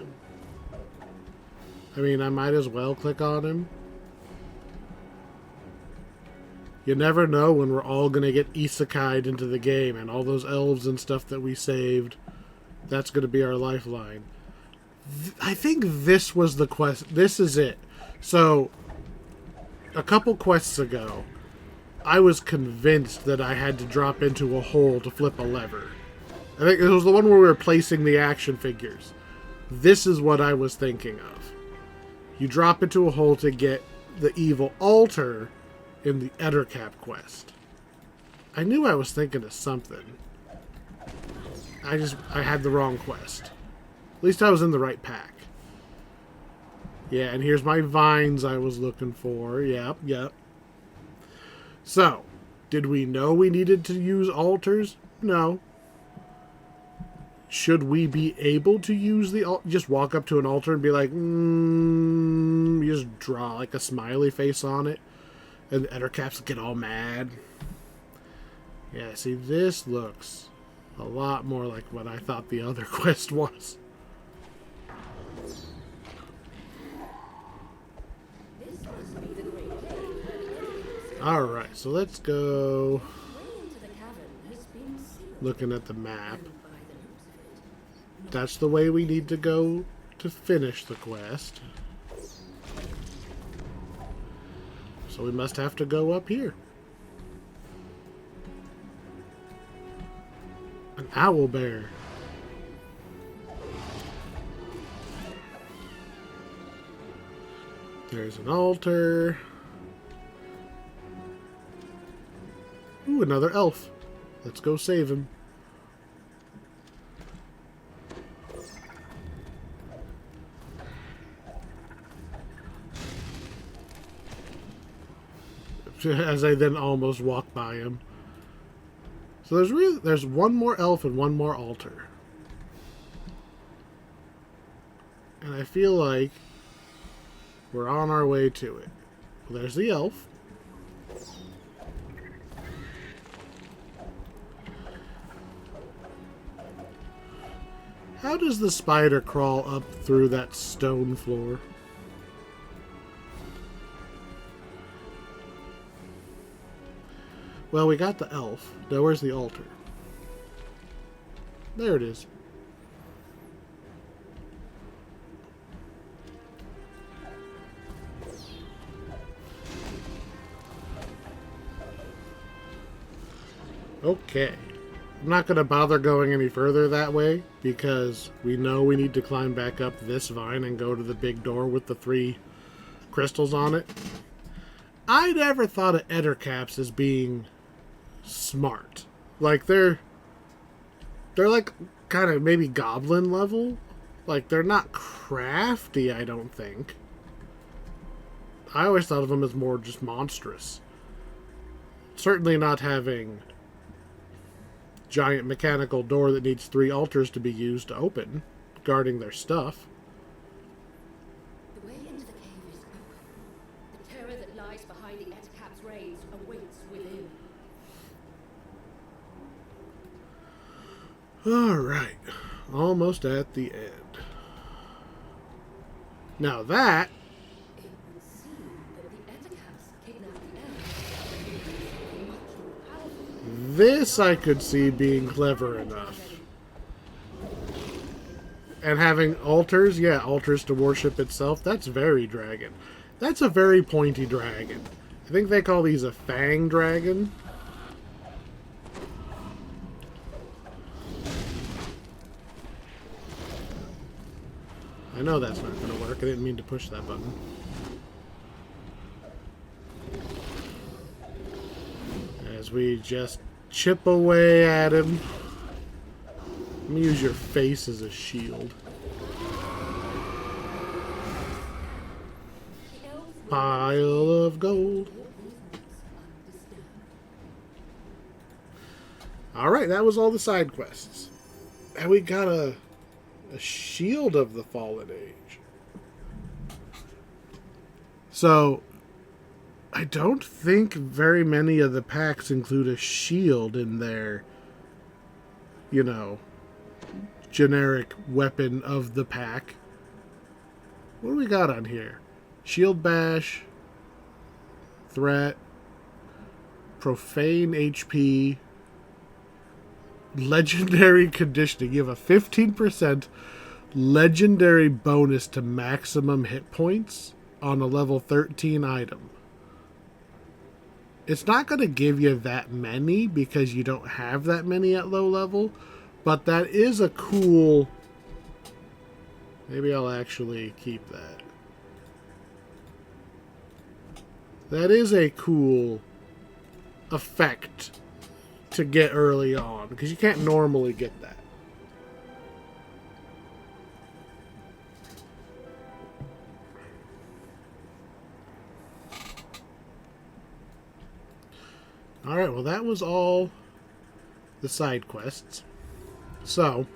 Speaker 1: I mean, I might as well click on him. You never know when we're all going to get isekai'd into the game, and all those elves and stuff that we saved, that's going to be our lifeline. I think this was the quest. This is it. So, a couple quests ago, I was convinced that I had to drop into a hole to flip a lever. I think it was the one where we were placing the action figures. This is what I was thinking of. You drop into a hole to get the evil altar in the Ettercap quest. I knew I was thinking of something. I had the wrong quest. At least I was in the right pack. Yeah, and here's my vines I was looking for. Yep. So, did we know we needed to use altars? No. Should we be able to use the altar? Just walk up to an altar and be like, you just draw like a smiley face on it, and the Ettercaps get all mad. Yeah, see, this looks a lot more like what I thought the other quest was. Alright, so let's go looking at the map. That's the way we need to go to finish the quest. So we must have to go up here. An owl bear. There's an altar. Ooh, another elf. Let's go save him. As I then almost walk by him. So there's one more elf and one more altar. And I feel like we're on our way to it. Well, there's the elf. How does the spider crawl up through that stone floor? Well, we got the elf. Now, where's the altar? There it is. Okay. I'm not going to bother going any further that way because we know we need to climb back up this vine and go to the big door with the 3 crystals on it. I never thought of Ettercaps as being smart. Like, they're like kind of maybe goblin level. Like, they're not crafty, I don't think. I always thought of them as more just monstrous. Certainly not having giant mechanical door that needs 3 altars to be used to open, guarding their stuff.
Speaker 4: The way into the cave is open. The terror that lies behind the Ettercap's raids awaits within.
Speaker 1: Alright. Almost at the end. Now that...
Speaker 4: It would seem that the Ettercaps kidnapped the elves. Much more powerful.
Speaker 1: This I could see being clever enough. And having altars, yeah, altars to worship itself, that's very dragon. That's a very pointy dragon. I think they call these a fang dragon. I know that's not going to work. I didn't mean to push that button. As we just chip away at him. Let me use your face as a shield. Pile of gold. Alright, that was all the side quests. And we got a shield of the fallen age. So, I don't think very many of the packs include a shield in their, you know, generic weapon of the pack. What do we got on here? Shield bash, threat, profane HP, legendary conditioning. You have a 15% legendary bonus to maximum hit points on a level 13 item. It's not going to give you that many because you don't have that many at low level, but that is a cool... Maybe I'll actually keep that. That is a cool effect to get early on, because you can't normally get that. Alright, well that was all the side quests. So,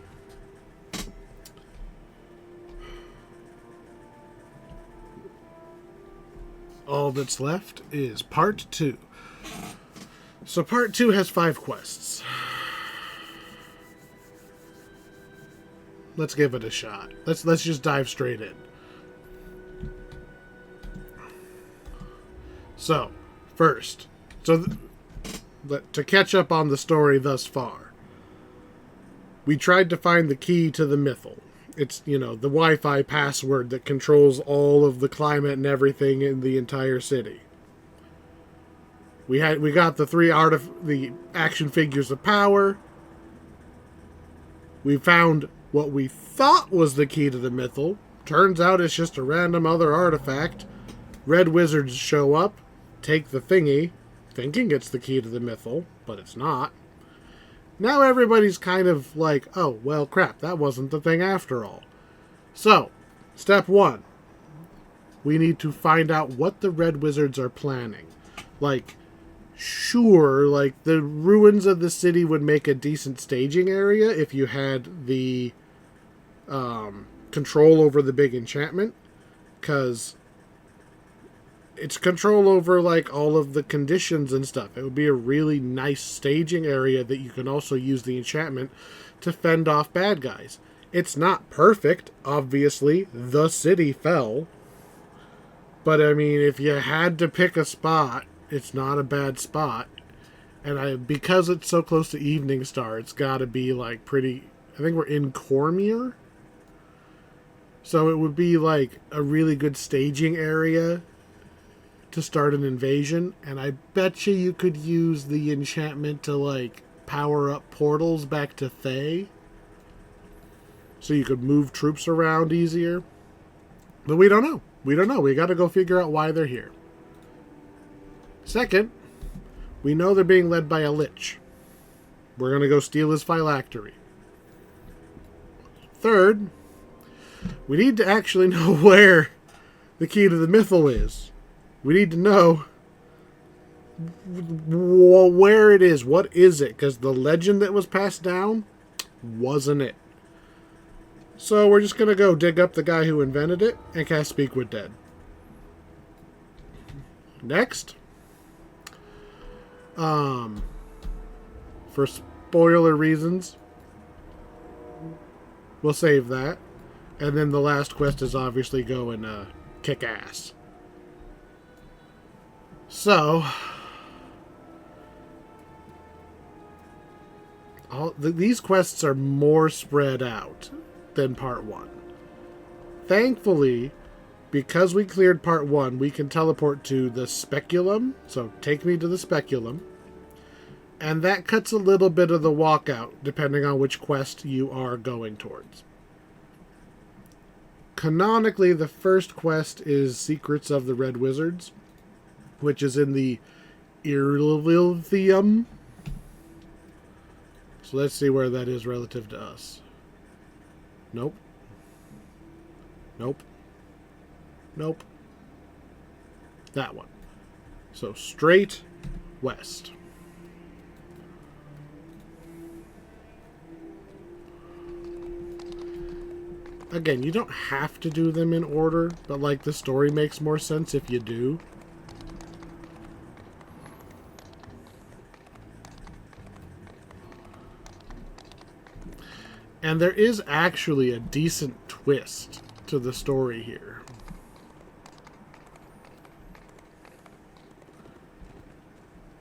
Speaker 1: all that's left is part 2. So part 2 has 5 quests. Let's give it a shot. Let's just dive straight in. So, first, to catch up on the story thus far, we tried to find the key to the Mythal. It's, you know, the Wi-Fi password that controls all of the climate and everything in the entire city. We got the action figures of power. We found what we thought was the key to the Mythal. Turns out it's just a random other artifact. Red wizards show up, take the thingy, thinking it's the key to the Mythal, but it's not. Now everybody's kind of like, oh, well, crap, that wasn't the thing after all. So, step 1. We need to find out what the Red Wizards are planning. Like, sure, like, the ruins of the city would make a decent staging area if you had the control over the big enchantment, because it's control over, like, all of the conditions and stuff. It would be a really nice staging area that you can also use the enchantment to fend off bad guys. It's not perfect, obviously. The city fell. But, I mean, if you had to pick a spot, it's not a bad spot. And because it's so close to Eveningstar, it's got to be, like, pretty... I think we're in Cormier. So it would be, like, a really good staging area to start an invasion, and I bet you could use the enchantment to, like, power up portals back to Thay, so you could move troops around easier. But we don't know. We don't know. We got to go figure out why they're here. Second, we know they're being led by a lich. We're going to go steal his phylactery. Third, we need to actually know where the key to the mythal is. We need to know where it is. What is it? Because the legend that was passed down wasn't it. So we're just going to go dig up the guy who invented it and cast Speak with Dead. Next. For spoiler reasons, we'll save that. And then the last quest is obviously go and kick ass. So, these quests are more spread out than part 1. Thankfully, because we cleared part 1, we can teleport to the speculum. So take me to the speculum. And that cuts a little bit of the walk out, depending on which quest you are going towards. Canonically, the first quest is Secrets of the Red Wizards, which is in the Irlithium. So let's see where that is relative to us. Nope. Nope. Nope. That one. So straight west. Again, you don't have to do them in order, but like the story makes more sense if you do. And there is actually a decent twist to the story here.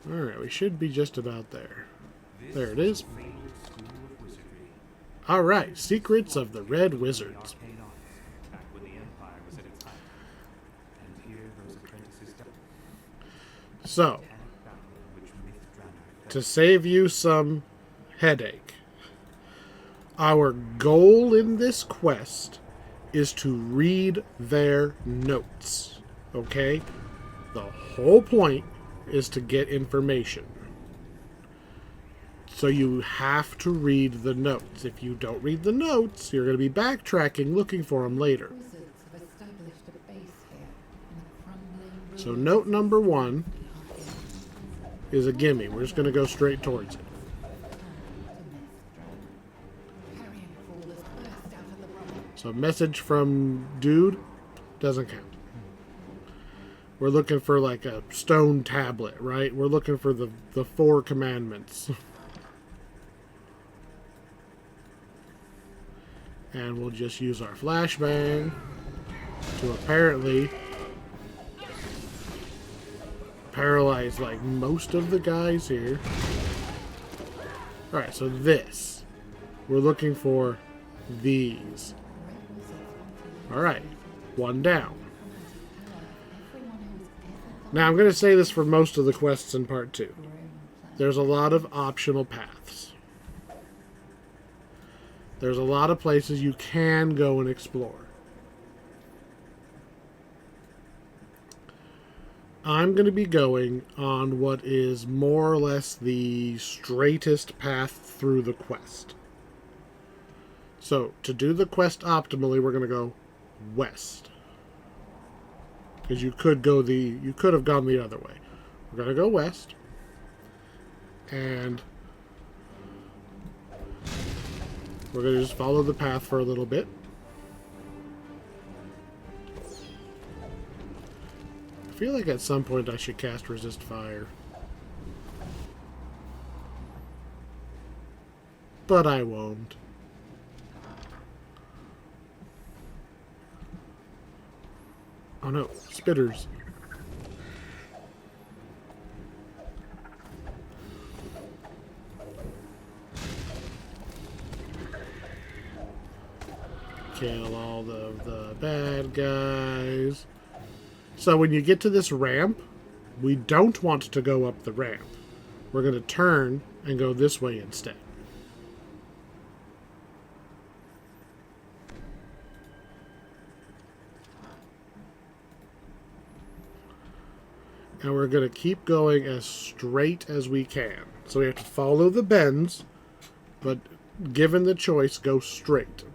Speaker 1: Alright, we should be just about there. There it is. Alright, Secrets of the Red Wizards. So, to save you some headache, our goal in this quest is to read their notes. Okay? The whole point is to get information. So you have to read the notes. If you don't read the notes, you're going to be backtracking looking for them later. So note number 1 is a gimme. We're just going to go straight towards it. So message from dude doesn't count. We're looking for like a stone tablet, right? We're looking for the 4 commandments. And we'll just use our flashbang to apparently paralyze like most of the guys here. Alright, so this. We're looking for these. Alright, 1 down. Now I'm going to say this for most of the quests in part 2. There's a lot of optional paths. There's a lot of places you can go and explore. I'm going to be going on what is more or less the straightest path through the quest. So, to do the quest optimally, we're going to go west. Because you could have gone the other way. We're going to go west. And we're going to just follow the path for a little bit. I feel like at some point I should cast Resist Fire. But I won't. Oh no, spitters. Kill all the bad guys. So when you get to this ramp, we don't want to go up the ramp. We're going to turn and go this way instead. And we're going to keep going as straight as we can. So we have to follow the bends, but given the choice, go straight.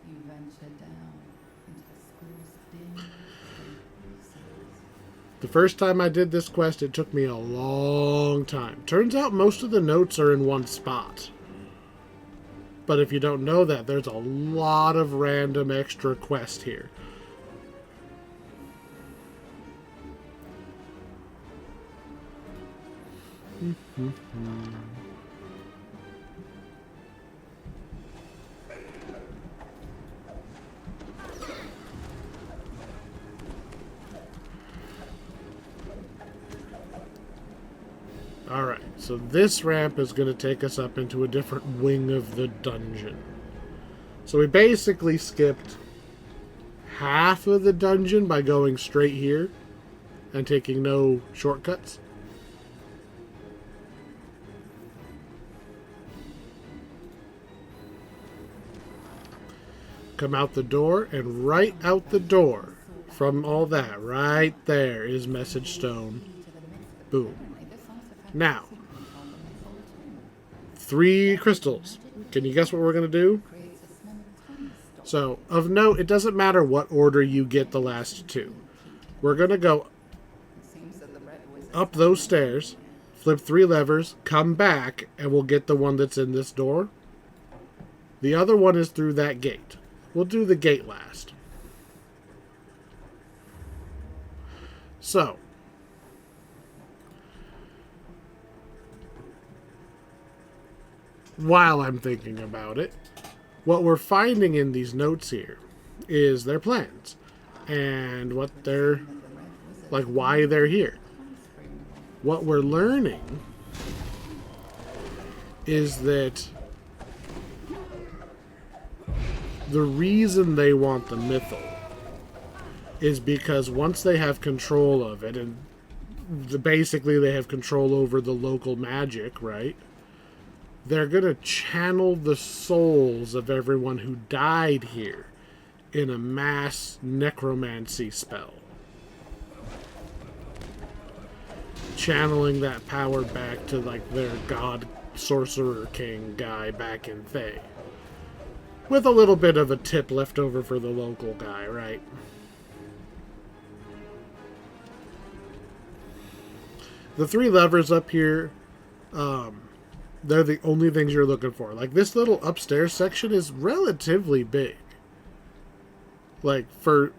Speaker 3: You venture down into the school's dim, dim recesses.
Speaker 1: The first time I did this quest, it took me a long time. Turns out most of the notes are in one spot. But if you don't know that, there's a lot of random extra quests here. Alright, so this ramp is going to take us up into a different wing of the dungeon. So we basically skipped half of the dungeon by going straight here and taking no shortcuts. Come out the door, and right out the door from all that, right there is Message Stone. Boom. Now, 3 crystals. Can you guess what we're going to do? So, of note, it doesn't matter what order you get the last 2. We're going to go up those stairs, flip 3 levers, come back, and we'll get the one that's in this door. The other one is through that gate. We'll do the gate last. So, while I'm thinking about it, what we're finding in these notes here is their plans and what they're like, why they're here. What we're learning is that the reason they want the Mythal is because once they have control of it, and basically they have control over the local magic, right? They're going to channel the souls of everyone who died here in a mass necromancy spell. Channeling that power back to, like, their god sorcerer king guy back in Thay. With a little bit of a tip left over for the local guy, right? The 3 levers up here, they're the only things you're looking for. Like, this little upstairs section is relatively big. Like, for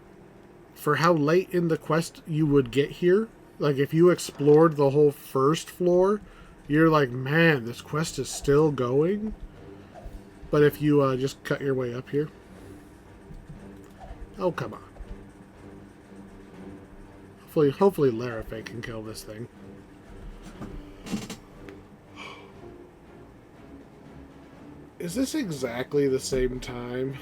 Speaker 1: how late in the quest you would get here, like, if you explored the whole first floor, you're like, man, this quest is still going. But if you just cut your way up here. Oh, come on. Hopefully Larafe can kill this thing. Is this exactly the same time?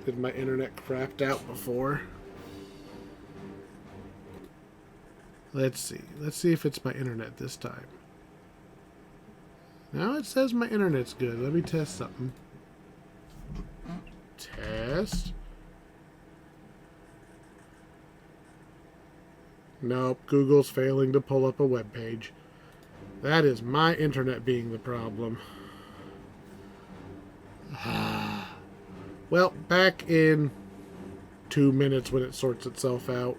Speaker 1: Did my internet crapped out before? Let's see. Let's see if it's my internet this time. Now it says my internet's good. Let me test something. Test. Nope, Google's failing to pull up a web page. That is my internet being the problem. Well, back in 2 minutes when it sorts itself out.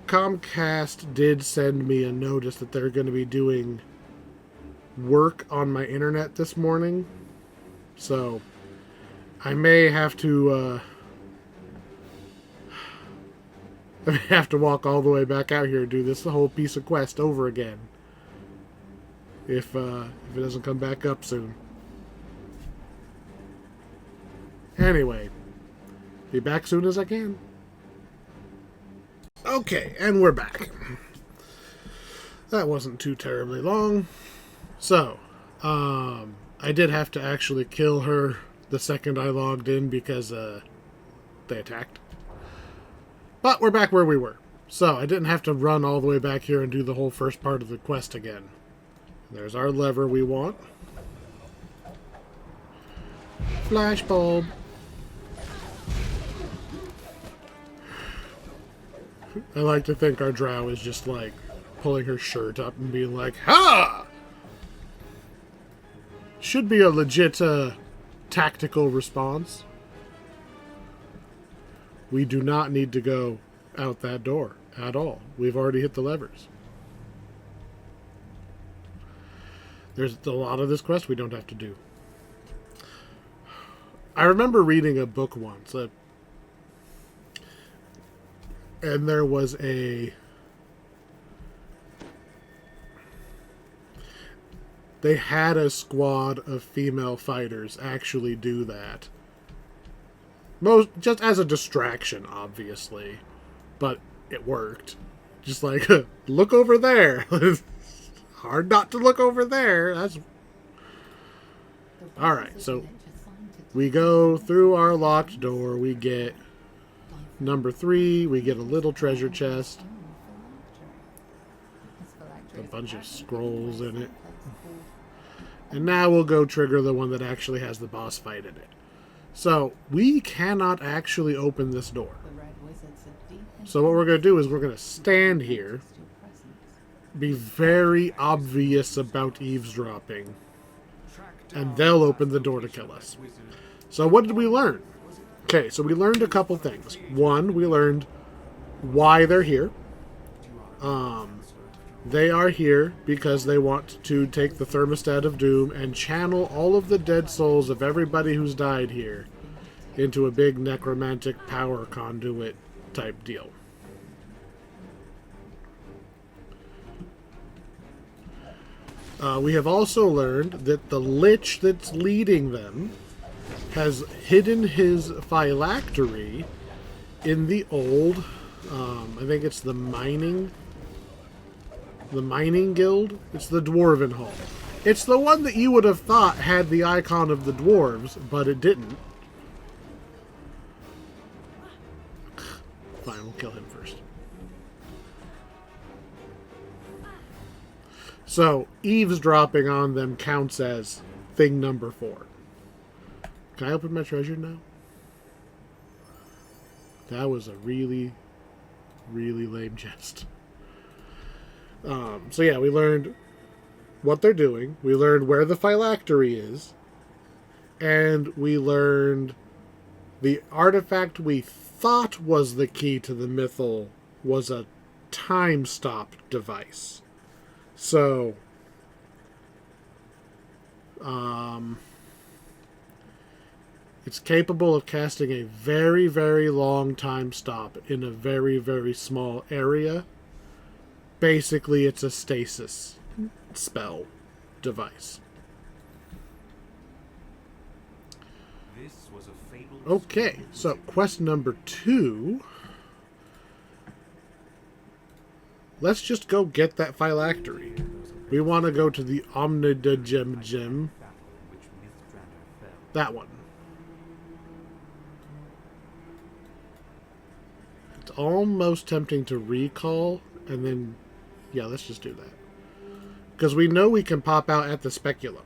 Speaker 1: Comcast did send me a notice that they're going to be doing work on my internet this morning, so I may have to walk all the way back out here and do this whole piece of quest over again if it doesn't come back up soon. Anyway, be back soon as I can. Okay, and we're back. That wasn't too terribly long. So, I did have to actually kill her the second I logged in because they attacked. But we're back where we were. So I didn't have to run all the way back here and do the whole first part of the quest again. There's our lever we want. Flash bulb. I like to think our drow is just like pulling her shirt up and being like, ha! Should be a legit tactical response. We do not need to go out that door at all. We've already hit the levers. There's a lot of this quest we don't have to do. I remember reading a book once, and there was they had a squad of female fighters actually do that. Just as a distraction, obviously. But it worked. Just like, look over there. Hard not to look over there. That's... Alright, so we go through our locked door. We get number 3. We get a little treasure chest. A bunch of scrolls in it. And now we'll go trigger the one that actually has the boss fight in it. So, we cannot actually open this door. So what we're going to do is we're going to stand here, be very obvious about eavesdropping, and they'll open the door to kill us. So what did we learn? Okay, so we learned a couple things. One, we learned why they're here. They are here because they want to take the thermostat of doom and channel all of the dead souls of everybody who's died here into a big necromantic power conduit type deal. We have also learned that the lich that's leading them has hidden his phylactery in the old, I think it's the mining guild. It's the Dwarven Hall. It's the one that you would have thought had the icon of the dwarves, but it didn't. Fine, we'll kill him first. So, eavesdropping on them counts as thing number 4. Can I open my treasure now? That was a really, really lame jest. So yeah, we learned what they're doing. We learned where the phylactery is. And we learned the artifact we thought was the key to the mythal was a time stop device. So, it's capable of casting a very, very long time stop in a very, very small area. Basically, it's a stasis spell device. Okay, so quest number 2. Let's just go get that phylactery. We want to go to the Omnidagem Gem. That one. It's almost tempting to recall, and then... yeah, let's just do that. Because we know we can pop out at the speculum,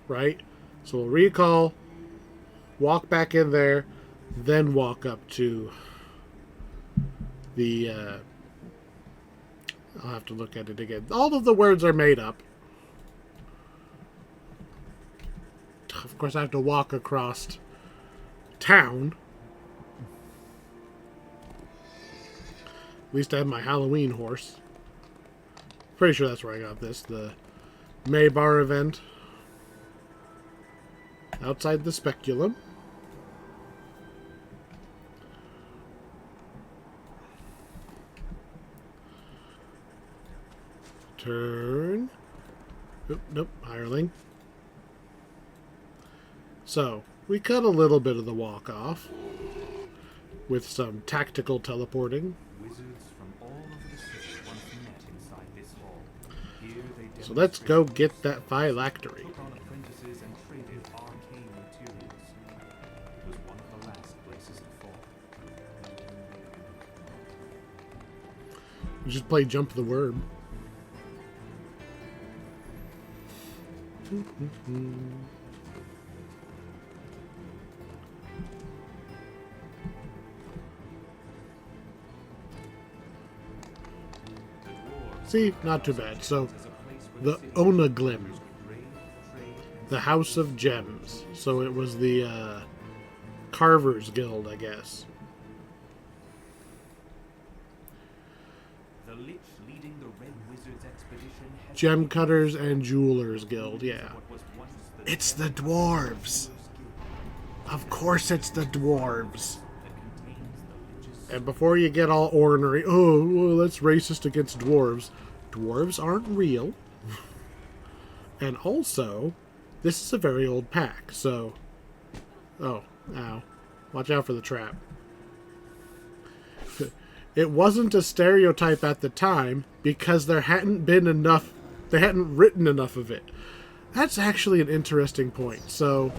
Speaker 1: right? So we'll recall, walk back in there, then walk up to the... I'll have to look at it again. All of the words are made up. Of course, I have to walk across town. At least I have my Halloween horse. Pretty sure that's where I got this. The Maybar event. Outside the speculum. Turn. Oop, nope, hireling. So, we cut a little bit of the walk off with some tactical teleporting.
Speaker 2: Wizards from all over the city once met inside this hall. Here they
Speaker 1: So let's go get that phylactery.
Speaker 2: took on apprentices and traded arcane materials. It was one of the last places to fall.
Speaker 1: We should play Jump the Worm. See, not too bad. So, the Onaglim, the House of Gems. So it was the Carvers Guild, I guess.
Speaker 2: The Lich leading the Red Wizard's expedition has
Speaker 1: Gem Cutters and Jewelers Guild, yeah.
Speaker 2: what was once the
Speaker 1: It's the dwarves. Of course it's the dwarves.
Speaker 2: that contains the Lich's
Speaker 1: And before you get all ornery, oh, well, that's racist against dwarves. Dwarves aren't real. And also, this is a very old pack, so... Oh, ow. Watch out for the trap. It wasn't a stereotype at the time because there hadn't been enough... They hadn't written enough of it. That's actually an interesting point. So...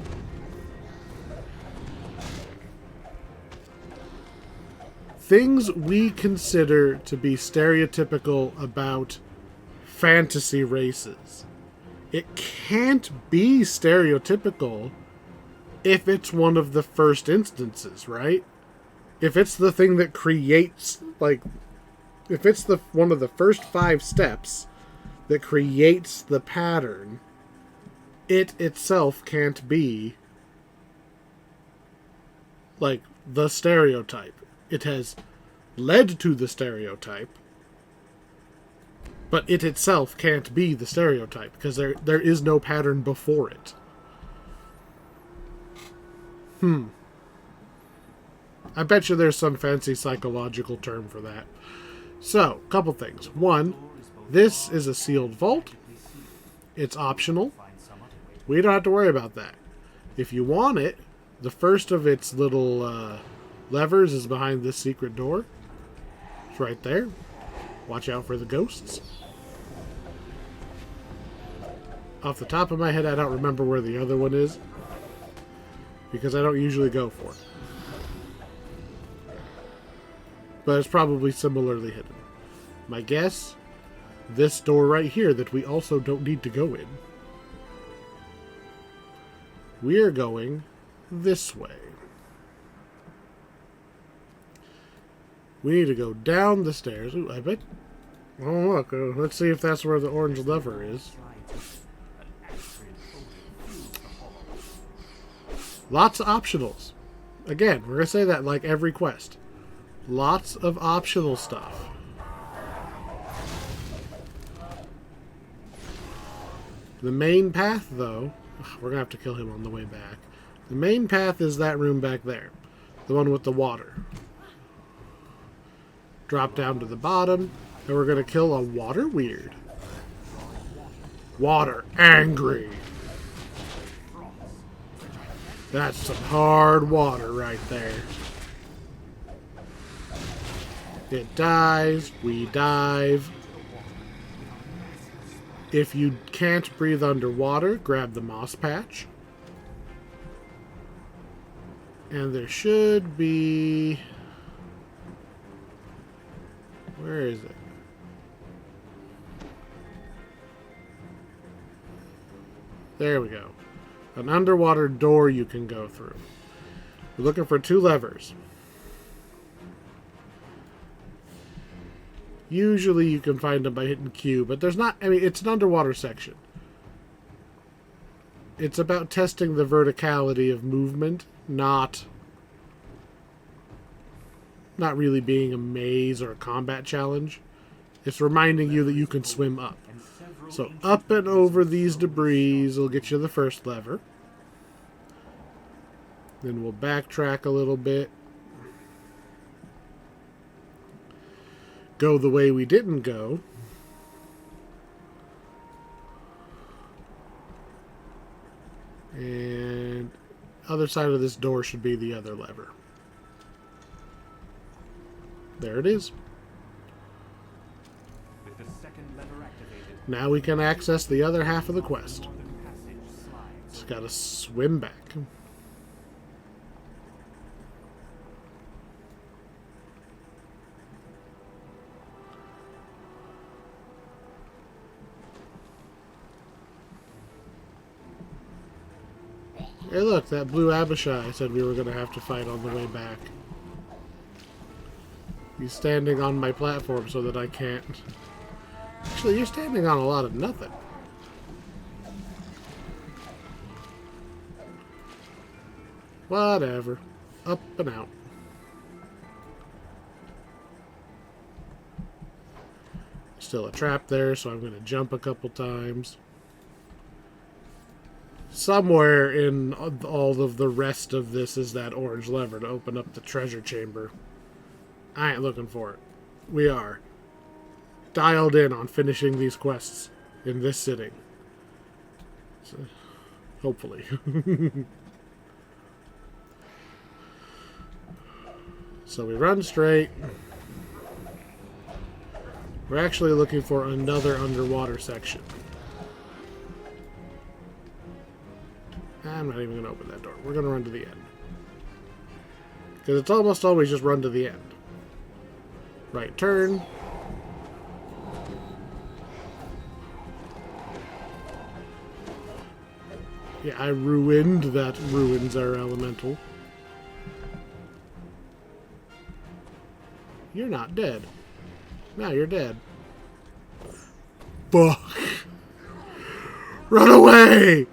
Speaker 1: Things we consider to be stereotypical about fantasy races. It can't be stereotypical if it's one of the first instances, right? If it's the thing that creates, like, if it's the one of the first 5 steps that creates the pattern, it itself can't be, like, the stereotype. It has led to the stereotype, but it itself can't be the stereotype because there is no pattern before it. I bet you there's some fancy psychological term for that. So, couple things. One, this is a sealed vault. It's optional. We don't have to worry about that. If you want it, the first of its little levers is behind this secret door. It's right there. Watch out for the ghosts. Off the top of my head, I don't remember where the other one is, because I don't usually go for it. But it's probably similarly hidden. My guess, this door right here that we also don't need to go in. We are going this way. We need to go down the stairs. Ooh, I bet. Oh, look. Let's see if that's where the orange lever is. Lots of optionals. Again, we're going to say that like every quest. Lots of optional stuff. The main path, though... We're going to have to kill him on the way back. The main path is that room back there. The one with the water. Drop down to the bottom, and we're going to kill a water weird. Water angry. That's some hard water right there. It dies, we dive. If you can't breathe underwater, grab the moss patch. And there should be... Where is it? There we go. An underwater door you can go through. We're looking for 2 levers. Usually you can find them by hitting Q, but there's not... I mean, it's an underwater section. It's about testing the verticality of movement, not really being a maze or a combat challenge. It's reminding you that you can swim up. So up and over these debris will get you the first lever. Then we'll backtrack a little bit. Go the way we didn't go. And other side of this door should be the other lever. There it is.
Speaker 2: with the second lever activated.
Speaker 1: Now we can access the other half of the quest.
Speaker 2: Northern passage slides.
Speaker 1: Just gotta swim back. Hey look, that blue Abishai said we were going to have to fight on the way back. He's standing on my platform so that I can't... Actually, you're standing on a lot of nothing. Whatever. Up and out. Still a trap there, so I'm going to jump a couple times. Somewhere in all of the rest of this is that orange lever to open up the treasure chamber. I ain't looking for it. We are dialed in on finishing these quests in this sitting. So, hopefully. So we run straight. We're actually looking for another underwater section. I'm not even going to open that door. We're going to run to the end. Because it's almost always just run to the end. Right turn. Yeah, I ruined that ruins our elemental. You're not dead. Now you're dead. Fuck. Run away!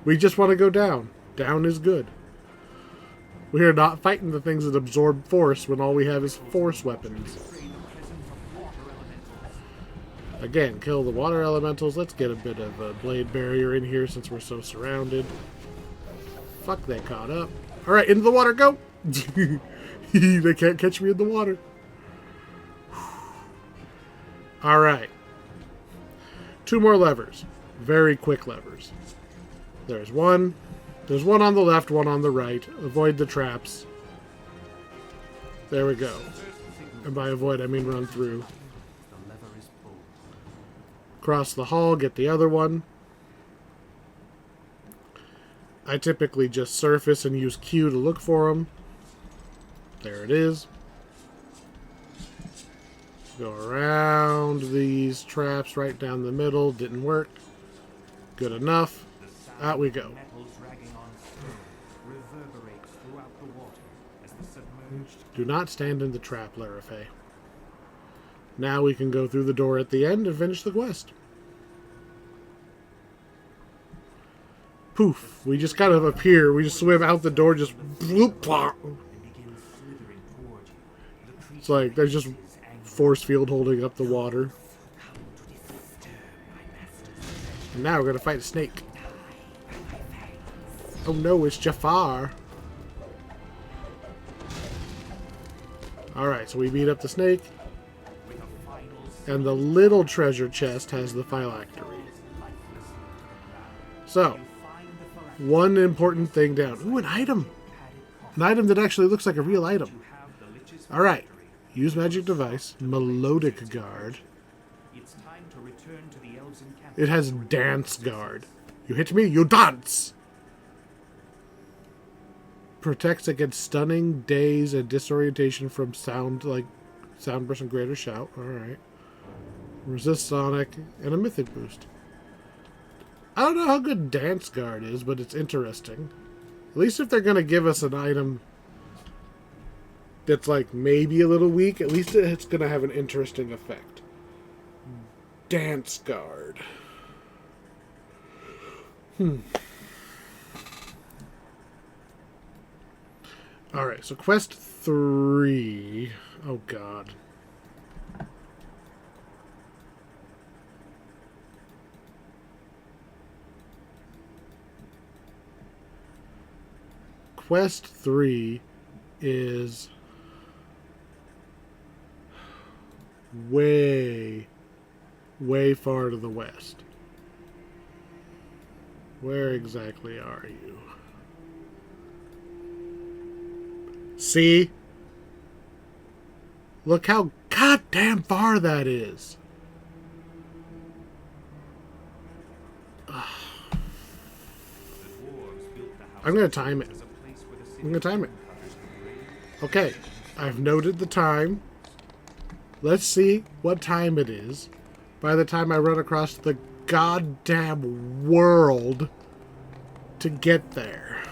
Speaker 1: We just want to go down. Down is good. We are not fighting the things that absorb force when all we have is force weapons. Again, kill the water elementals. Let's get a bit of a blade barrier in here since we're so surrounded. Fuck, they caught up. Alright, into the water, go! They can't catch me in the water. Alright. 2 more levers. Very quick levers. There's one. There's one on the left, one on the right. Avoid the traps. There we go. And by avoid, I mean run through. Cross the hall, get the other one. I typically just surface and use Q to look for them. There it is. Go around these traps right down the middle. Didn't work. Good enough. Out we go. Do not stand in the trap, Larife. Now we can go through the door at the end and finish the quest. Poof. We just kind of appear. We just swim out the door, just bloop, plop. It's like there's just force field holding up the water. And now we're going to fight a snake. Oh no, it's Jafar. Alright, so we beat up the snake. And the little treasure chest has the phylactery. So, one important thing down. Ooh, an item! An item that actually looks like a real item. Alright. Use magic device. Melodic guard. It has dance guard. You hit me, you dance! Protects against stunning, daze, and disorientation from sound, like sound burst and greater shout. Alright. Resist sonic, and a mythic boost. I don't know how good dance guard is, but it's interesting. At least if they're going to give us an item that's like maybe a little weak, at least it's going to have an interesting effect. Dance guard. Alright, so quest 3. Oh god. Quest 3 is way far to the west. Where exactly are you? See? Look how goddamn far that is. I'm going to time it. I'm going to time it. Okay. I've noted the time. Let's see what time it is by the time I run across the goddamn world to get there.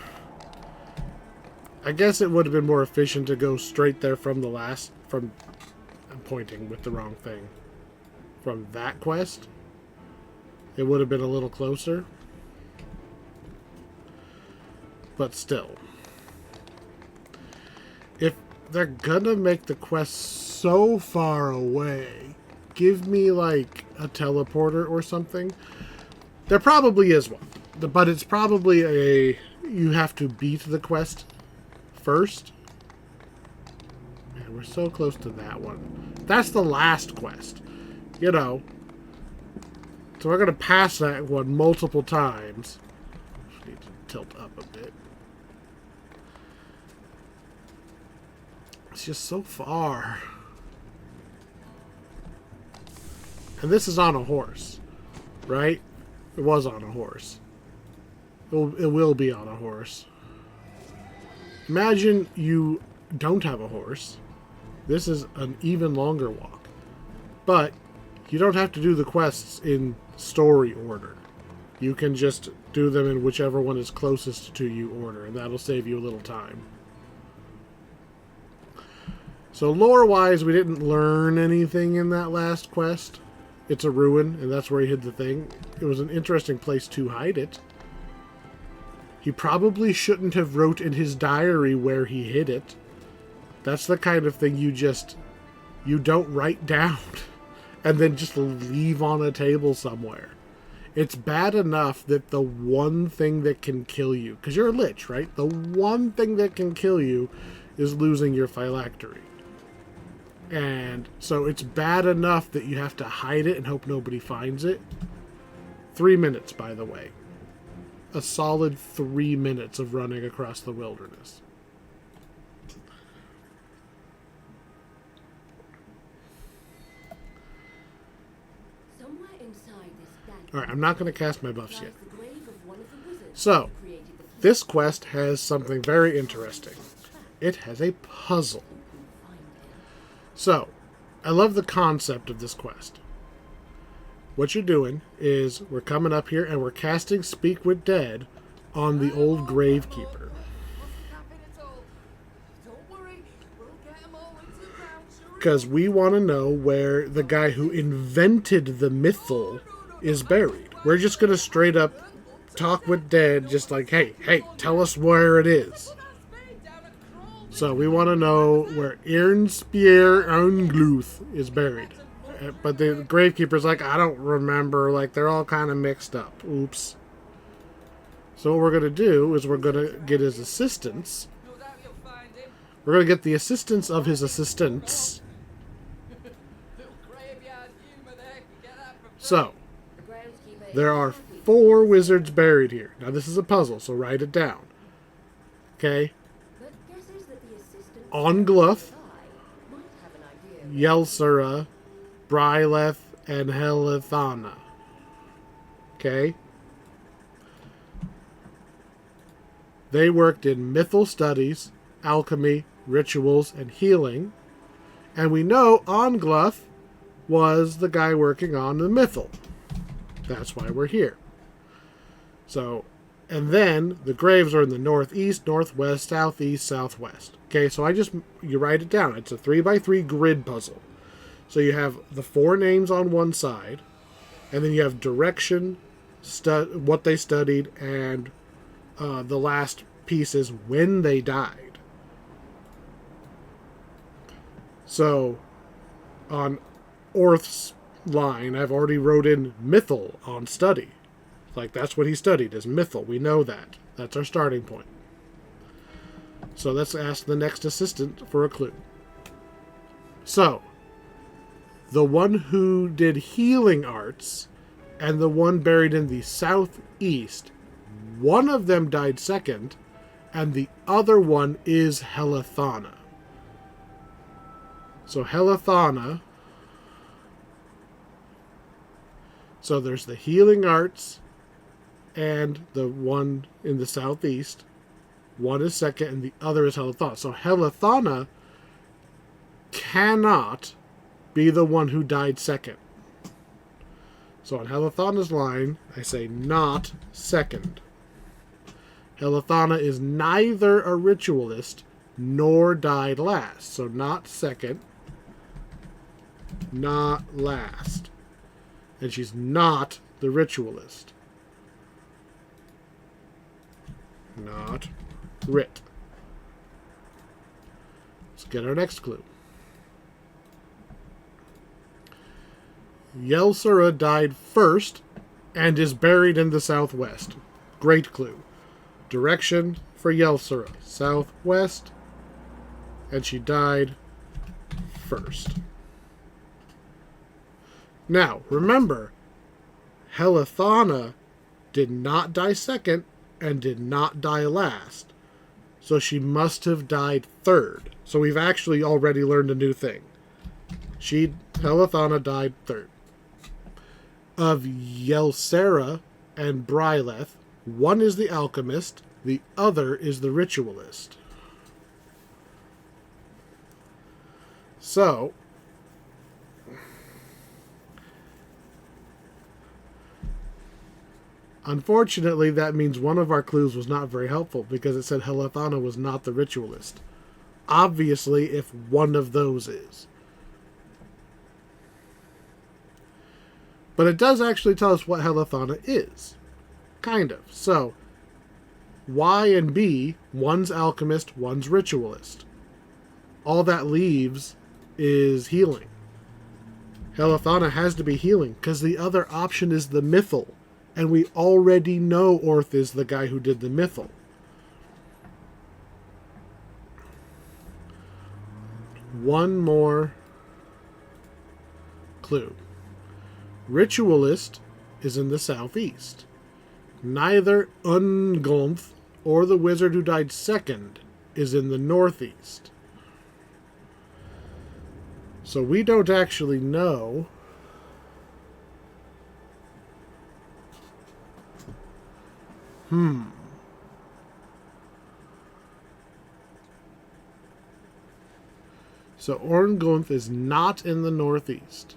Speaker 1: I guess it would have been more efficient to go straight there from the last... I'm pointing with the wrong thing. From that quest. It would have been a little closer. But still. If they're gonna make the quest so far away, give me like a teleporter or something. There probably is one. But it's probably a... You have to beat the quest first. Man, we're so close to that one. That's the last quest. You know. So we're going to pass that one multiple times. Just need to tilt up a bit. It's just so far. And this is on a horse. Right? It was on a horse. It will be on a horse. Imagine you don't have a horse. This is an even longer walk. But you don't have to do the quests in story order. You can just do them in whichever one is closest to you order, and that'll save you a little time. So lore-wise, we didn't learn anything in that last quest. It's a ruin, and that's where he hid the thing. It was an interesting place to hide it. He probably shouldn't have wrote in his diary where he hid it. That's the kind of thing you don't write down and then just leave on a table somewhere. It's bad enough that the one thing that can kill you, because you're a lich, right? The one thing that can kill you is losing your phylactery. And so it's bad enough that you have to hide it and hope nobody finds it. 3 minutes, by the way. A solid 3 minutes of running across the wilderness.
Speaker 4: Somewhere inside this dungeon
Speaker 1: Alright, I'm not going to cast my buffs
Speaker 4: lies
Speaker 1: yet.
Speaker 4: the grave of one of the wizards
Speaker 1: So,
Speaker 4: who created the
Speaker 1: this quest has something very interesting. It has a puzzle.
Speaker 4: find him.
Speaker 1: So, I love the concept of this quest. What you're doing is we're coming up here and we're casting Speak with Dead on the old gravekeeper. Because we want to know where the guy who invented the mythal is buried. We're just going to straight up talk with Dead, just like, hey, tell us where it is. So we want to know where Irnspierre Ungluth is buried. But the gravekeeper's like, I don't remember. Like, they're all kind of mixed up. Oops. So what we're going to do is we're going to get his assistants. We're going to get the assistance of his assistants. So,
Speaker 4: The groundskeeper is
Speaker 1: there are
Speaker 4: happy.
Speaker 1: 4 wizards buried here. Now, this is a puzzle, so write it down. Okay?
Speaker 4: But guesses that the assistant
Speaker 1: Ongluth,
Speaker 4: might have an idea.
Speaker 1: Yelsera, Bryleth, and Helithana. Okay? They worked in mythal studies, alchemy, rituals, and healing. And we know Ongluth was the guy working on the mythal. That's why we're here. So, and then the graves are in the northeast, northwest, southeast, southwest. Okay, so you write it down. It's a 3x3 grid puzzle. So you have the 4 names on one side, and then you have direction, what they studied, and the last piece is when they died. So, on Orth's line, I've already wrote in mythal on study. Like, that's what he studied, is mythal. We know that. That's our starting point. So let's ask the next assistant for a clue. So, the one who did healing arts and the one buried in the southeast, one of them died second, and the other one is Helithana. So Helithana. So there's the healing arts and the one in the southeast. One is second and the other is Helithana. So Helithana cannot be the one who died second. So on Helithana's line, I say not second. Helithana is neither a ritualist nor died last. So not second, not last. And she's not the ritualist. Not writ. Let's get our next clue. Yelsura died first and is buried in the southwest. Great clue. Direction for Yelsura. Southwest. And she died first. Now, remember, Helithana did not die second and did not die last. So she must have died third. So we've actually already learned a new thing. Helithana died third. Of Yelsera and Bryleth, one is the alchemist, the other is the ritualist. So, unfortunately, that means one of our clues was not very helpful because it said Helithana was not the ritualist. Obviously, if one of those is. But it does actually tell us what Helithana is. Kind of. So, Y and B, one's alchemist, one's ritualist. All that leaves is healing. Helithana has to be healing, because the other option is the Mythal. And we already know Orth is the guy who did the Mythal. One more clue. Ritualist is in the southeast. Neither Ungonth or the wizard who died second is in the northeast. So we don't actually know So Orngonth is not in the northeast.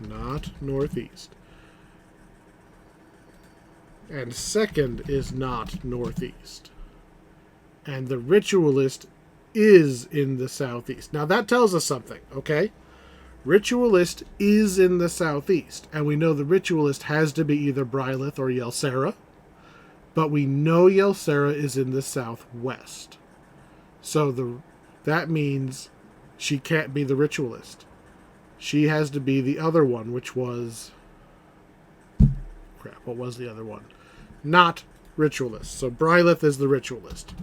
Speaker 1: Not northeast. And second is not northeast. And the ritualist is in the southeast. Now that tells us something, okay? Ritualist is in the southeast. And we know the ritualist has to be either Bryleth or Yelsera. But we know Yelsera is in the southwest. So that means she can't be the ritualist. She has to be the other one, which was... Crap, what was the other one? Not ritualist. So Bryleth is the ritualist.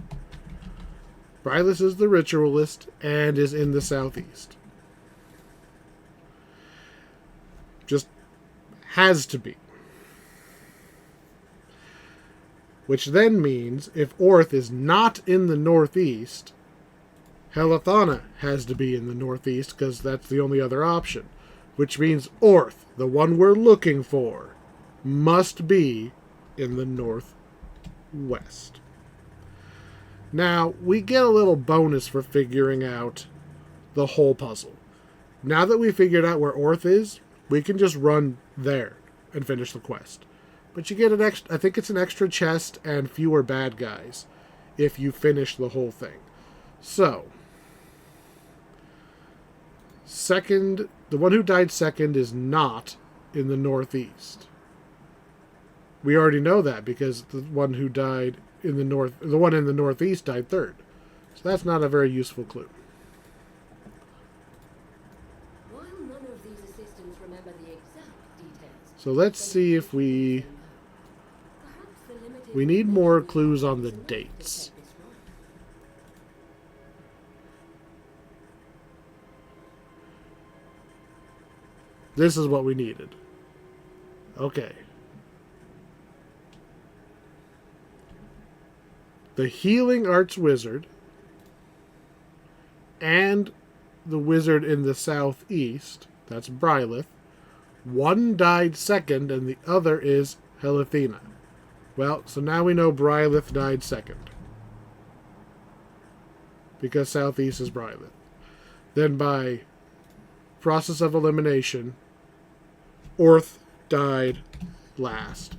Speaker 1: Bryleth is the ritualist and is in the southeast. Just has to be. Which then means if Orth is not in the northeast, Helithana has to be in the northeast because that's the only other option. Which means Orth, the one we're looking for, must be in the northwest. Now, we get a little bonus for figuring out the whole puzzle. Now that we figured out where Orth is, we can just run there and finish the quest. But you get an extra, I think it's an extra chest and fewer bad guys if you finish the whole thing. So, second, the one who died second is not in the northeast. We already know that because the one who died in the one in the northeast died third. So that's not a very useful clue.
Speaker 4: While none of these assistants remember the exact details,
Speaker 1: So let's see if we need more clues on the dates. This is what we needed. Okay. The Healing Arts Wizard and the wizard in the southeast, that's Bryleth, one died second and the other is Helithina. Well, so now we know Bryleth died second. Because southeast is Bryleth. Then by process of elimination, Orth died last.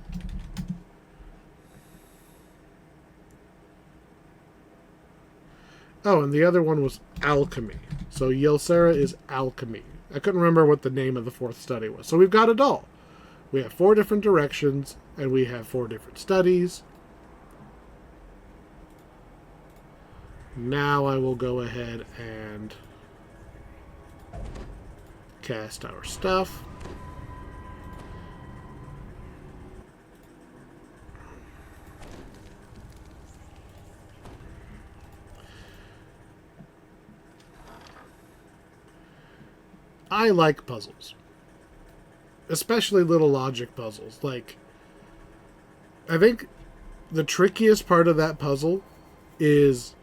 Speaker 1: Oh, and the other one was alchemy. So Ylsera is alchemy. I couldn't remember what the name of the fourth study was. So we've got it all. We have 4 different directions, and we have 4 different studies. Now I will go ahead and cast our stuff. I like puzzles. Especially little logic puzzles. Like, I think the trickiest part of that puzzle is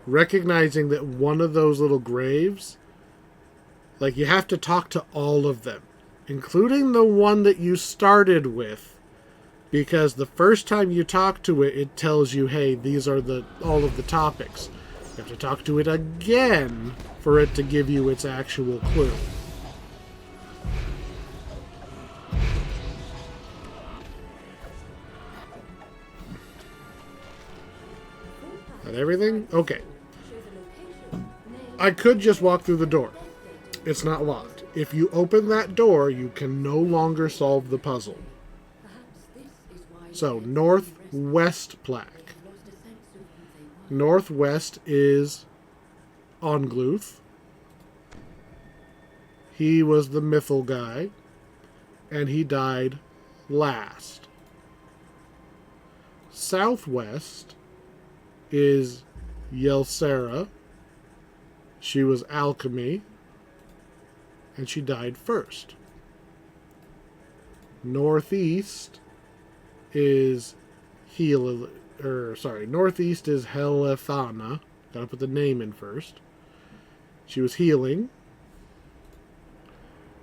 Speaker 1: recognizing that one of those little graves, like, you have to talk to all of them, including the one that you started with, because the first time you talk to it, it tells you, hey, these are all of the topics. You have to talk to it again for it to give you its actual clue. That everything? Okay. I could just walk through the door. It's not locked. If you open that door, you can no longer solve the puzzle. So, northwest plaque. Northwest is Ongluth. He was the Mythal guy, and he died last. Southwest is Ylsera. She was alchemy, and she died first. Northeast is Northeast is Helethana. Gotta put the name in first. She was healing,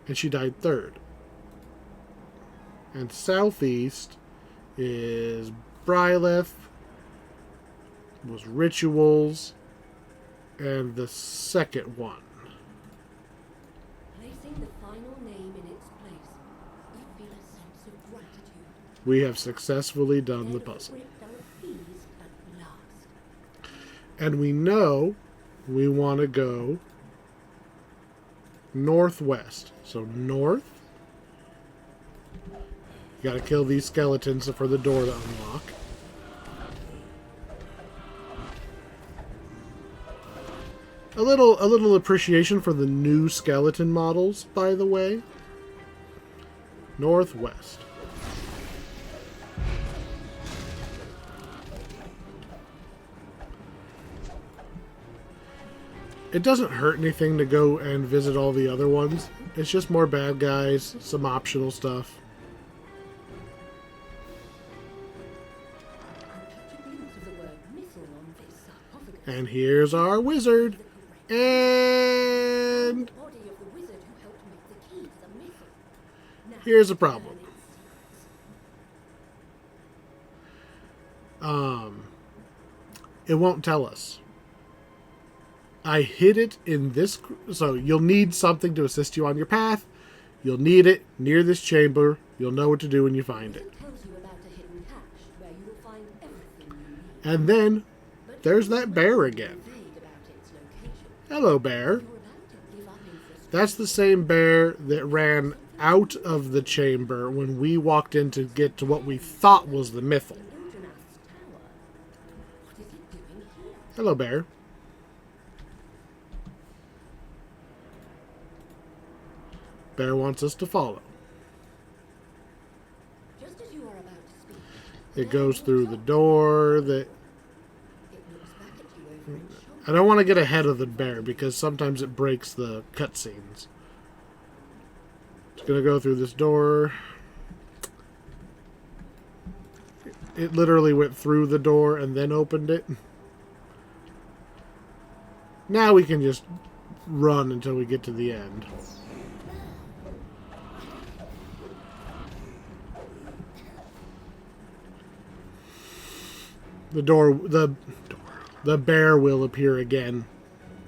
Speaker 1: and she died third. And Southeast is Bryleth, was rituals, and the second one.
Speaker 4: Placing the final name in its place, you feel a sense of gratitude.
Speaker 1: We have successfully done the puzzle. And we know we want to go northwest. So north. You gotta kill these skeletons for the door to unlock. A little appreciation for the new skeleton models, by the way. Northwest. It doesn't hurt anything to go and visit all the other ones. It's just more bad guys, some optional stuff. And here's our wizard. And here's a problem. It won't tell us. I hid it in this, so you'll need something to assist you on your path. You'll need it near this chamber. You'll know what to do when you find it. And then there's that bear again. Hello, bear. That's the same bear that ran out of the chamber when we walked in to get to what we thought was the Mythal. Hello, bear. Bear wants us to follow. It goes through the door that... I don't want to get ahead of the bear because sometimes it breaks the cutscenes. It's going to go through this door. It literally went through the door and then opened it. Now we can just run until we get to the end. The bear will appear again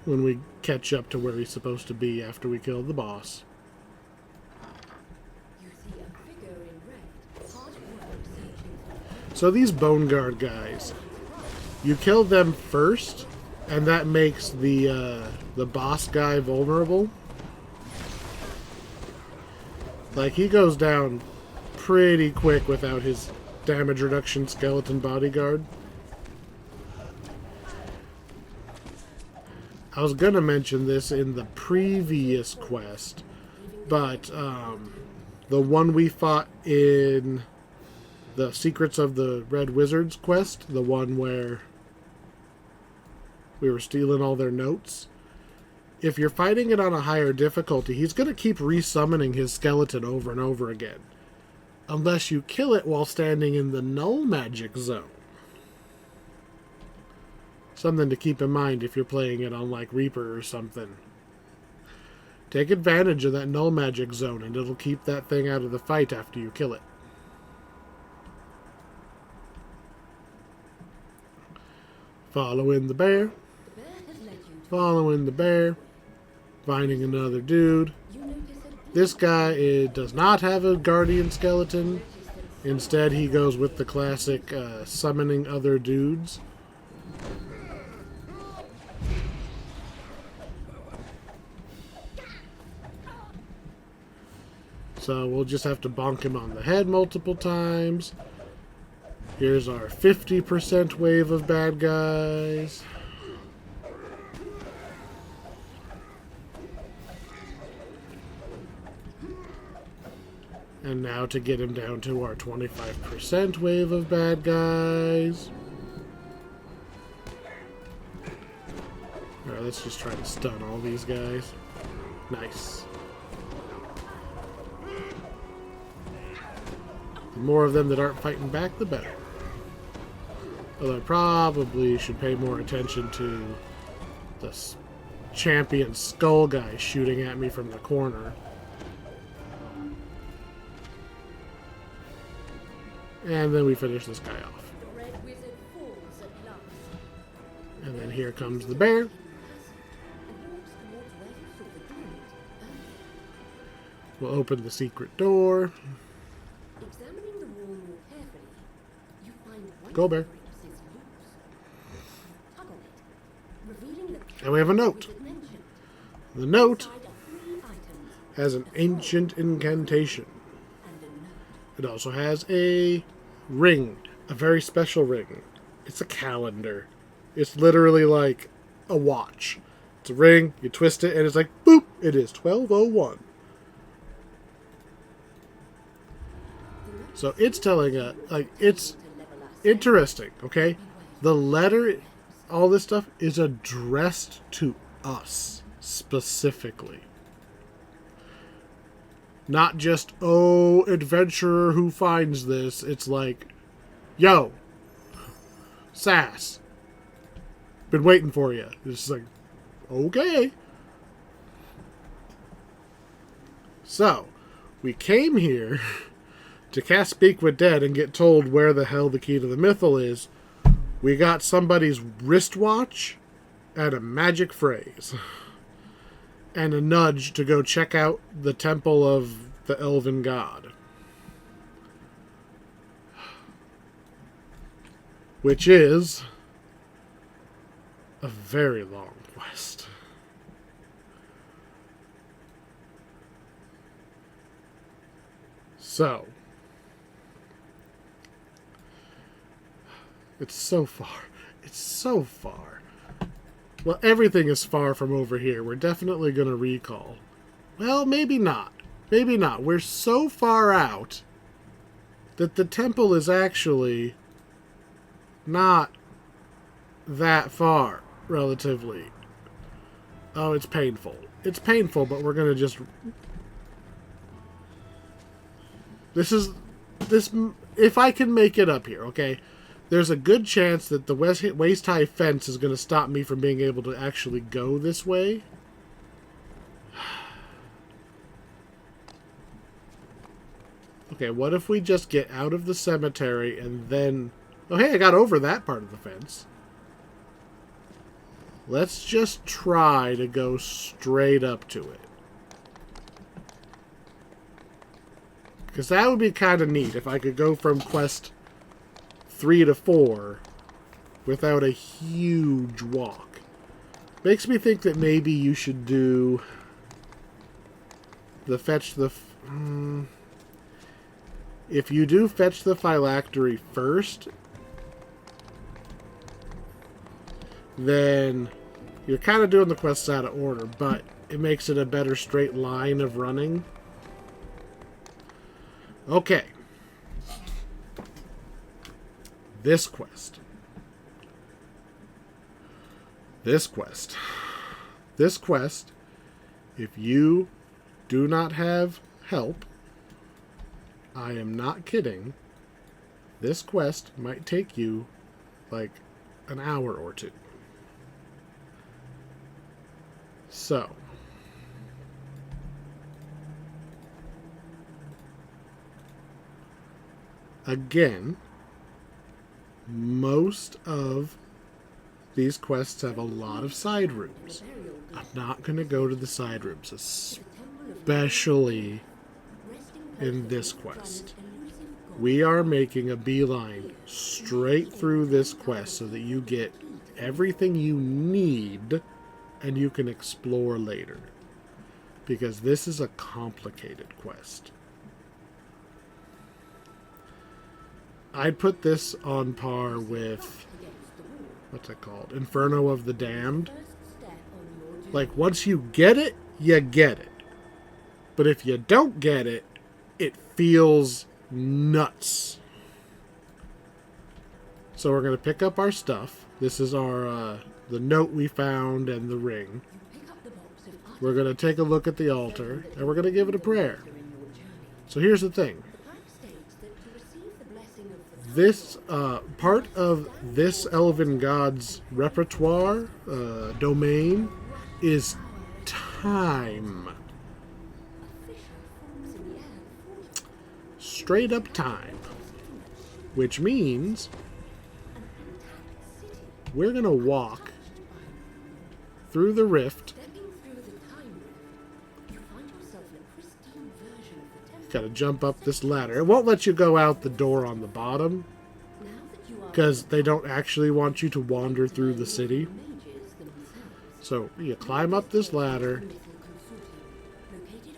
Speaker 1: when we catch up to where he's supposed to be after we kill the boss. So these Bone Guard guys, you kill them first, and that makes the boss guy vulnerable. Like, he goes down pretty quick without his damage reduction skeleton bodyguard. I was gonna mention this in the previous quest, but the one we fought in the Secrets of the Red Wizards quest, the one where we were stealing all their notes, if you're fighting it on a higher difficulty, he's going to keep resummoning his skeleton over and over again. Unless you kill it while standing in the null magic zone. Something to keep in mind if you're playing it on like Reaper or something. Take advantage of that null magic zone and it'll keep that thing out of the fight after you kill it. Following the bear. Following the bear. Finding another dude. This guy does not have a guardian skeleton. Instead, he goes with the classic summoning other dudes. So we'll just have to bonk him on the head multiple times. Here's our 50% wave of bad guys. And now to get him down to our 25% wave of bad guys. Alright, let's just try to stun all these guys. Nice. The more of them that aren't fighting back, the better. Although I probably should pay more attention to the champion skull guy shooting at me from the corner. And then we finish this guy off. And then here comes the bear. We'll open the secret door. Go, bear. And we have a note. The note has an ancient incantation. It also has a ring, a very special ring. It's a calendar. It's literally like a watch. It's a ring, you twist it, and it's like, boop, it is 12:01. So it's telling us, like, it's interesting, okay? The letter, all this stuff, is addressed to us, specifically. Not just, oh, adventurer who finds this. It's like, yo, Sass, been waiting for you. It's like, okay. So, we came here to cast Speak with Dead and get told where the hell the key to the Mythal is. We got somebody's wristwatch and a magic phrase. And a nudge to go check out the temple of the elven god. Which is a very long quest. So, it's so far. It's so far. Well, everything is far from over here. We're definitely going to recall. Well, maybe not. Maybe not. We're so far out that the temple is actually not that far, relatively. Oh, it's painful. It's painful, but we're going to just... If I can make it up here, okay? There's a good chance that the waist-high fence is going to stop me from being able to actually go this way. Okay, what if we just get out of the cemetery and then... Oh, hey, I got over that part of the fence. Let's just try to go straight up to it. Because that would be kind of neat if I could go from quest 3 to 4 without a huge walk. Makes me think that maybe you should do the fetch the... if you do fetch the phylactery first, then you're kind of doing the quests out of order, but it makes it a better straight line of running. Okay. This quest. This quest. This quest, if you do not have help, I am not kidding, this quest might take you like an hour or two. So, again, most of these quests have a lot of side rooms. I'm not going to go to the side rooms, especially in this quest. We are making a beeline straight through this quest so that you get everything you need and you can explore later. Because this is a complicated quest. I'd put this on par with, what's it called? Inferno of the Damned. Like, once you get it, you get it. But if you don't get it, it feels nuts. So we're going to pick up our stuff. This is our the note we found and the ring. We're going to take a look at the altar, and we're going to give it a prayer. So here's the thing. This part of this elven god's repertoire, domain, is time. Straight up time. Which means we're going to walk through the rift. Gotta jump up this ladder. It won't let you go out the door on the bottom because they don't actually want you to wander through the city. So you climb up this ladder,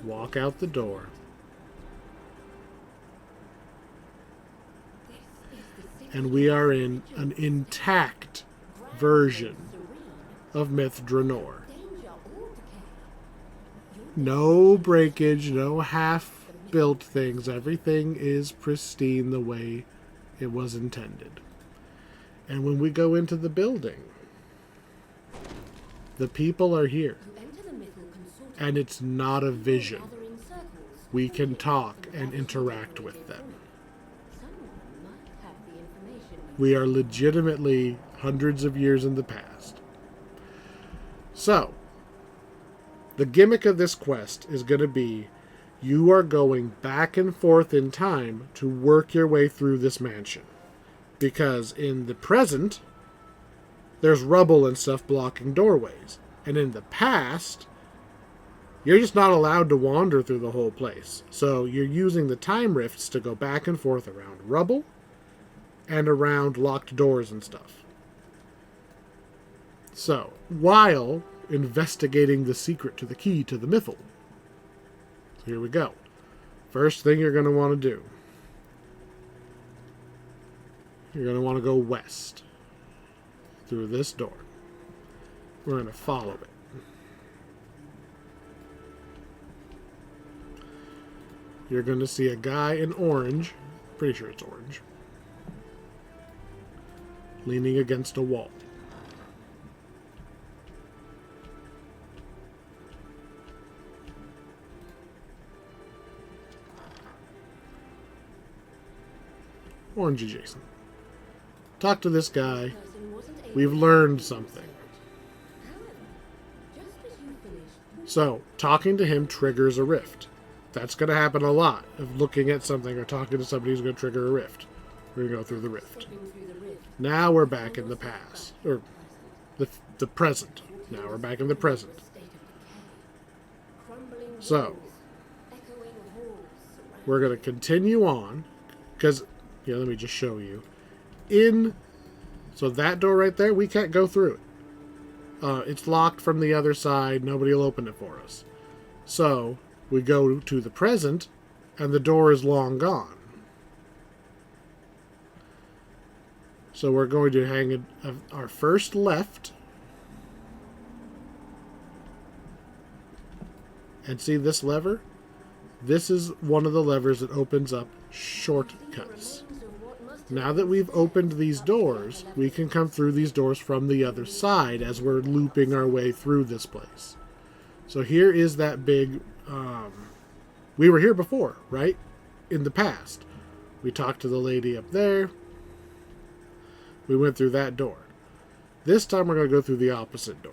Speaker 1: walk out the door, and we are in an intact version of Myth Drannor. No breakage, no half-built things. Everything is pristine the way it was intended. And when we go into the building, the people are here. And it's not a vision. We can talk and interact with them. We are legitimately hundreds of years in the past. So, the gimmick of this quest is going to be you are going back and forth in time to work your way through this mansion. Because in the present, there's rubble and stuff blocking doorways. And in the past, you're just not allowed to wander through the whole place. So you're using the time rifts to go back and forth around rubble and around locked doors and stuff. So, while investigating the secret to the key to the Mythal. So here we go. First thing you're going to want to do. You're going to want to go west. Through this door. We're going to follow it. You're going to see a guy in orange. Pretty sure it's orange. Leaning against a wall. Orange adjacent. Talk to this guy. We've learned something. So, talking to him triggers a rift. That's going to happen a lot. Of looking at something or talking to somebody who's going to trigger a rift. We're going to go through the rift. Now we're back in the past. Or the present. Now we're back in the present. So, we're going to continue on. Because, let me just show you. in. So that door right there, we can't go through it. It's locked from the other side. Nobody will open it for us. So we go to the present, and the door is long gone. So we're going to hang our first left. And see this lever? This is one of the levers that opens up shortcuts. Now that we've opened these doors, we can come through these doors from the other side as we're looping our way through this place. So here is that big... we were here before, right? In the past. We talked to the lady up there. We went through that door. This time we're going to go through the opposite door.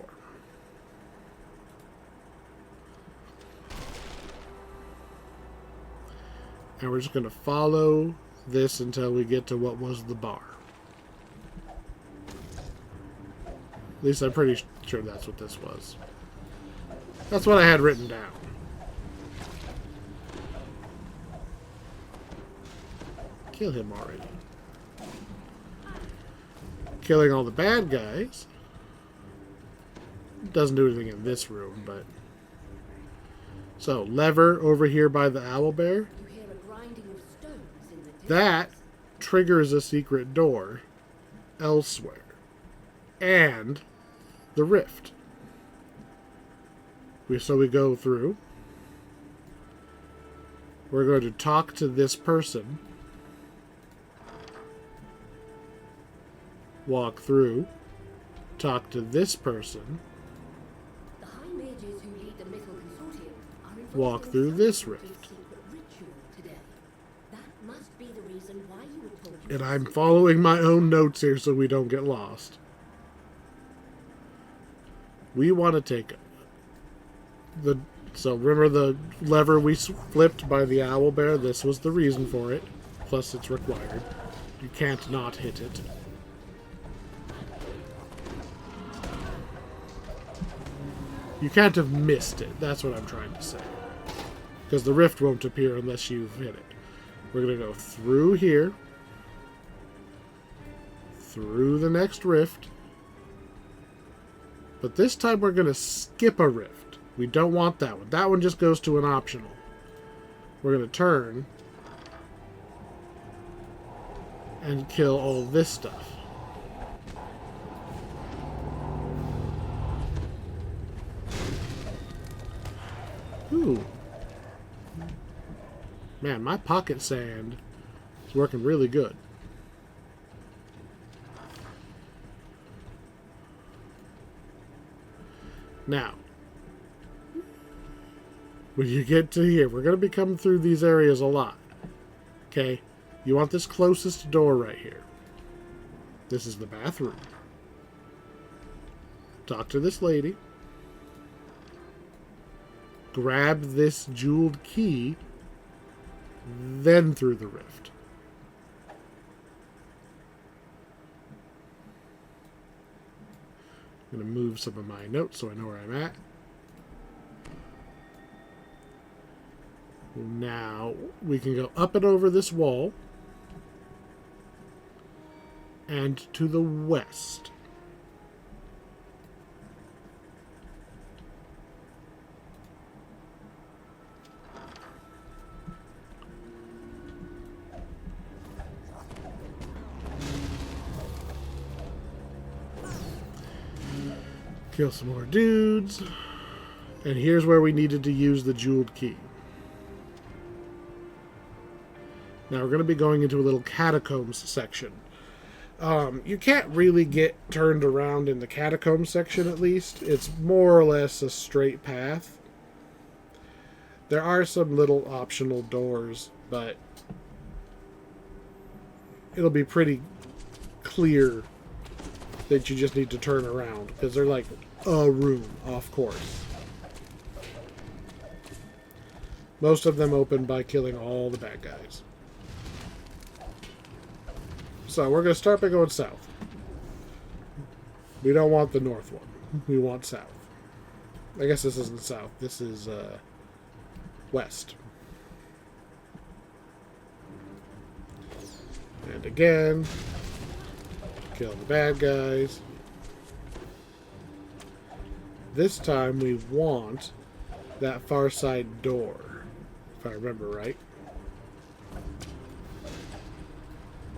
Speaker 1: And we're just going to follow this until we get to what was the bar. At least I'm pretty sure that's what this was. That's what I had written down. Kill him already. Killing all the bad guys. Doesn't do anything in this room, but... So, lever over here by the owlbear. That triggers a secret door elsewhere. And the rift. So we go through. We're going to talk to this person. Walk through. Talk to this person.
Speaker 4: The high mages who lead the Mythal Consortium are involved
Speaker 1: Walk
Speaker 4: in
Speaker 1: through
Speaker 4: some
Speaker 1: this
Speaker 4: sort of
Speaker 1: rift.
Speaker 4: secret ritual today. That must be the reason why you were told.
Speaker 1: And I'm following my own notes here so we don't get lost. We want to take the... So remember the lever we flipped by the owlbear? This was the reason for it. Plus it's required. You can't not hit it. You can't have missed it. That's what I'm trying to say. Because the rift won't appear unless you've hit it. We're going to go through here. Through the next rift. But this time we're going to skip a rift. We don't want that one. That one just goes to an optional. We're going to turn. And kill all this stuff. Ooh. Man, my pocket sand is working really good. Now, when you get to here, we're going to be coming through these areas a lot. Okay? You want this closest door right here. This is the bathroom. Talk to this lady. Grab this jeweled key, then through the rift. I'm going to move some of my notes so I know where I'm at. Now, we can go up and over this wall and to the west. Kill some more dudes. And here's where we needed to use the jeweled key. Now we're going to be going into a little catacombs section. You can't really get turned around in the catacombs section, at least. It's more or less a straight path. There are some little optional doors, but it'll be pretty clear that you just need to turn around, because they're like a room off course. Most of them open by killing all the bad guys. So we're going to start by going south. We don't want the north one. We want south. I guess this isn't south. This is west. And again, Kill the bad guys. This time we want that far side door, if I remember right.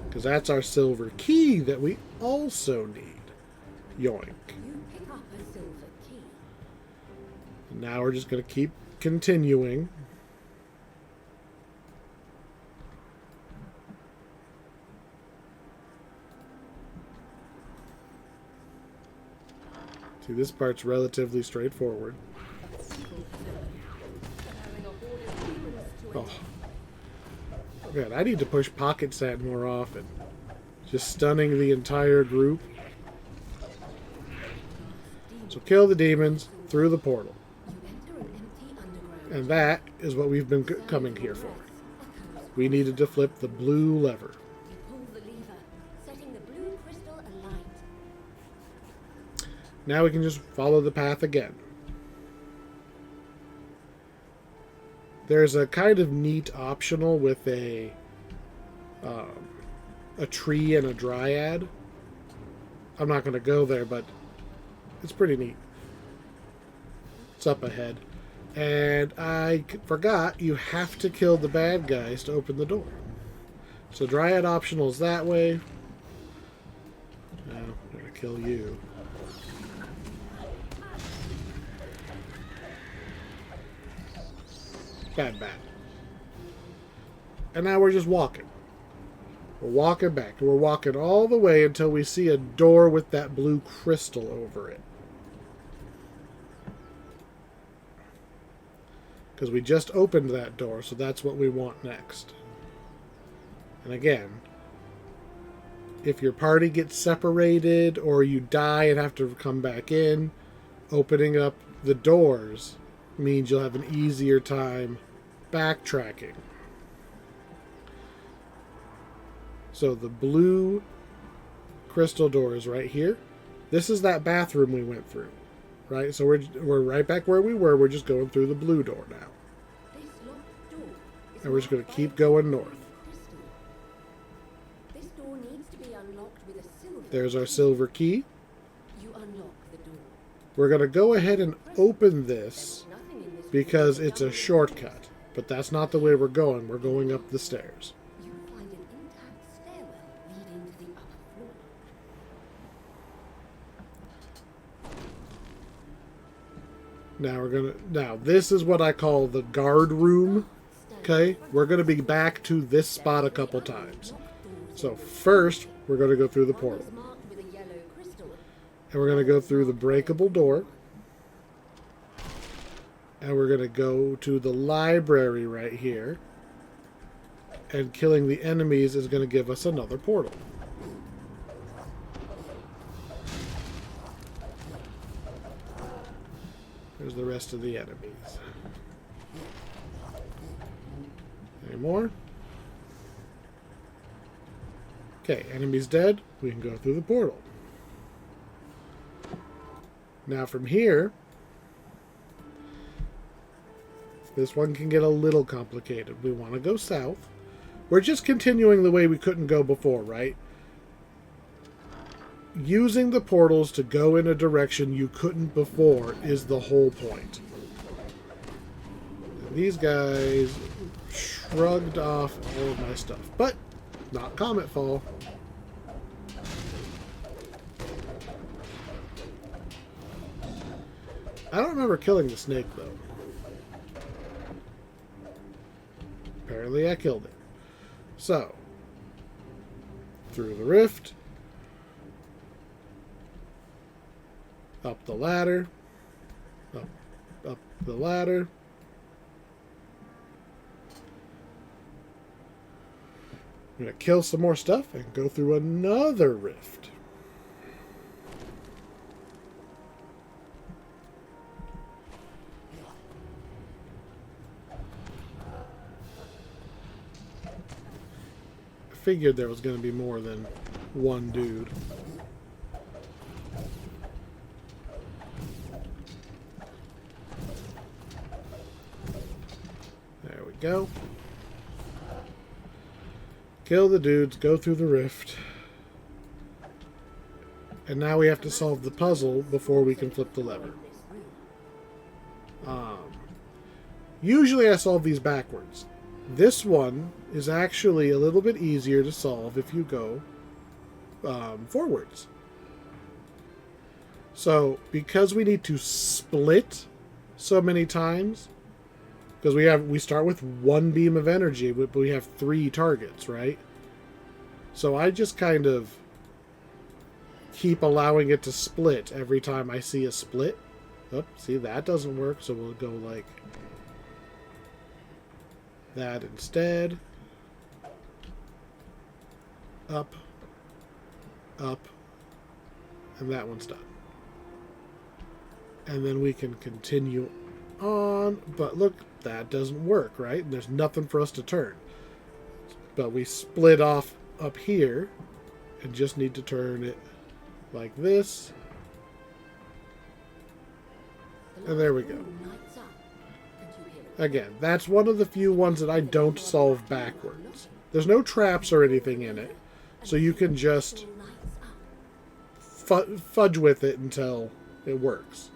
Speaker 1: Because that's our silver key that we also need. Yoink.
Speaker 4: You pick up a silver key.
Speaker 1: And now we're just going to keep continuing. See, this part's relatively straightforward. Oh. Man, I need to push pocket sand more often. Just stunning the entire group. So kill the demons through the portal. And that is what we've been coming here for. We needed to flip the blue lever.
Speaker 4: You pull the lever, setting the blue crystal alight.
Speaker 1: Now we can just follow the path again. There's a kind of neat optional with a tree and a dryad. I'm not going to go there, but it's pretty neat. It's up ahead. And I forgot, you have to kill the bad guys to open the door. So dryad optional is that way. Now, I'm going to kill you. Bad. And now we're just walking. We're walking back. We're walking all the way until we see a door with that blue crystal over it. Because we just opened that door, so that's what we want next. And again, if your party gets separated or you die and have to come back in, opening up the doors means you'll have an easier time backtracking. So the blue crystal door is right here. This is that bathroom we went through, right? So we're right back where we were. We're just going through the blue door now.
Speaker 4: This locked door is
Speaker 1: And we're just going to keep going north.
Speaker 4: crystal. This door needs to be unlocked with a silver
Speaker 1: There's our
Speaker 4: key.
Speaker 1: silver key.
Speaker 4: You unlock the door.
Speaker 1: We're going to go ahead and open this
Speaker 4: There's nothing in this
Speaker 1: because
Speaker 4: room
Speaker 1: it's a
Speaker 4: but
Speaker 1: shortcut. But that's not the way we're going. We're going up the stairs.
Speaker 4: you find an intact stairwell leading to the upper floor.
Speaker 1: Now this is what I call the guard room. Okay, we're gonna be back to this spot a couple times. So first, we're gonna go through the portal,
Speaker 4: One is marked with a yellow crystal.
Speaker 1: and we're gonna go through the breakable door, and we're gonna go to the library right here. And killing the enemies is gonna give us another portal. There's the rest of the enemies. Any more? Okay, enemy's dead. We can go through the portal. Now from here, this one can get a little complicated. We want to go south. We're just continuing the way we couldn't go before, right? Using the portals to go in a direction you couldn't before is the whole point. These guys shrugged off all of my stuff, but not Comet Fall. I don't remember killing the snake, though. Apparently I killed it. So, through the rift, up the ladder, up the ladder. I'm going to kill some more stuff and go through another rift. I figured there was going to be more than one dude. There we go. Kill the dudes, go through the rift. And now we have to solve the puzzle before we can flip the lever. Usually I solve these backwards. This one is actually a little bit easier to solve if you go forwards. So, because we need to split so many times, because we start with one beam of energy, but we have 3 targets, right? So I just kind of keep allowing it to split every time I see a split. Oh, see, that doesn't work, so we'll go like that instead. Up, up, and that one's done. And then we can continue on, but look, that doesn't work, right? And there's nothing for us to turn. But we split off up here and just need to turn it like this. And there we go. Again, that's one of the few ones that I don't solve backwards. There's no traps or anything in it, so you can just fudge with it until it works.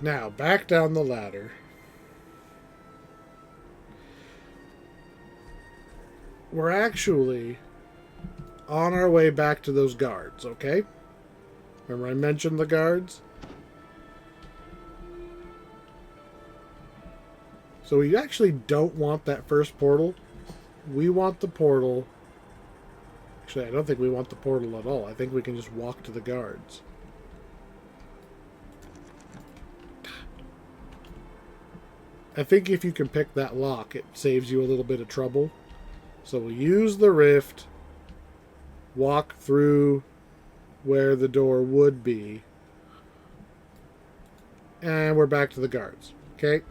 Speaker 1: Now, back down the ladder. We're actually on our way back to those guards, okay? Remember I mentioned the guards? So we actually don't want that first portal. We want the portal. Actually, I don't think we want the portal at all. I think we can just walk to the guards. I think if you can pick that lock, it saves you a little bit of trouble. So we'll use the rift, walk through where the door would be, and we're back to the guards. Okay?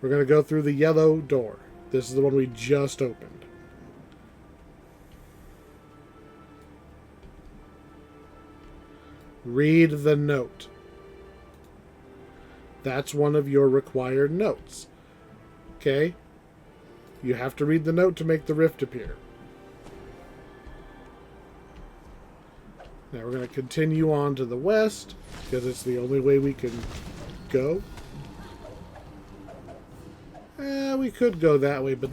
Speaker 1: We're going to go through the yellow door. This is the one we just opened. Read the note. That's one of your required notes. Okay? You have to read the note to make the rift appear. Now we're going to continue on to the west, because it's the only way we can go. We could go that way, but...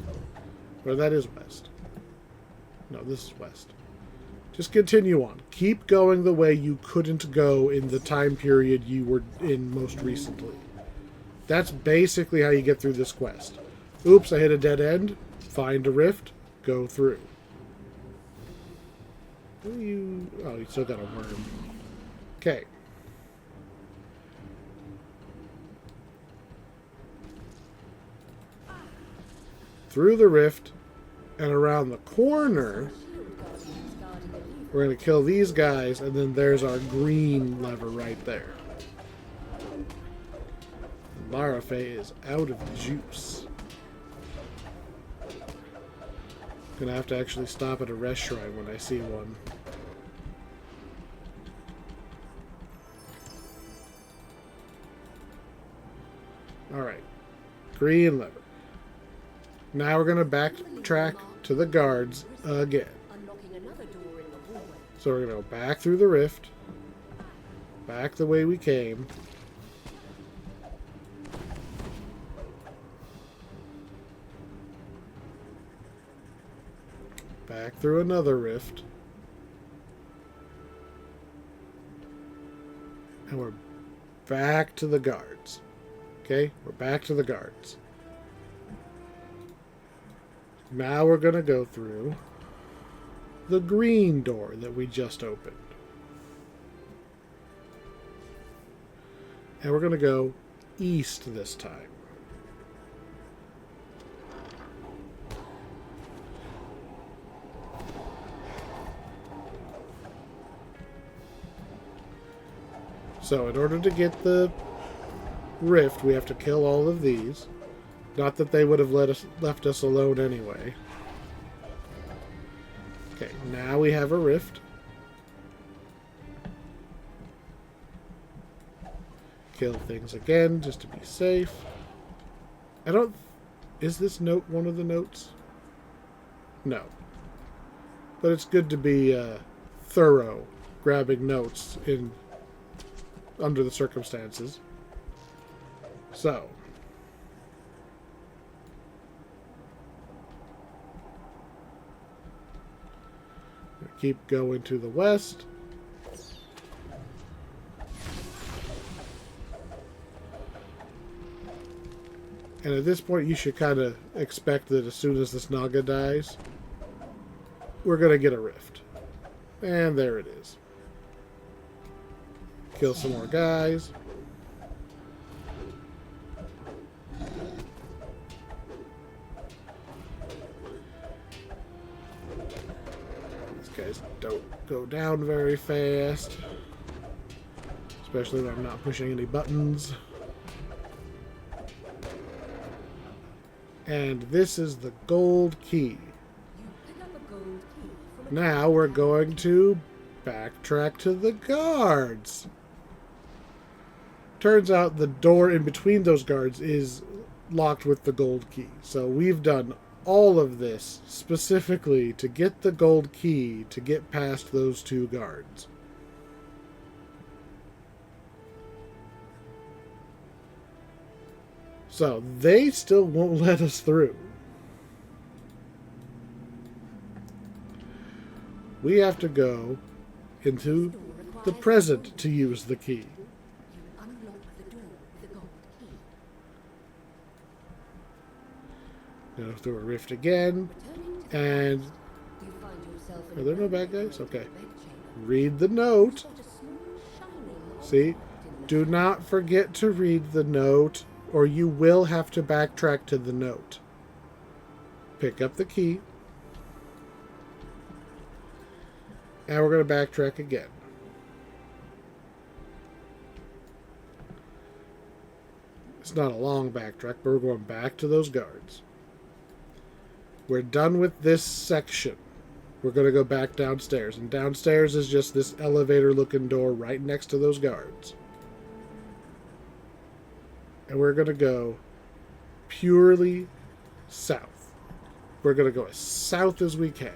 Speaker 1: Or that is west. No, this is west. Just continue on. Keep going the way you couldn't go in the time period you were in most recently. That's basically how you get through this quest. Oops, I hit a dead end. Find a rift. Go through. Oh, you still got a worm. Okay. Through the rift and around the corner, we're going to kill these guys, and then there's our green lever right there. Lara Faye is out of juice. Gonna have to actually stop at a rest shrine when I see one. Alright. Green lever. Now we're gonna backtrack to the guards again. So we're gonna go back through the rift. Back the way we came. Back through another rift. And we're back to the guards. Okay? We're back to the guards. Now we're going to go through the green door that we just opened. And we're going to go east this time. So in order to get the rift, we have to kill all of these. Not that they would have left us alone anyway. Okay, now we have a rift. Kill things again, just to be safe. I don't... Is this note one of the notes? No. But it's good to be thorough, grabbing notes in under the circumstances. So... keep going to the west. And at this point, you should kind of expect that as soon as this Naga dies, we're going to get a rift. And there it is. Kill some more guys. Guys don't go down very fast, especially when I'm not pushing any buttons. And this is the gold key. Now we're going to backtrack to the guards. Turns out the door in between those guards is locked with the gold key. So we've done all of this specifically to get the gold key to get past those two guards. So they still won't let us through. We have to go into the present to use the key. Go through a rift again, and are there no bad guys? Okay. Read the note. See? Do not forget to read the note, or you will have to backtrack to the note. Pick up the key. And we're going to backtrack again. It's not a long backtrack, but we're going back to those guards. We're done with this section. We're going to go back downstairs. And downstairs is just this elevator-looking door right next to those guards. And we're going to go purely south. We're going to go as south as we can.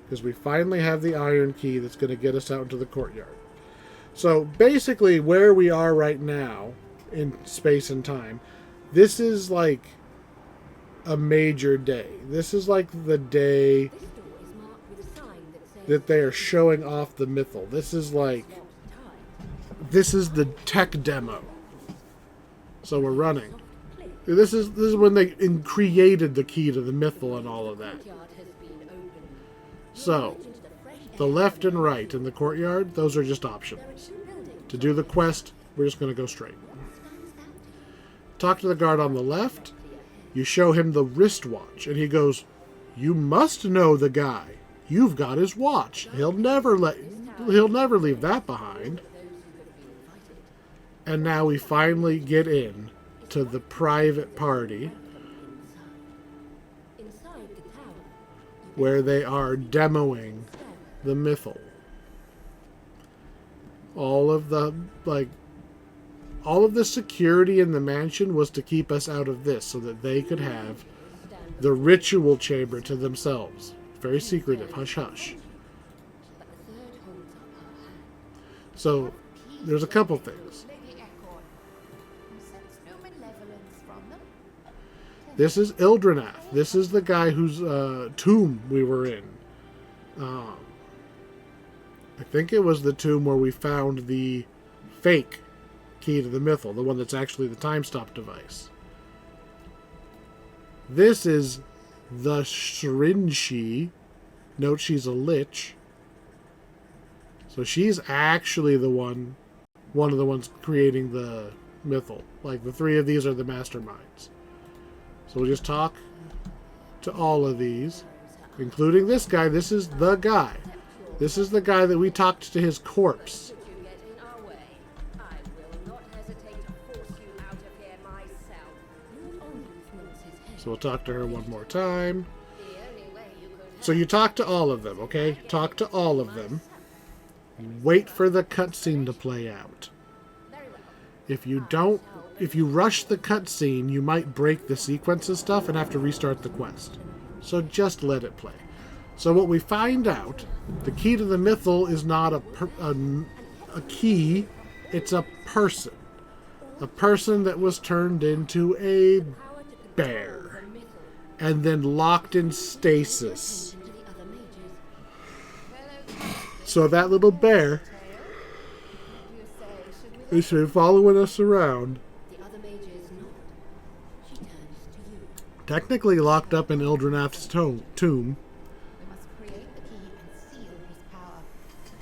Speaker 1: Because we finally have the iron key that's going to get us out into the courtyard. So basically where we are right now in space and time, this is like a major day. This is like the day that they are showing off the mythal. This is like, this is the tech demo. So we're running. This is when they created the key to the mythal and all of that. So the left and right in the courtyard, those are just options. To do the quest, we're just going to go straight. Talk to the guard on the left. You show him the wristwatch, and he goes, "You must know the guy. You've got his watch. He'll never leave that behind." And now we finally get in to the private party where they are demoing the mythal. All of the security in the mansion was to keep us out of this so that they could have the ritual chamber to themselves. Very secretive. Hush, hush. So, there's a couple things. This is Ildranath. This is the guy whose tomb we were in. I think it was the tomb where we found the fake key to the mythal, the one that's actually the time stop device. This is the Shrinshi. Note she's a lich. So she's actually one of the ones creating the mythal. Like the three of these are the masterminds. So we'll just talk to all of these, including this guy. This is the guy. This is the guy that we talked to his corpse. So we'll talk to her one more time. So you talk to all of them, okay? Talk to all of them. Wait for the cutscene to play out. If you rush the cutscene, you might break the sequence of stuff and have to restart the quest. So just let it play. So what we find out, the key to the mythal is not a key, it's a person. A person that was turned into a bear and then locked in stasis. So that little bear has been following us around. Technically locked up in Eldranath's tomb.
Speaker 5: We must create the key and seal his power. Speak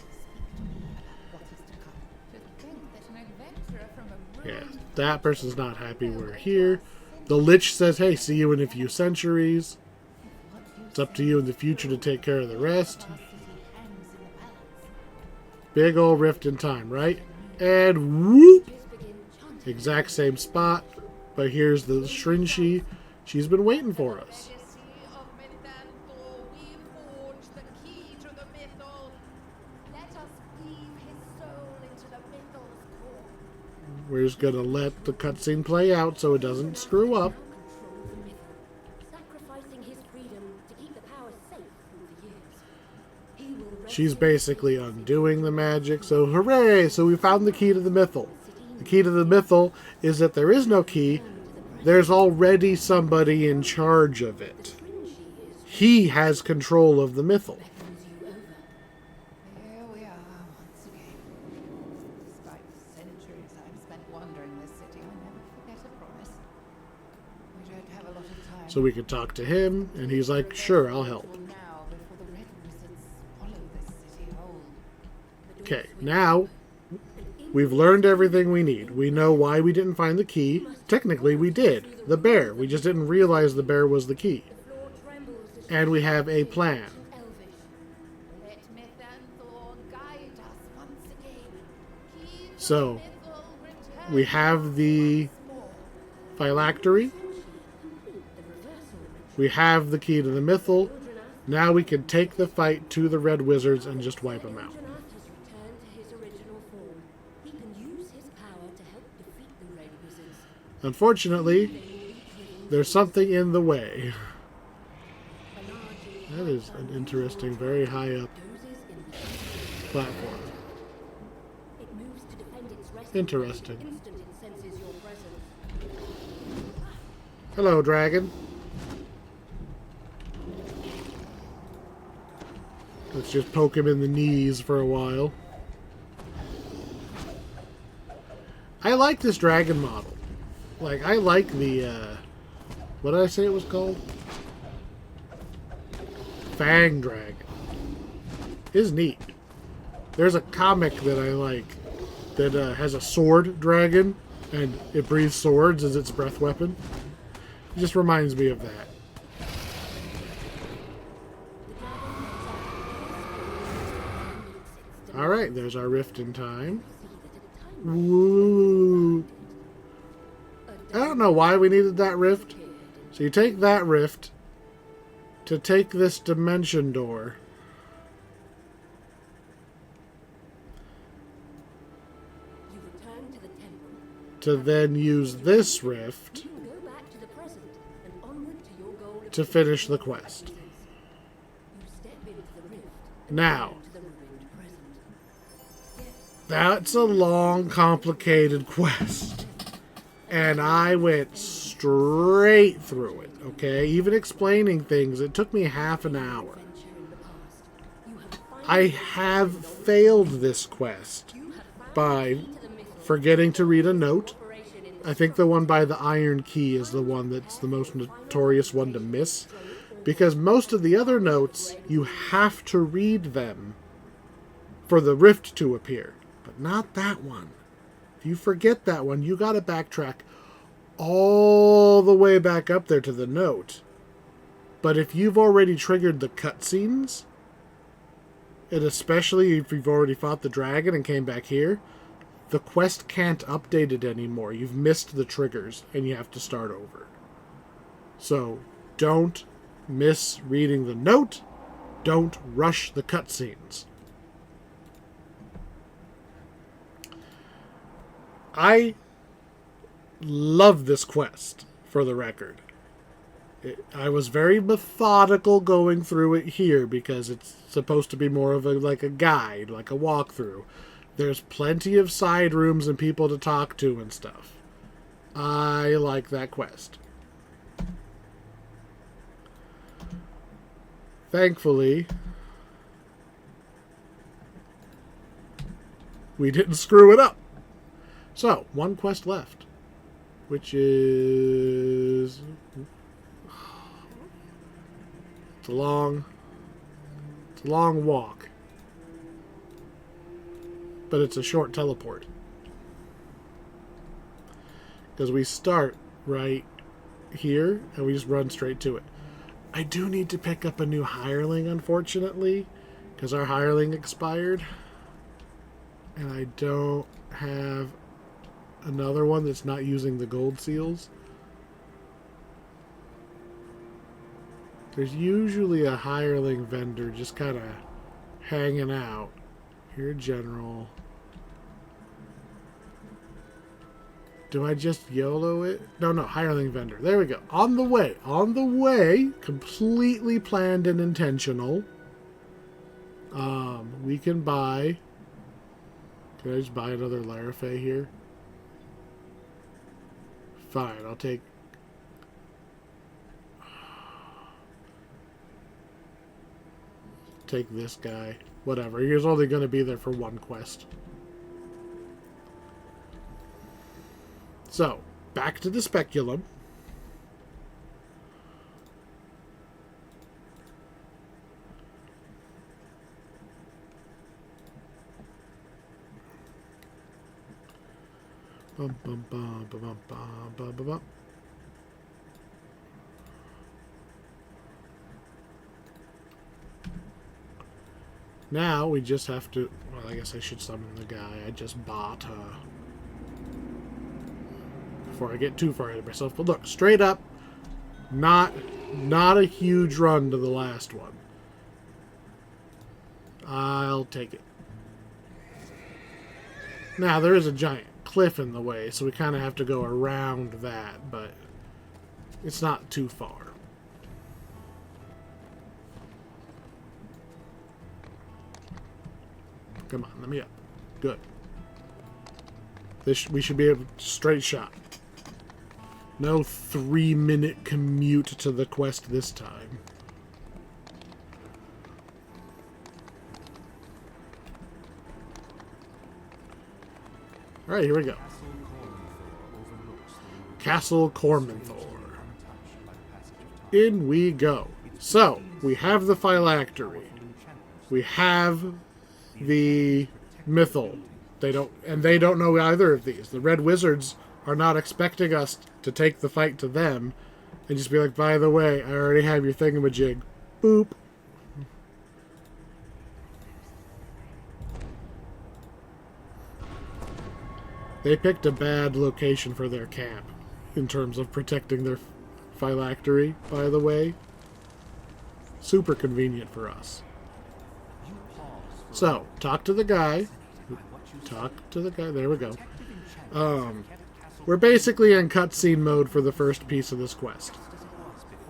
Speaker 5: to me about what is to come.
Speaker 3: To think that an adventurer from a
Speaker 1: Yeah,
Speaker 3: ruined
Speaker 1: that person's not happy we're here. The Lich says, hey, see you in a few centuries. It's up to you in the future to take care of the rest.
Speaker 5: Our city hangs in the balance.
Speaker 1: Big ol' rift in time, right? And whoop! Exact same spot. But here's the Shrinshi. She's been waiting for us.
Speaker 3: legacy of Mithanthor, we forge the key to the mythal. Let us weave his soul into the mythal's core.
Speaker 1: We're just gonna let the cutscene play out so it doesn't screw up.
Speaker 4: Control the mythal, sacrificing his freedom to keep the power safe through the years. He will
Speaker 1: She's basically undoing the magic, so hooray! So we found the key to the mythal. The key to the mythal is that there is no key. There's already somebody in charge of it. He has control of the mythal.
Speaker 5: Here we are once again. Despite the centuries I've spent wandering this city, I never forget a promise. We don't have a lot of time.
Speaker 1: So we could talk to him, and he's like, sure, I'll help.
Speaker 5: Now, before the red wizards swallow this city whole.
Speaker 1: Okay, now we've learned everything we need. We know why we didn't find the key. Technically, we did. The bear. We just didn't realize the bear was the key. And we have a plan.
Speaker 3: Let Mithanthor guide us once again. Key to
Speaker 1: So,
Speaker 3: the mythal, return
Speaker 1: we have the phylactery. We have the key to the mythal. Now we can take the fight to the red wizards and just wipe them out.
Speaker 4: Drannor has returned to his original form. He can use his power to help defeat the Red Wizards.
Speaker 1: Unfortunately, there's something in the way. That is an interesting, very high up
Speaker 4: Dozes in the
Speaker 1: platform.
Speaker 4: It moves to defend its rest.
Speaker 1: Interesting.
Speaker 4: The instant it senses your presence.
Speaker 1: Hello, dragon. Let's just poke him in the knees for a while. I like this dragon model. Like, I like the, what did I say it was called? Fang dragon. Is neat. There's a comic that I like that has a sword dragon, and it breathes swords as its breath weapon. It just reminds me of that. Alright, there's our rift in time. Woo! I don't know why we needed that rift. So you take that rift to take this dimension door.
Speaker 4: You return to the temple.
Speaker 1: To then use this rift
Speaker 4: You can go back to the present and onward to your goal of
Speaker 1: to finish the quest.
Speaker 4: You step into the rift
Speaker 1: Now,
Speaker 4: to the ruined present.
Speaker 1: that's a long, complicated quest. And I went straight through it, okay? Even explaining things, it took me half an hour.
Speaker 4: Adventure in the past. You have finally
Speaker 1: I have failed this quest by forgetting to read a note.
Speaker 4: operation in
Speaker 1: I think the one by the Iron Key is the one that's the most notorious one to miss. Because most of the other notes, you have to read them for the rift to appear. But not that one. If you forget that one, you gotta backtrack all the way back up there to the note. But if you've already triggered the cutscenes, and especially if you've already fought the dragon and came back here, the quest can't update it anymore. You've missed the triggers, and you have to start over. So, don't miss reading the note. Don't rush the cutscenes. I love this quest, for the record. I was very methodical going through it here because it's supposed to be more of a guide, like a walkthrough. There's plenty of side rooms and people to talk to and stuff. I like that quest. Thankfully, we didn't screw it up. So, one quest left, which is... It's a long walk. But it's a short teleport. Because we start right here, and we just run straight to it. I do need to pick up a new hireling, unfortunately, because our hireling expired. And I don't have another one that's not using the gold seals. There's usually a hireling vendor just kind of hanging out. Here, General. Do I just YOLO it? No, hireling vendor. There we go. On the way. Completely planned and intentional. We can buy... Can I just buy another Larafay here? Fine, I'll take... Take this guy. Whatever. He was only going to be there for one quest. So, back to the speculum. Bum, bum, bum, bum, bum, bum, bum, bum, bum. Now we just have to... Well, I guess I should summon the guy I just bought. Before I get too far ahead of myself. But look, straight up, not a huge run to the last one. I'll take it. Now, there is a giant cliff in the way, so we kind of have to go around that, but it's not too far. Come on, let me up. Good. We should be able to straight shot. No 3-minute commute to the quest this time. Alright, here we go. Castle Cormanthor. In we go. So, we have the phylactery. We have the mythal. They don't know either of these. The Red Wizards are not expecting us to take the fight to them and just be like, by the way, I already have your thingamajig. Boop. They picked a bad location for their camp in terms of protecting their phylactery, by the way. Super convenient for us. So, talk to the guy. There we go. We're basically in cutscene mode for the first piece of this quest.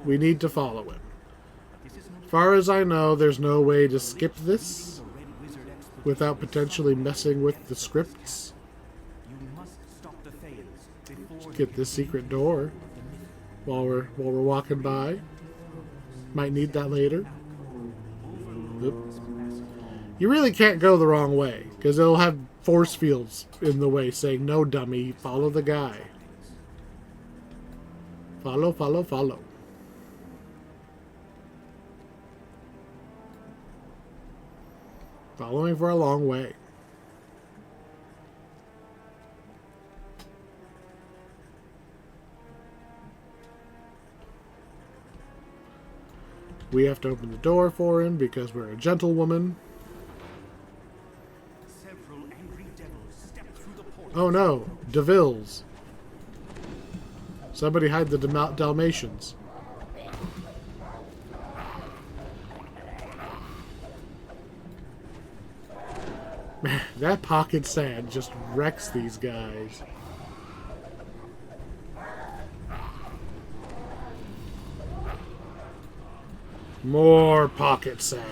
Speaker 1: We need to follow him. As far as I know, there's no way to skip this without potentially messing with the scripts. Get this secret door while we're walking by. Might need that later. Oop. You really can't go the wrong way, because it'll have force fields in the way saying, no, dummy, follow the guy. Follow, follow, follow. Following for a long way. We have to open the door for him because we're a gentlewoman. Oh no, Devils. Somebody hide the Dalmatians. Man, that pocket sand just wrecks these guys. More pocket sand.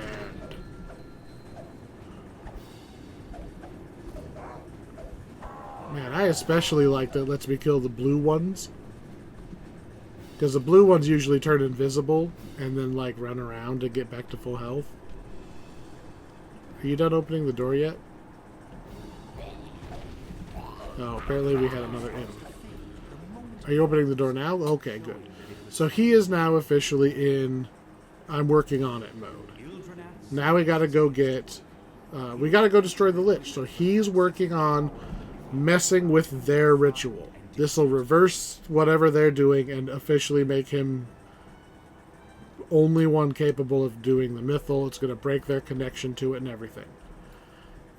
Speaker 1: Man, I especially like that it lets me kill the blue ones. Because the blue ones usually turn invisible and then, like, run around to get back to full health. Are you done opening the door yet? Oh, apparently we had another imp. Are you opening the door now? Okay, good. So he is now officially in I'm working on it mode. Now we gotta go get... we gotta go destroy the Lich. So he's working on messing with their ritual. This will reverse whatever they're doing and officially make him only one capable of doing the mythal. It's going to break their connection to it and everything.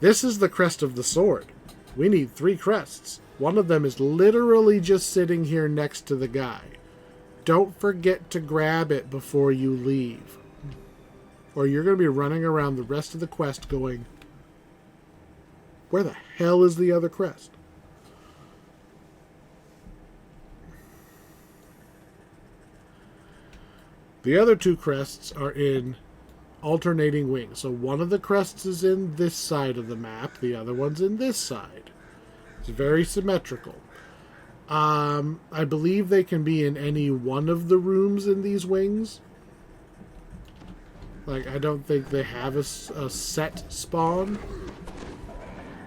Speaker 1: This is the crest of the sword. We need 3 crests. One of them is literally just sitting here next to the guy. Don't forget to grab it before you leave. Or you're going to be running around the rest of the quest going, where the hell is the other crest? The other 2 crests are in alternating wings. So one of the crests is in this side of the map, the other one's in this side. It's very symmetrical. I believe they can be in any one of the rooms in these wings. Like, I don't think they have a set spawn.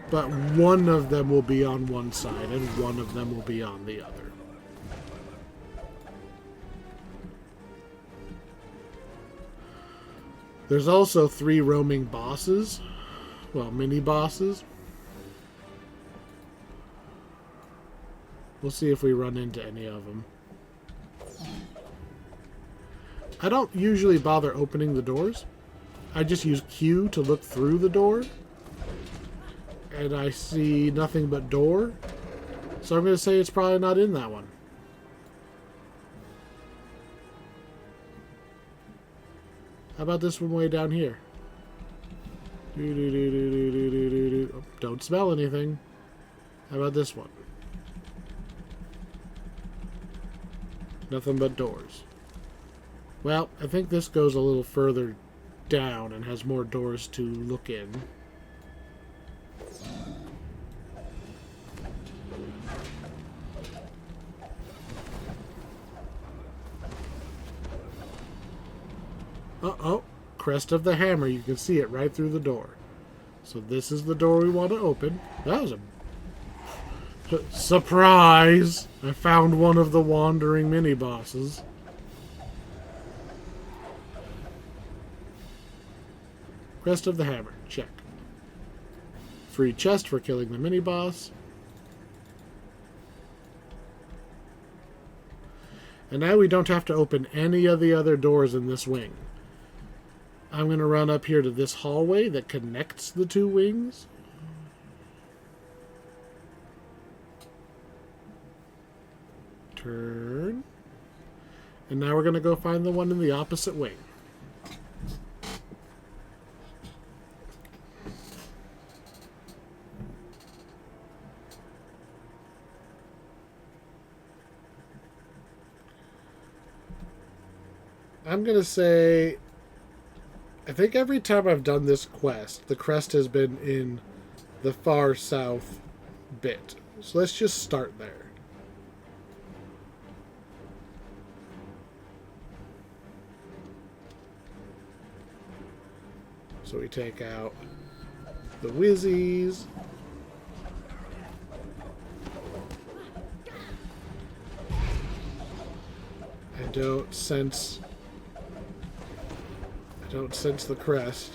Speaker 1: But one of them will be on one side and one of them will be on the other. There's also 3 roaming bosses. Well, mini bosses. We'll see if we run into any of them. I don't usually bother opening the doors. I just use Q to look through the door. And I see nothing but door. So I'm going to say it's probably not in that one. How about this one way down here? Oh, don't smell anything. How about this one? Nothing but doors. Well, I think this goes a little further down and has more doors to look in. Uh-oh. Crest of the hammer. You can see it right through the door. So this is the door we want to open. That was a... surprise! I found one of the wandering mini-bosses. Crest of the hammer. Check. Free chest for killing the mini-boss. And now we don't have to open any of the other doors in this wing. I'm going to run up here to this hallway that connects the 2 wings. Turn. And now we're going to go find the one in the opposite wing. I'm going to say... I think every time I've done this quest, the crest has been in the far south bit. So let's just start there. So we take out the whizzies. I don't sense the crest.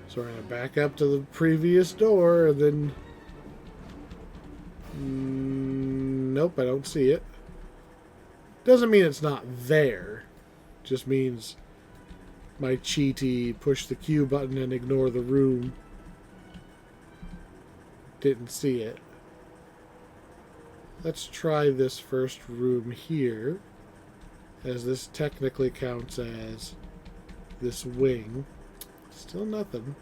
Speaker 1: So we're going to back up to the previous door and then... nope, I don't see it. Doesn't mean it's not there. Just means my cheaty push the Q button and ignore the room. Didn't see it. Let's try this first room here, as this technically counts as this wing. Still nothing.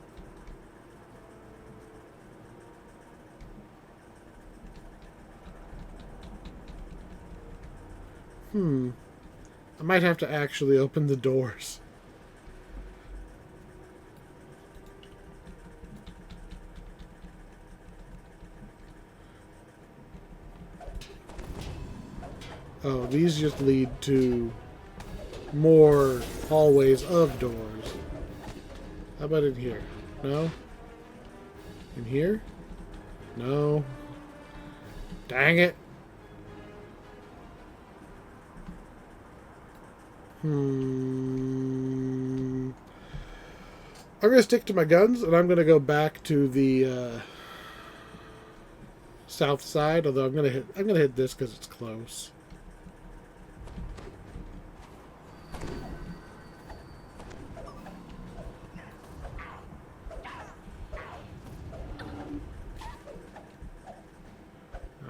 Speaker 1: I might have to actually open the doors. Oh, these just lead to more hallways of doors. How about in here? No? In here? No. Dang it. I'm gonna stick to my guns, and I'm gonna go back to the south side. Although I'm gonna hit this because it's close.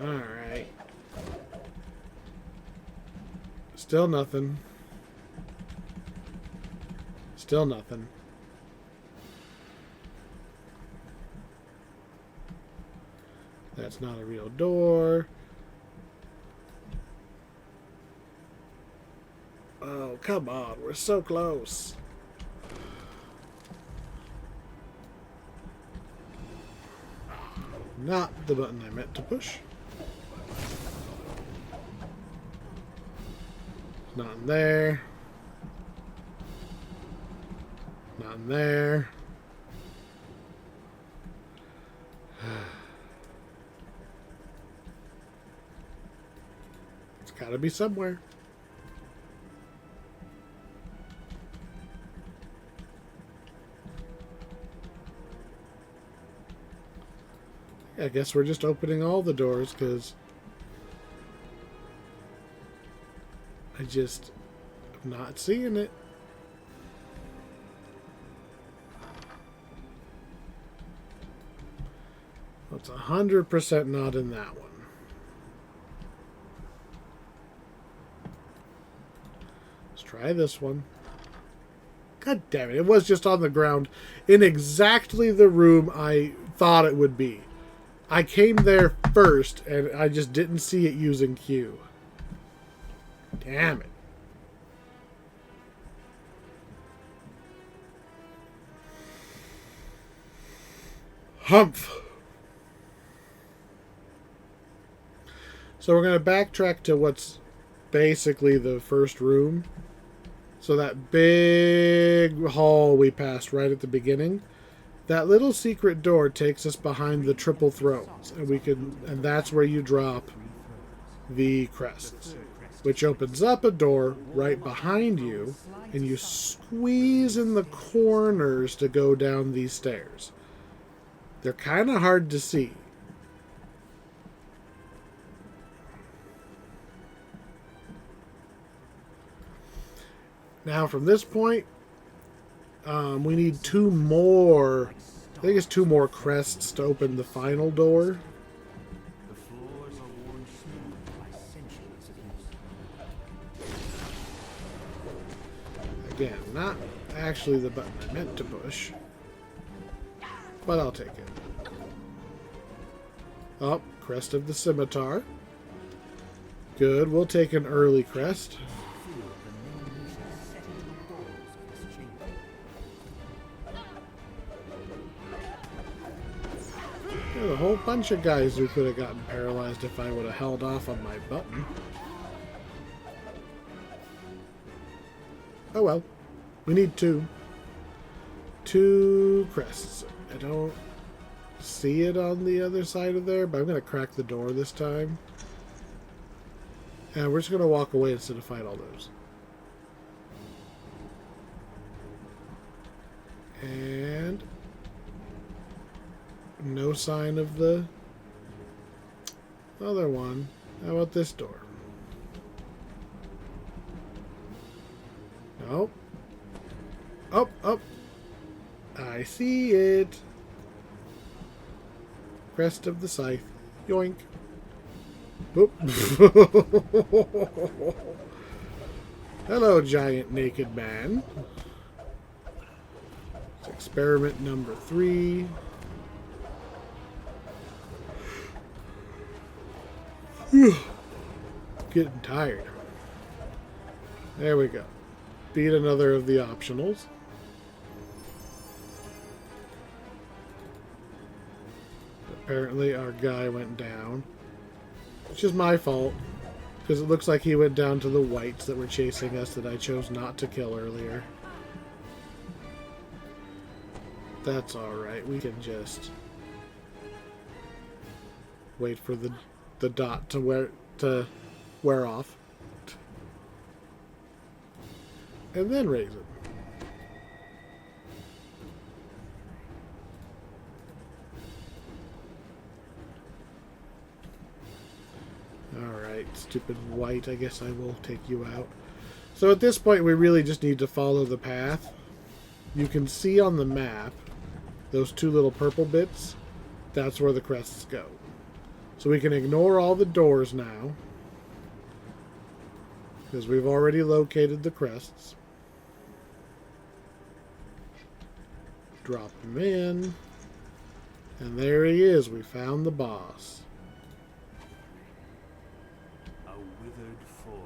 Speaker 1: All right. Still nothing. Still nothing. That's not a real door. Oh, come on. We're so close. Not the button I meant to push. Not in there. Not in there. It's gotta be somewhere. I guess we're just opening all the doors because I just am not seeing it. Well, it's 100% not in that one. Let's try this one. God damn it. It was just on the ground in exactly the room I thought it would be. I came there first and I just didn't see it using Q. Damn it. Humph. So we're going to backtrack to what's basically the first room. So that big hall we passed right at the beginning, that little secret door takes us behind the triple thrones, and that's where you drop the crests, which opens up a door right behind you, and you squeeze in the corners to go down these stairs. They're kind of hard to see. Now, from this point, we need two more. I think it's two more crests to open the final door.
Speaker 2: The floors are worn smooth by centuries of use.
Speaker 1: Again, not actually the button I meant to push, but I'll take it. Oh, crest of the scimitar. Good, we'll take an early crest. There's a whole bunch of guys who could have gotten paralyzed if I would have held off on my button. Oh well. We need two. Two crests. I don't see it on the other side of there, but I'm going to crack the door this time. And we're just going to walk away instead of fight all those. And no sign of the other one. How about this door? Nope. Up, up. I see it. Crest of the scythe. Yoink. Boop. Hello, giant naked man. It's experiment number 3. Getting tired. There we go. Beat another of the optionals. Apparently our guy went down. Which is my fault. Because it looks like he went down to the whites that were chasing us that I chose not to kill earlier. That's alright. We can just wait for the dot to wear off. And then raise it. Alright, stupid white, I guess I will take you out. So at this point we really just need to follow the path. You can see on the map those two little purple bits. That's where the crests go. So we can ignore all the doors now, because we've already located the crests. Drop him in. And there he is. We found the boss.
Speaker 2: A withered form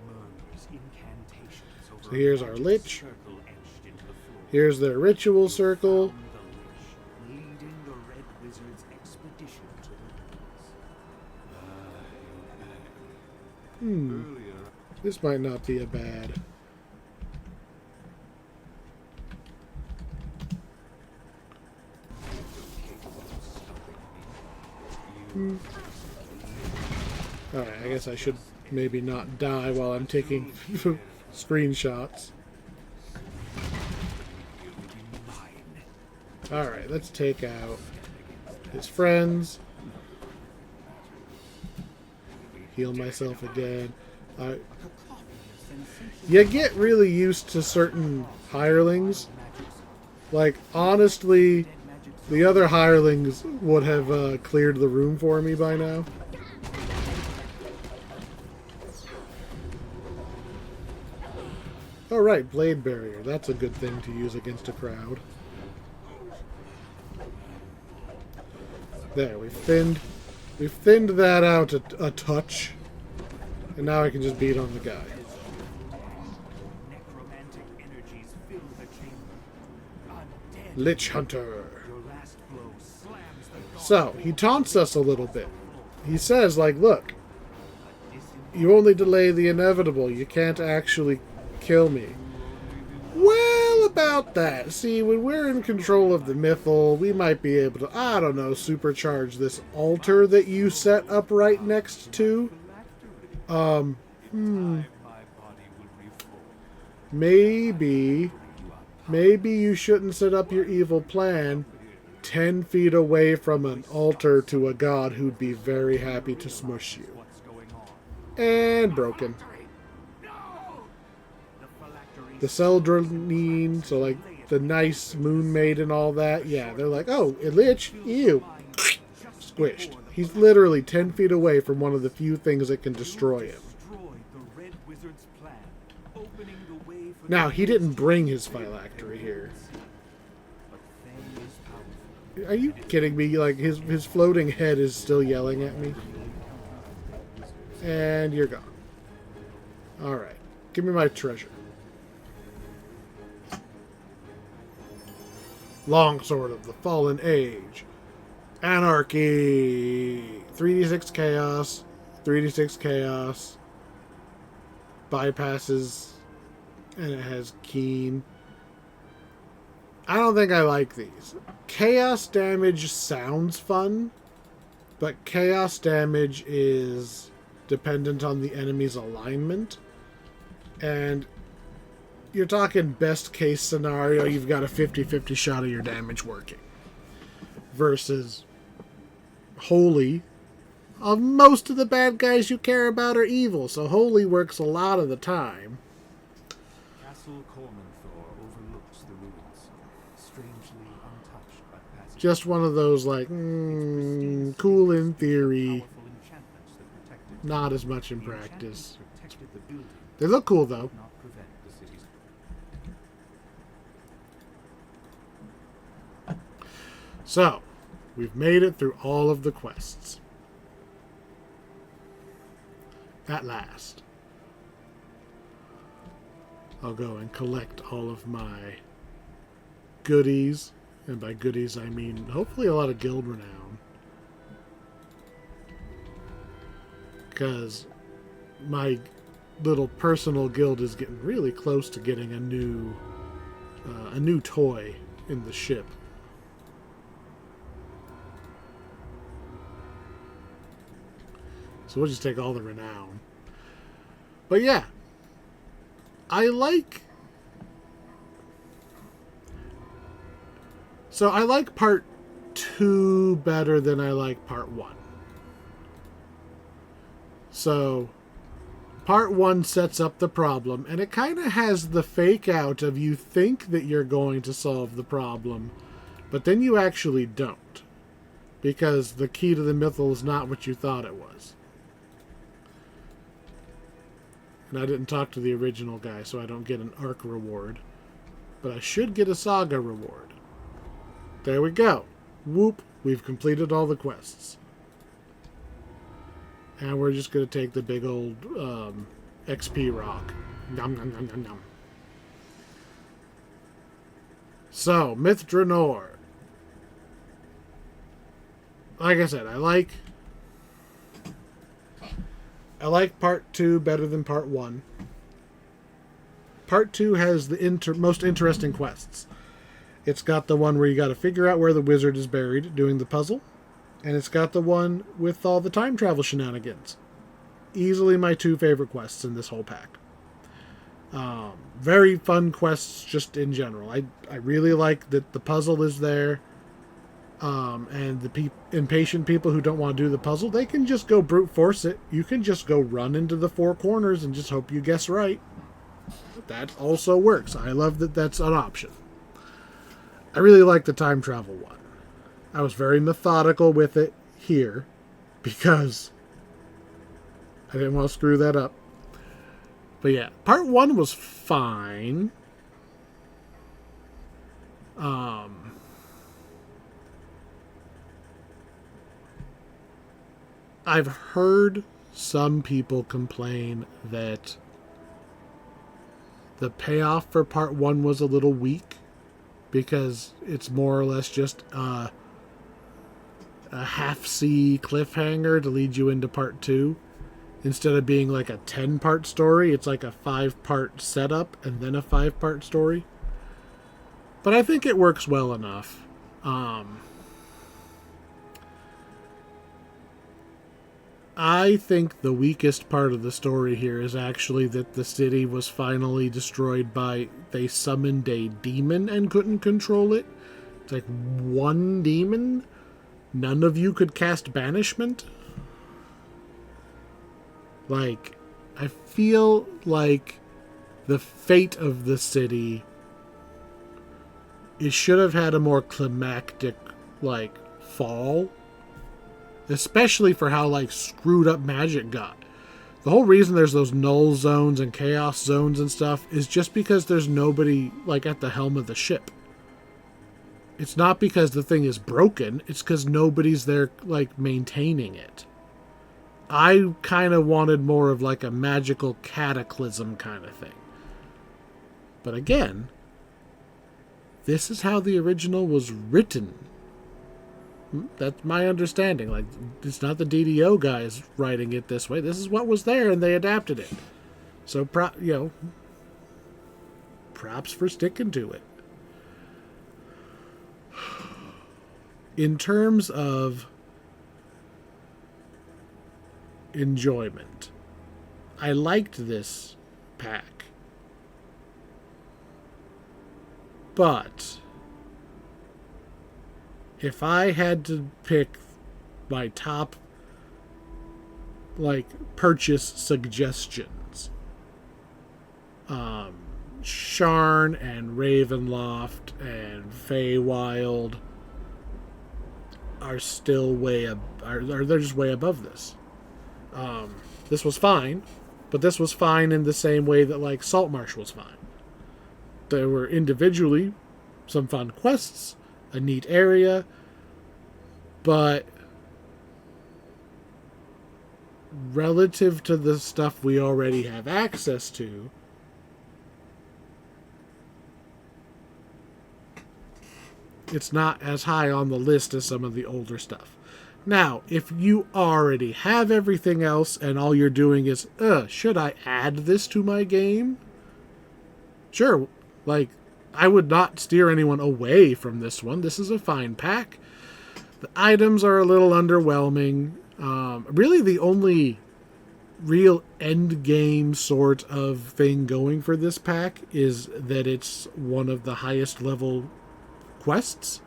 Speaker 2: murmurs incantations over
Speaker 1: So here's
Speaker 2: a
Speaker 1: our
Speaker 2: magic
Speaker 1: lich.
Speaker 2: circle etched into the floor.
Speaker 1: Here's their ritual circle.
Speaker 2: Found the lich, leading the Red Wizard's expedition to the ruins.
Speaker 1: Earlier. This might not be a bad. Alright, I guess I should maybe not die while I'm taking screenshots. Alright, let's take out his friends. Heal myself again. You get really used to certain hirelings. Like, honestly, the other hirelings would have cleared the room for me by now. Alright, Blade Barrier. That's a good thing to use against a crowd. There, we've thinned that out a touch. And now I can just beat on the guy.
Speaker 2: Necromantic energies fill the chamber. Undead.
Speaker 1: Lich Hunter.
Speaker 2: Your last blow slams the
Speaker 1: So, he taunts us a little bit. He says, like, look, you only delay the inevitable. You can't actually kill me. Well, about that. See, when we're in control of the mythal, we might be able to, I don't know, supercharge this altar that you set up right next to. Maybe you shouldn't set up your evil plan 10 feet away from an altar to a god who'd be very happy to smush you. And broken. The Seldranine, so like the nice moon maid and all that, yeah, they're like, oh, a lich, ew. Squished. He's literally 10 feet away from one of the few things that can destroy him. Now, he didn't bring his phylactery here. Are you kidding me? Like, his floating head is still yelling at me. And you're gone. Alright. Give me my treasure. Longsword of the Fallen Age. Anarchy. 3d6 chaos. 3d6 chaos. Bypasses. And it has keen. I don't think I like these. Chaos damage sounds fun, but chaos damage is dependent on the enemy's alignment. And you're talking best case scenario, you've got a 50-50 shot of your damage working. Versus holy. Most of the bad guys you care about are evil, so holy works a lot of the time.
Speaker 2: Castle Cormanthor overlooks the ruins, strangely untouched by passing.
Speaker 1: Just one of those, like, cool in theory,
Speaker 2: Powerful enchantments that protected
Speaker 1: not as much in
Speaker 2: the
Speaker 1: practice.
Speaker 2: enchantments protected the building,
Speaker 1: They look cool, though.
Speaker 2: did not prevent the city's.
Speaker 1: So, we've made it through all of the quests. At last. I'll go and collect all of my goodies. And by goodies, I mean hopefully a lot of guild renown. Because my little personal guild is getting really close to getting a new toy in the ship. So we'll just take all the renown. But yeah, I like part 2 better than I like part 1. So part 1 sets up the problem, and it kind of has the fake out of you think that you're going to solve the problem, but then you actually don't, because the key to the mythal is not what you thought it was. And I didn't talk to the original guy, so I don't get an arc reward, but I should get a saga reward. There we go. Whoop, we've completed all the quests. And we're just going to take the big old XP rock. Nom, nom, nom, nom, nom. So, Myth Drannor. Like I said, I like part 2 better than part 1. Part 2 has the most interesting quests. It's got the one where you got to figure out where the wizard is buried doing the puzzle. And it's got the one with all the time travel shenanigans. Easily my 2 favorite quests in this whole pack. Very fun quests just in general. I really like that the puzzle is there. And the impatient people who don't want to do the puzzle, they can just go brute force it. You can just go run into the 4 corners and just hope you guess right. That also works. I love that that's an option. I really like the time travel one. I was very methodical with it here because I didn't want to screw that up. But yeah, part 1 was fine. I've heard some people complain that the payoff for part 1 was a little weak because it's more or less just a half-C cliffhanger to lead you into part 2. Instead of being like a 10-part story, it's like a 5-part setup and then a 5-part story. But I think it works well enough. I think the weakest part of the story here is actually that the city was finally destroyed by... They summoned a demon and couldn't control it. It's like one demon? None of you could cast banishment? Like, I feel like the fate of the city... It should have had a more climactic, like, fall. Especially for how, like, screwed up magic got. The whole reason there's those null zones and chaos zones and stuff is just because there's nobody, like, at the helm of the ship. It's not because the thing is broken. It's because nobody's there, like, maintaining it. I kind of wanted more of, like, a magical cataclysm kind of thing. But again, this is how the original was written. That's my understanding. Like, it's not the DDO guys writing it this way. This is what was there, and they adapted it. So, props for sticking to it. In terms of enjoyment, I liked this pack. But if I had to pick my top, like, purchase suggestions, Sharn and Ravenloft and Feywild are still they're just way above this. This was fine, but this was fine in the same way that, like, Saltmarsh was fine. There were individually some fun quests, a neat area, but relative to the stuff we already have access to, it's not as high on the list as some of the older stuff. Now, if you already have everything else and all you're doing is, should I add this to my game? Sure, like, I would not steer anyone away from this one. This is a fine pack. The items are a little underwhelming. Really, the only real end game sort of thing going for this pack is that it's one of the highest level quests.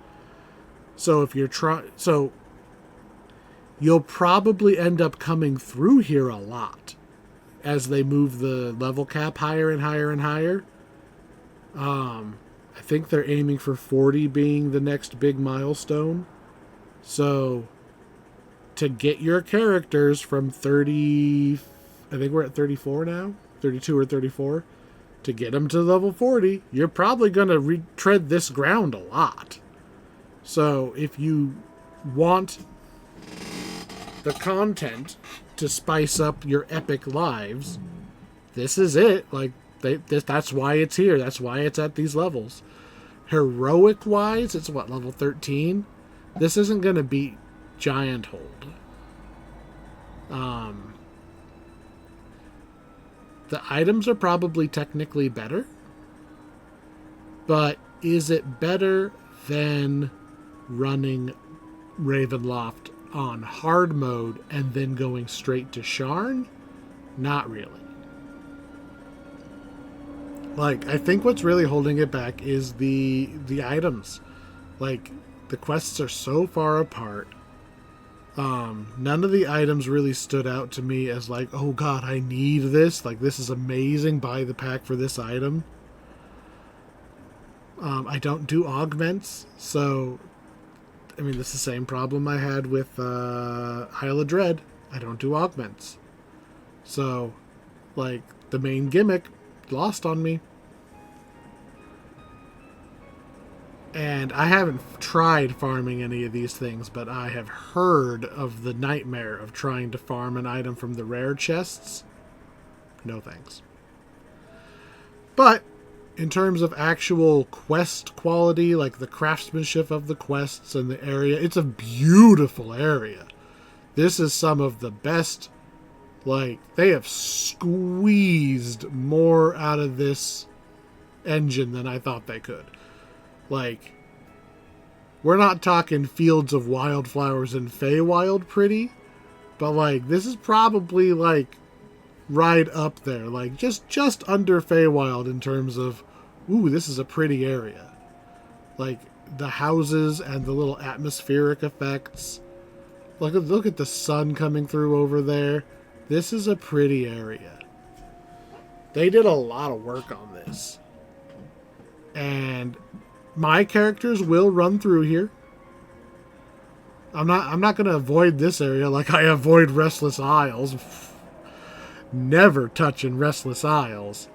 Speaker 1: So if you're you'll probably end up coming through here a lot as they move the level cap higher and higher and higher. I think they're aiming for 40 being the next big milestone. So to get your characters from 30, I think we're at 34 now, 32 or 34, to get them to level 40, you're probably going to retread this ground a lot. So if you want the content to spice up your epic lives, this is it. Like, that's why it's here. That's why it's at these levels. Heroic wise, it's what, level 13? This isn't going to beat Giant Hold. The items are probably technically better, but is it better than running Ravenloft on hard mode and then going straight to Sharn? Not really. Like, I think what's really holding it back is the items. Like, the quests are so far apart. None of the items really stood out to me as like, oh god, I need this. Like, this is amazing. Buy the pack for this item. I don't do augments, so I mean, this is the same problem I had with Isle of Dread. I don't do augments. So, like, the main gimmick lost on me. And I haven't tried farming any of these things, but I have heard of the nightmare of trying to farm an item from the rare chests. No thanks. But in terms of actual quest quality, like the craftsmanship of the quests and the area, it's a beautiful area. This is some of the best. Like, they have squeezed more out of this engine than I thought they could. Like, we're not talking Fields of Wildflowers and Feywild pretty, but like, this is probably like right up there, like just under Feywild in terms of, ooh, this is a pretty area. Like, the houses and the little atmospheric effects. Look at the sun coming through over there. This is a pretty area. They did a lot of work on this. And my characters will run through here. I'm not going to avoid this area like I avoid Restless Isles. Never touching Restless Isles.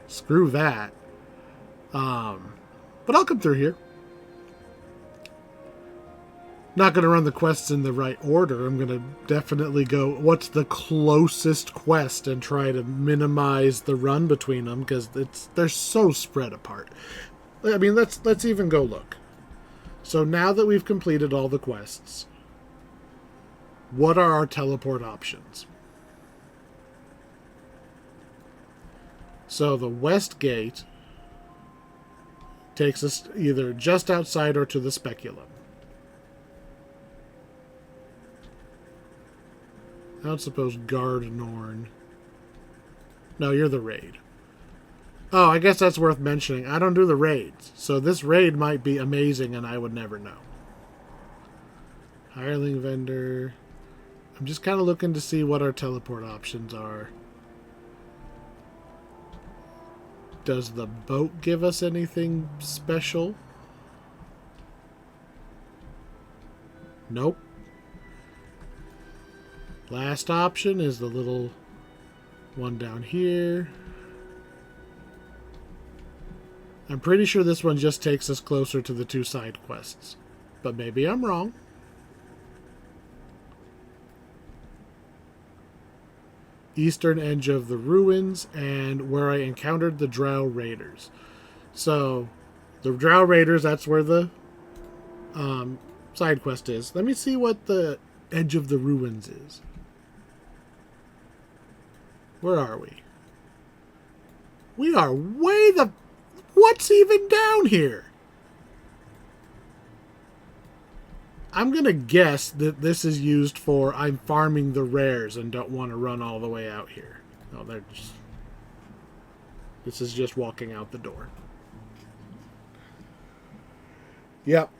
Speaker 1: Screw that. But I'll come through here. Not going to run the quests in the right order. I'm going to definitely go, what's the closest quest, and try to minimize the run between them, because they're so spread apart. I mean, let's even go look. So now that we've completed all the quests, what are our teleport options? So the west gate takes us either just outside or to the speculum. I don't suppose Drannor. No, you're the raid. Oh, I guess that's worth mentioning. I don't do the raids, so this raid might be amazing and I would never know. Hireling vendor. I'm just kind of looking to see what our teleport options are. Does the boat give us anything special? Nope. Last option is the little one down here. I'm pretty sure this one just takes us closer to the two side quests, but maybe I'm wrong. Eastern edge of the ruins, and where I encountered the Drow Raiders. So, the Drow Raiders, that's where the side quest is. Let me see what the Edge of the Ruins is. Where are we? We are way the... What's even down here? I'm going to guess that this is used for I'm farming the rares and don't want to run all the way out here. No, they're just... This is just walking out the door. Yep.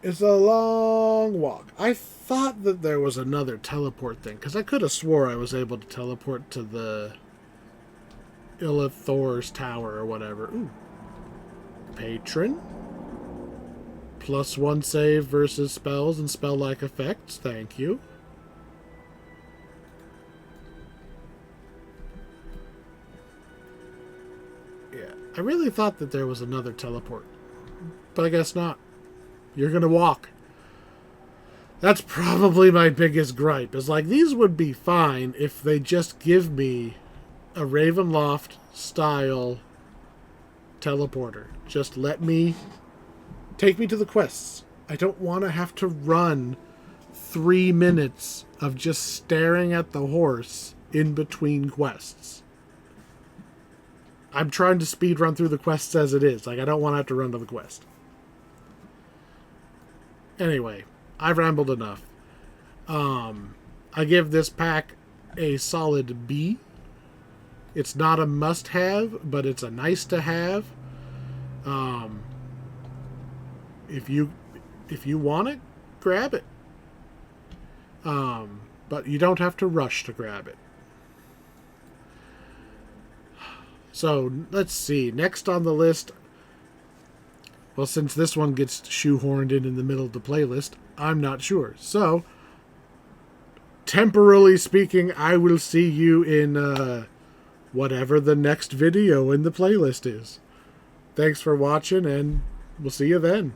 Speaker 1: It's a long walk. I thought that there was another teleport thing, because I could have swore I was able to teleport to the Thor's tower or whatever. Ooh. Patron. +1 save versus spells and spell-like effects. Thank you. Yeah, I really thought that there was another teleport, but I guess not. You're gonna walk. That's probably my biggest gripe. Is like, these would be fine if they just give me a Ravenloft style teleporter. Just let me take me to the quests. I don't want to have to run 3 minutes of just staring at the horse in between quests. I'm trying to speed run through the quests as it is. Like, I don't want to have to run to the quest. Anyway, I've rambled enough. I give this pack a solid B. It's not a must-have, but it's a nice-to-have. If you want it, grab it. But you don't have to rush to grab it. So, let's see. Next on the list... Well, since this one gets shoehorned in the middle of the playlist, I'm not sure. So, temporarily speaking, I will see you in whatever the next video in the playlist is. Thanks for watching, and we'll see you then.